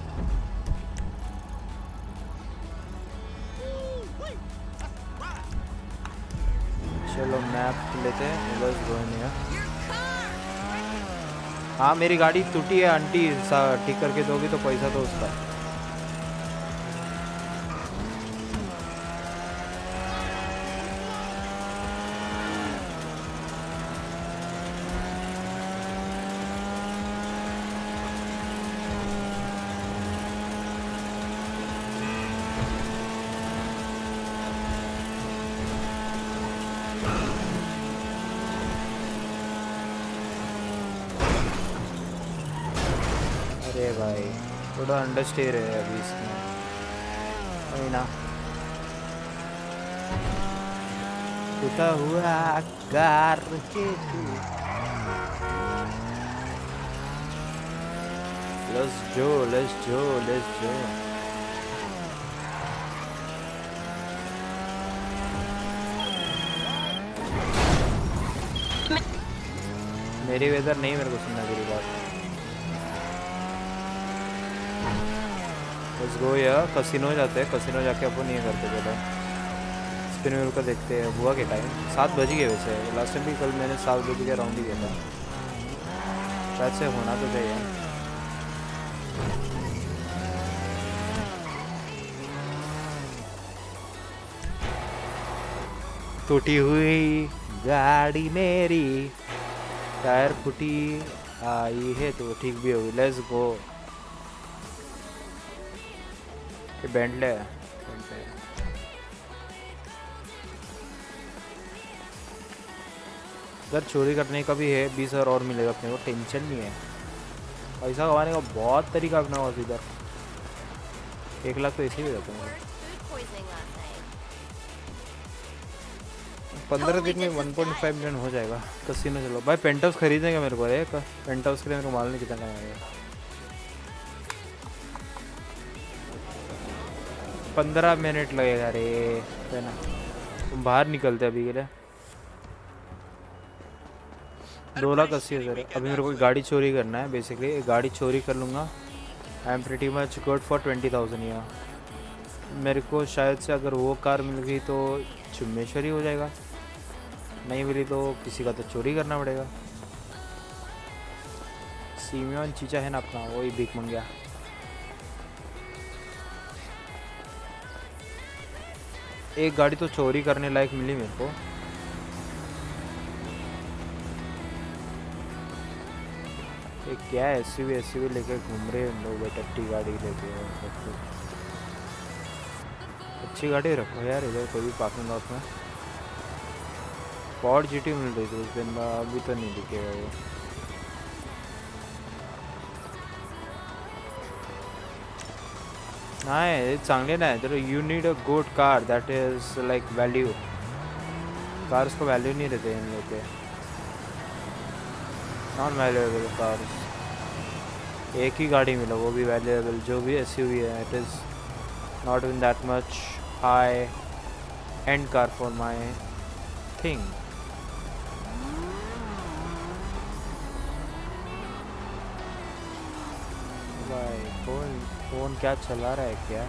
चलो मैप लेते हैं. बस गोइंग. हाँ मेरी गाड़ी टूटी है आंटी. ठीक करके दोगी तो पैसा दो उसका. अरे भाई थोड़ा अंडरस्टेयर है अभी इसमें, वही ना टूटा हुआ कार के तू। Let's go. मेरी वेदर नहीं मेरे को सुनना तेरी बात। Let's go यार, कसिनो जाते हैं, कसिनो जाके अपन ये करते पहले स्पिन व्हील का देखते हैं। हुआ के टाइम 7 बज गए वैसे, लास्ट टाइम भी कल मैंने 7 बजे के राउंड ही किया था, शायद से होना तो चाहिए। टूटी हुई गाड़ी मेरी, टायर फूटी आई है तो ठीक भी होगी। Let's go. ये बेंटले है, अगर चोरी करने का भी है 20,000 और मिलेगा अपने को, टेंशन नहीं है। पैसा कमाने का बहुत तरीका अपना हुआ इधर, 1 लाख तो ऐसे ही रहता है। 15 दिन में 1.5 मिलियन हो जाएगा। कसिनो चलो भाई, पेंट हाउस खरीदेंगे मेरे को, एक पेंट हाउस के लिए मेरे को मालूम नहीं कितना लगेगा। 15 मिनट लगेगा रे, है ना। तुम बाहर निकलते अभी के लिए। 2,80,000। अभी मेरे को गाड़ी चोरी करना है बेसिकली, एक गाड़ी चोरी कर लूँगा। आई am pretty much good for 20,000 या मेरे को शायद से अगर वो कार मिल गई तो चुम्मेश्वरी हो जाएगा, नहीं मिली तो किसी का तो चोरी करना पड़ेगा। सीमियन चीचा है ना अपना, वही भीख मंग गया। एक गाड़ी तो चोरी करने लायक मिली मेरे को। ये क्या है, एसयूवी लेके घूम रहे हैं लोग, टट्टी गाड़ी लेके। अच्छी गाड़ी रखो यार इधर कोई भी पार्किंग लॉट में। पॉड जीटी मिल रही थी उस दिन, अभी तो नहीं दिखेगा वो। नाही चांगले नाही तर you need a good car that is like value. Cars को वैल्यू नहीं रहते इन लोग के, नॉन वैल्यूएबल कार्स। एक ही गाड़ी मिला वो भी वैल्यूएबल, जो भी एसयूवी है it is not in that much high and car for my thing. भाई फोन क्या चला रहा है क्या?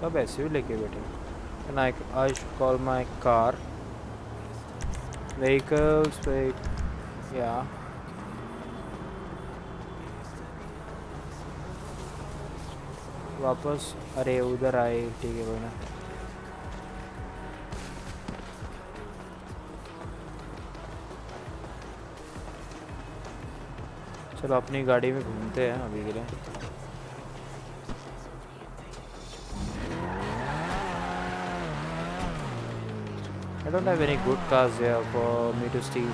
सब ऐसे ही लेके बैठे। And I should call my car vehicles yeah वापस। अरे उधर आए, ठीक है कोई ना। चलो अपनी गाड़ी में घूमते हैं अभी के लिए। I don't have any good cars here for me to steal.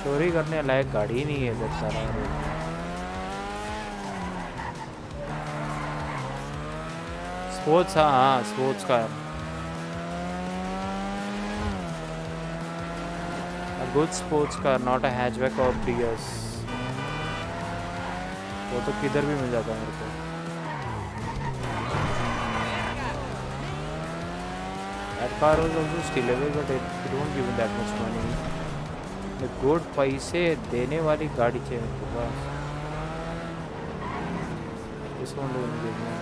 चोरी करने लायक गाड़ी ही नहीं है इधर सारा रोड में। स्पोर्ट्स, हाँ sports car, good sports car, not a hatchback और प्रियस। वो तो किधर भी मिल जाता है मेरे को। That car was also stealable, but it won't give me that much money. The good पैसे देने वाली गाड़ी चाहिए मेरे को बस। इसको देखना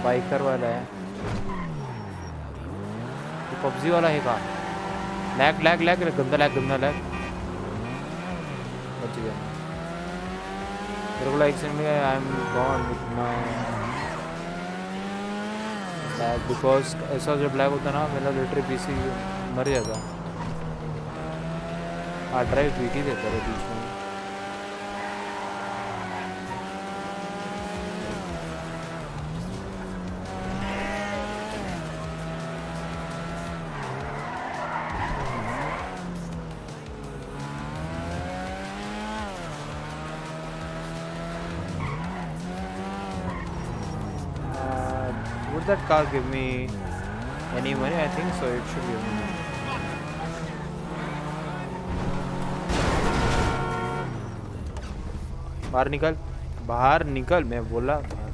बाइकर वाला है, पबजी वाला है कहाँ? लैग लैग लैग गंदा लैग बच गया मेरे को। लाइक से I am gone with my lag because ऐसा जब लैग होता ना मेरा लिटरी पीसी मर जाता, हार्ड ड्राइव वीट ही देता है बीच में। Would that car give me any money? I think so. It should give me money. बाहर निकल, बाहर निकल, मैं बोला बाहर।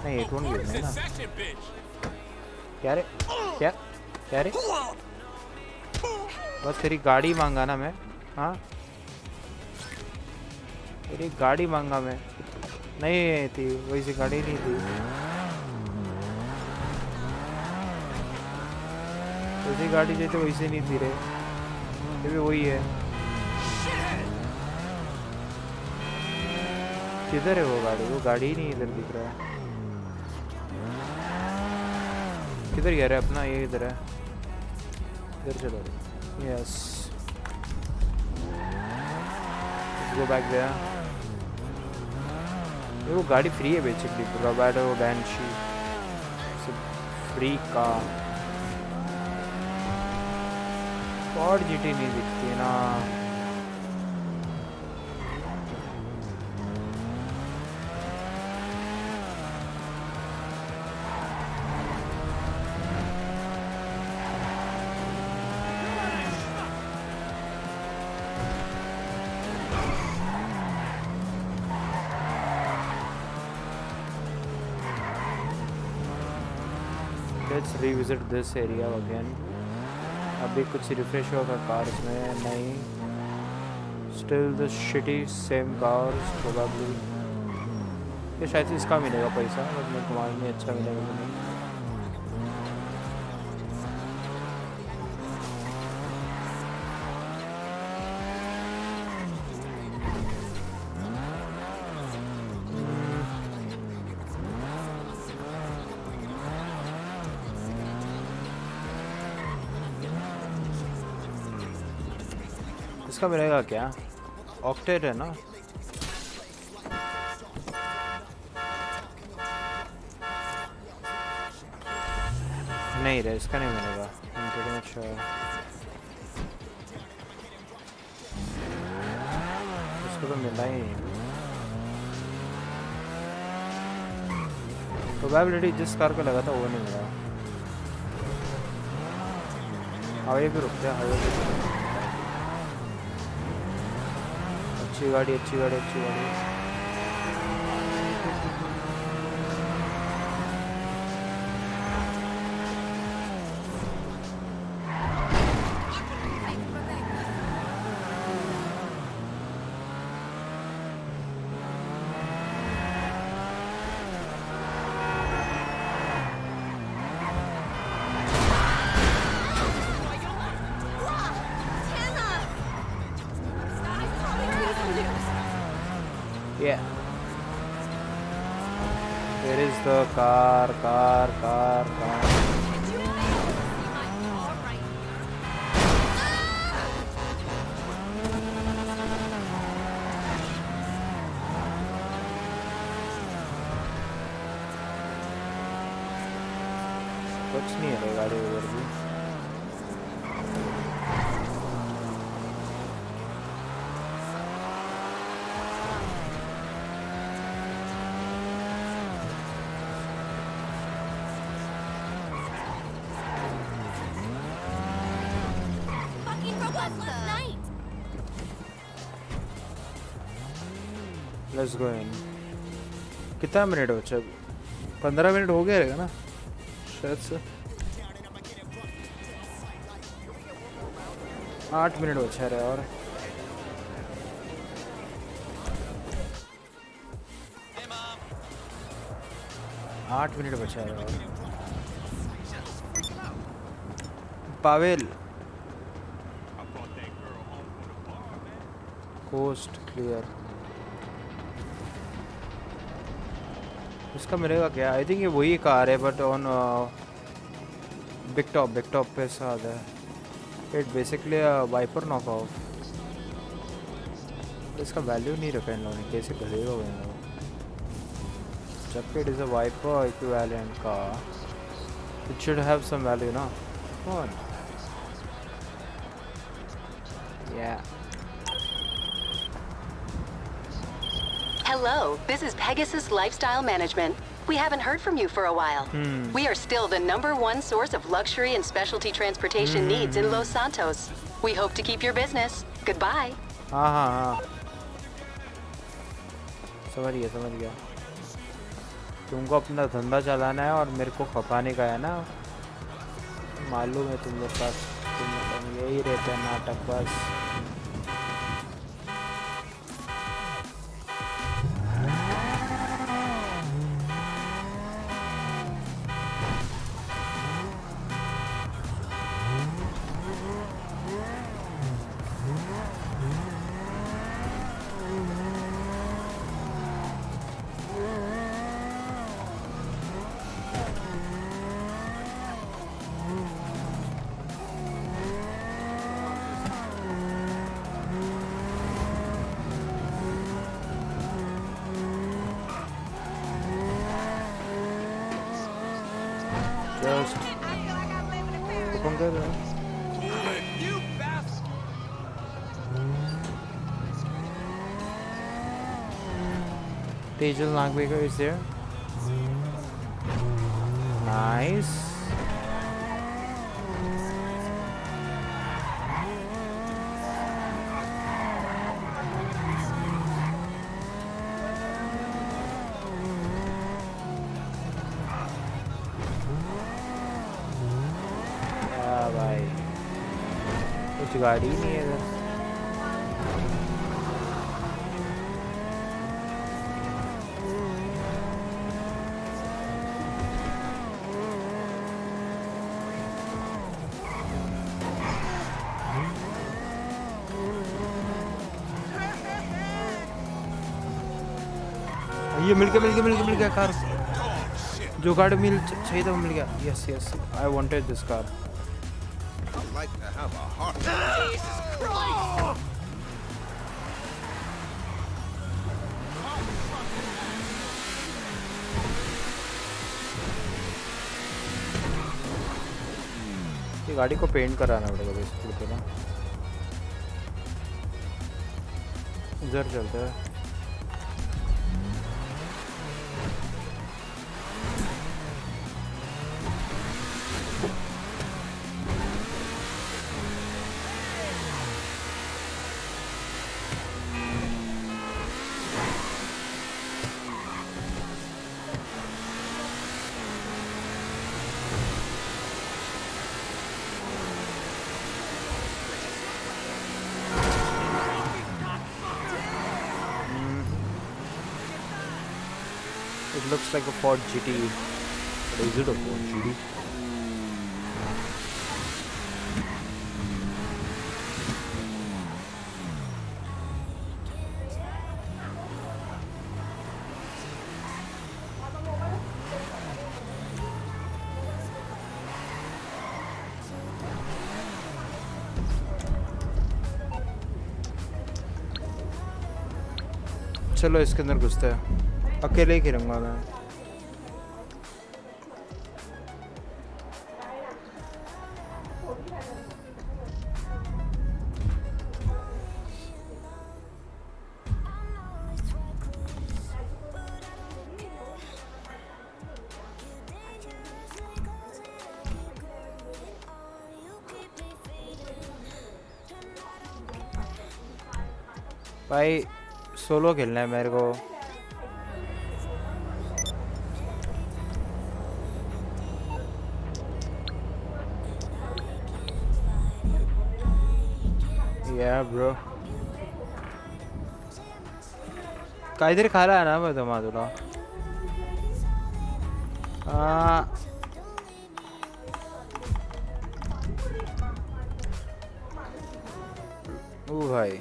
नहीं, it won't give me ना। क्या रे? क्या रे? बस तेरी गाड़ी मांगा ना मैं, हाँ? तेरी गाड़ी मांगा मैं, नहीं थी वैसी गाड़ी नहीं थी, वैसी गाड़ी जो तो वैसे नहीं थी रे, ये भी वही है। किधर है वो गाड़ी? वो गाड़ी ही नहीं इधर दिख रहा है। किधर गया रे अपना? ये इधर है, इधर चलो। यस, गो बैक गया। वो गाड़ी फ्री है बेसिकली, ब्रावाडो बैंशी फ्री का। फॉर्ड जीटी नहीं दिखती ना। Let's revisit this area again. अभी कुछ रिफ्रेश होगा कार्स में? नहीं, still the shitty same cars probably. ये शायद से इसका मिलेगा पैसा, बट मेरे को मालूम नहीं अच्छा मिलेगा कि नहीं। इसका मिलेगा क्या? ऑक्टेट है ना? नहीं रे, इसका नहीं मिलेगा। इसको तो मिला ही नहीं। प्रोबेबिलिटी जिस कार को लगा था वो नहीं मिला। हाईवे पे रुक जा, हाईवे पे। अच्छी गाड़ी, अच्छी गाड़ी, अच्छी गाड़ी। Yeah. Where is the car? कुछ नहीं है गाड़ी उधर भी। Let's go in. कितना मिनट बचा? 15 मिनट हो गया रहेगा ना शायद से। 8 मिनट बचा रहे और 8 मिनट बचा रहे और पावेल कोस्ट क्लियर। इसका मिलेगा क्या? आई थिंक ये वही कार है बट ऑन बिग टॉप पे साथ है. It basically viper knock off. इसका वैल्यू नहीं रखा इन लोगों ने. कैसे करेगा वो? जबकि it is a viper equivalent car, it should have some value ना. Come on. Yeah. Hello, this is Pegasus Lifestyle Management. We haven't heard from you for a while. We are still the #1 source of luxury and specialty transportation needs in Los Santos. We hope to keep your business. Goodbye. हाँ. समझ गया. तुमको अपना धंधा चलाना है और मेरे को खपाने का है ना. मालूम है तुम लोग का. तुम यही रहते हैं नाटक बस. Digital Langmaker is there. Nice. भाई कुछ गाड़ी ही नहीं है इधर. ये मिल गया कार. जो कार चाहिए था वो मिल गया. Yes I wanted this car. Like to have a heart. Jesus Christ! ये गाड़ी को पेंट कराना पड़ेगा बेसिकली पे ना. इधर चलते हैं. It looks like a Ford GT. But is it a Ford GT? चलो इसके अंदर घुसते हैं. अकेले ही खेलूंगा मैं. भाई सोलो खेलना है मेरे को. Yeah, bro. काहीतरी खायला आहे ना मग तुला. ओ भाई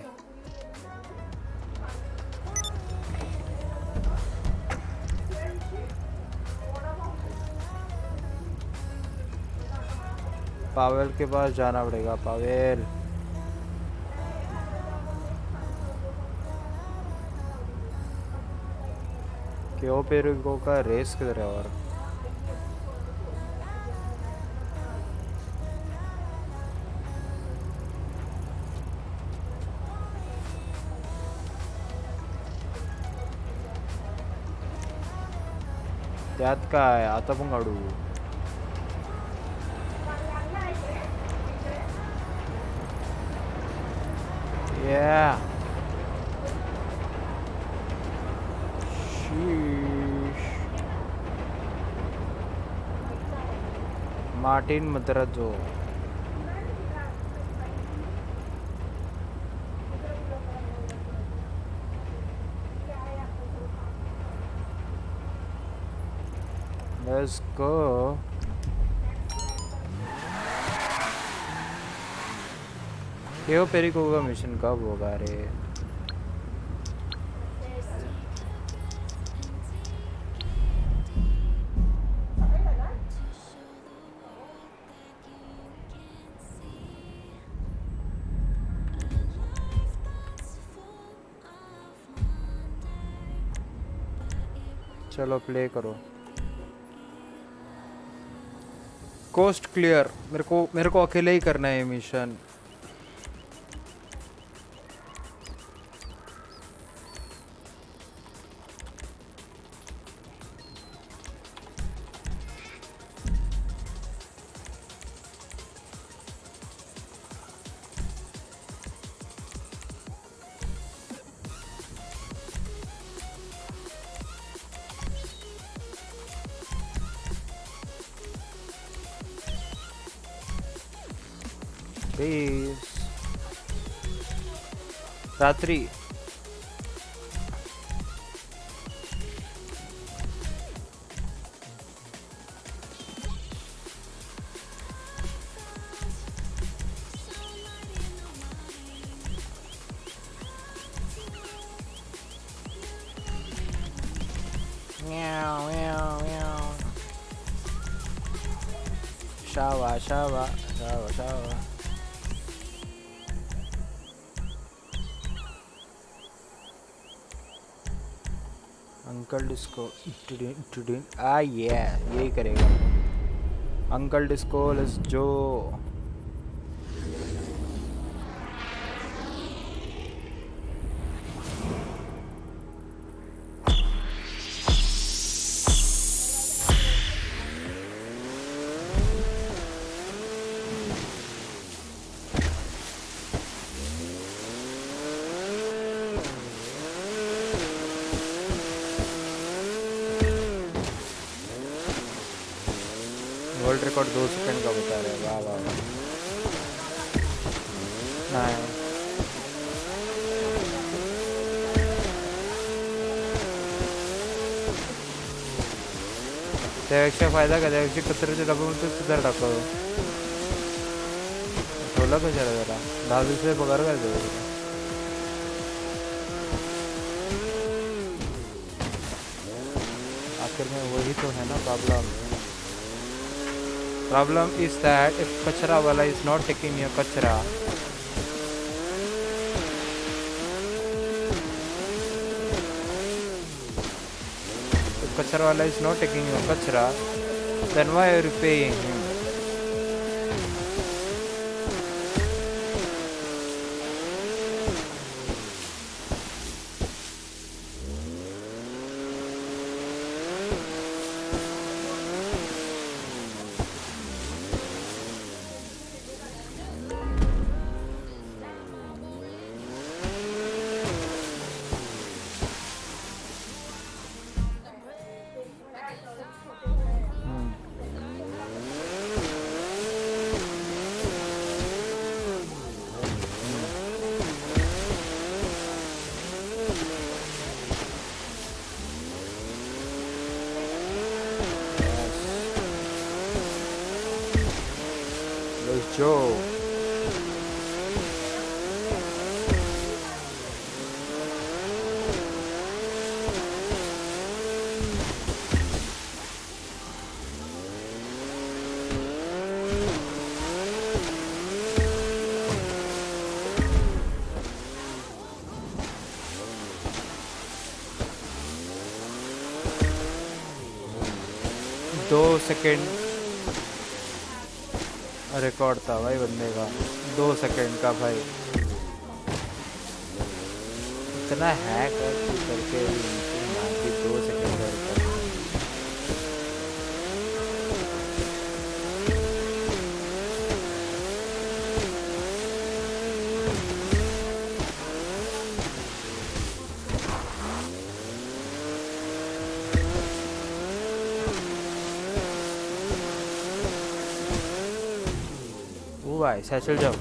पावेल के पास जाना पड़ेगा। पावेल क्यों पेरुगो का रेस किधर है? और त्यात काय आता पण काढू. Yeah. Sheesh. Martin Madrazo. Let's go. यो पेरिको का मिशन कब होगा रे? चलो प्ले करो। Coast clear. मेरे को अकेले ही करना है मिशन। रात्रि शावा शावा शावा शावा। अंकल डिस्को यही करेगा। Uncle disco let's go. World record 2 second का बता रहे हैं। वाह वाह वाह। त्यापेक्षा फायदा का? त्यापेक्षा कचऱ्याचे डब्यामध्ये सुधार टाकव. ठेवला कशाला जरा 10 दिवसाचे पगार काय देऊ? आखिर में वही तो है ना problem. Problem is that if kachra wala is not taking your kachra, if kachra wala is not taking your kachra, then why are you paying him? Joe. 2 second record था भाई बंदे का, 2 सेकंड का भाई। इतना हैक करके 2 second का record. ओ भाई सैचल जाओ।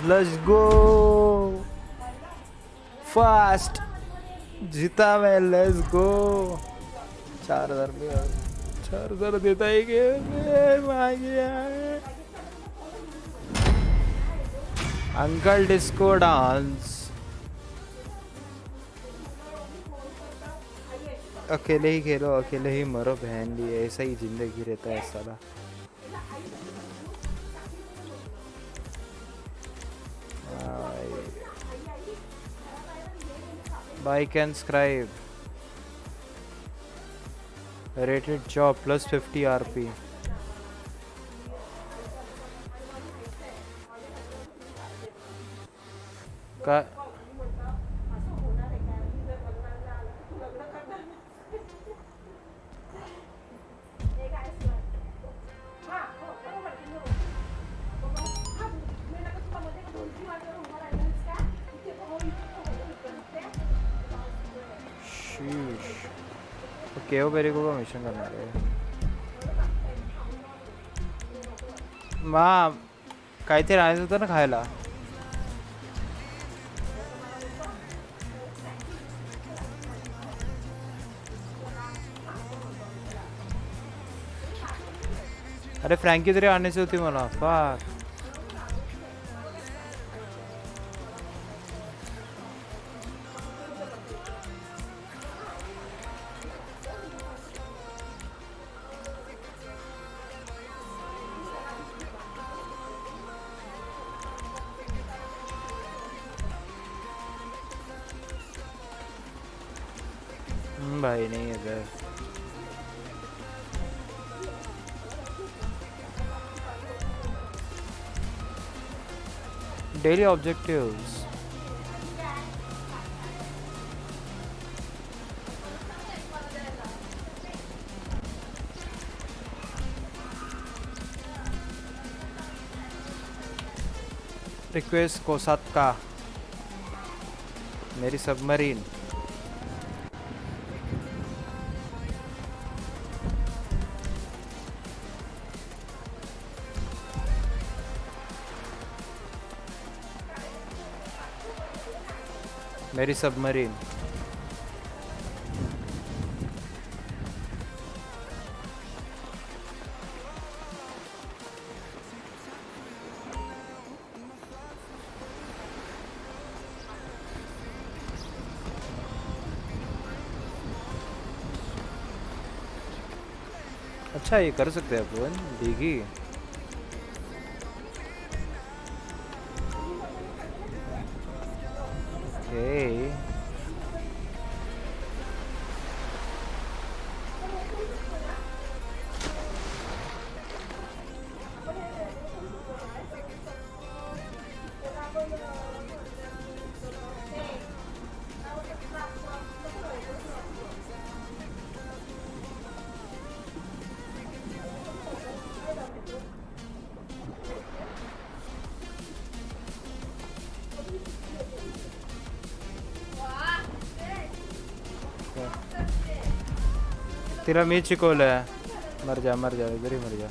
Let's go fast, जीता मैं, let's go। 4000 में 4000 देता ही गया अंकल डिस्को डांस। अकेले ही खेलो अकेले ही मरो बहन ली, ऐसा ही जिंदगी रहता है साला। Like and subscribe. Rated job plus 50 RP. का केव बेरिको का मिशन करना है। माँ काहीतरी आणायचं होतं ना खायला। अरे फ्रँकी तरी आणायची होती मला। फाक भाई नहीं है इधर। डेली ऑब्जेक्टिव्स रिक्वेस्ट कोसात्का मेरी सबमरीन। मेरी सबमरीन अच्छा ये कर सकते हैं अपन देखी। ओके तेरा मी चिकोल है, मर जा इधर ही मर जा।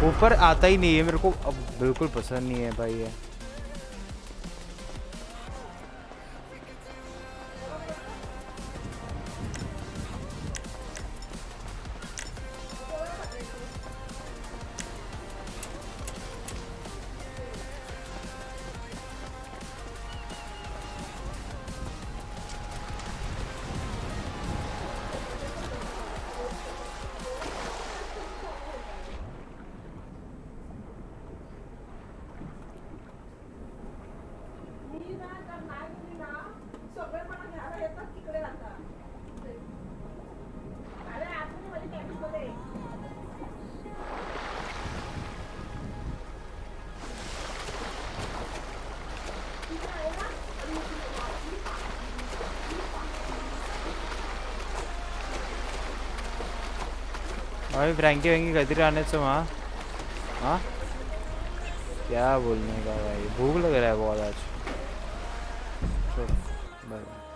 ऊपर आता ही नहीं है मेरे को, अब बिल्कुल पसंद नहीं है भाई ये। भाई फ्रैंकी वैंकी कदर आने से वहाँ, हाँ क्या बोलने का भाई, भूख लग रहा है बहुत आज। चलो बाय।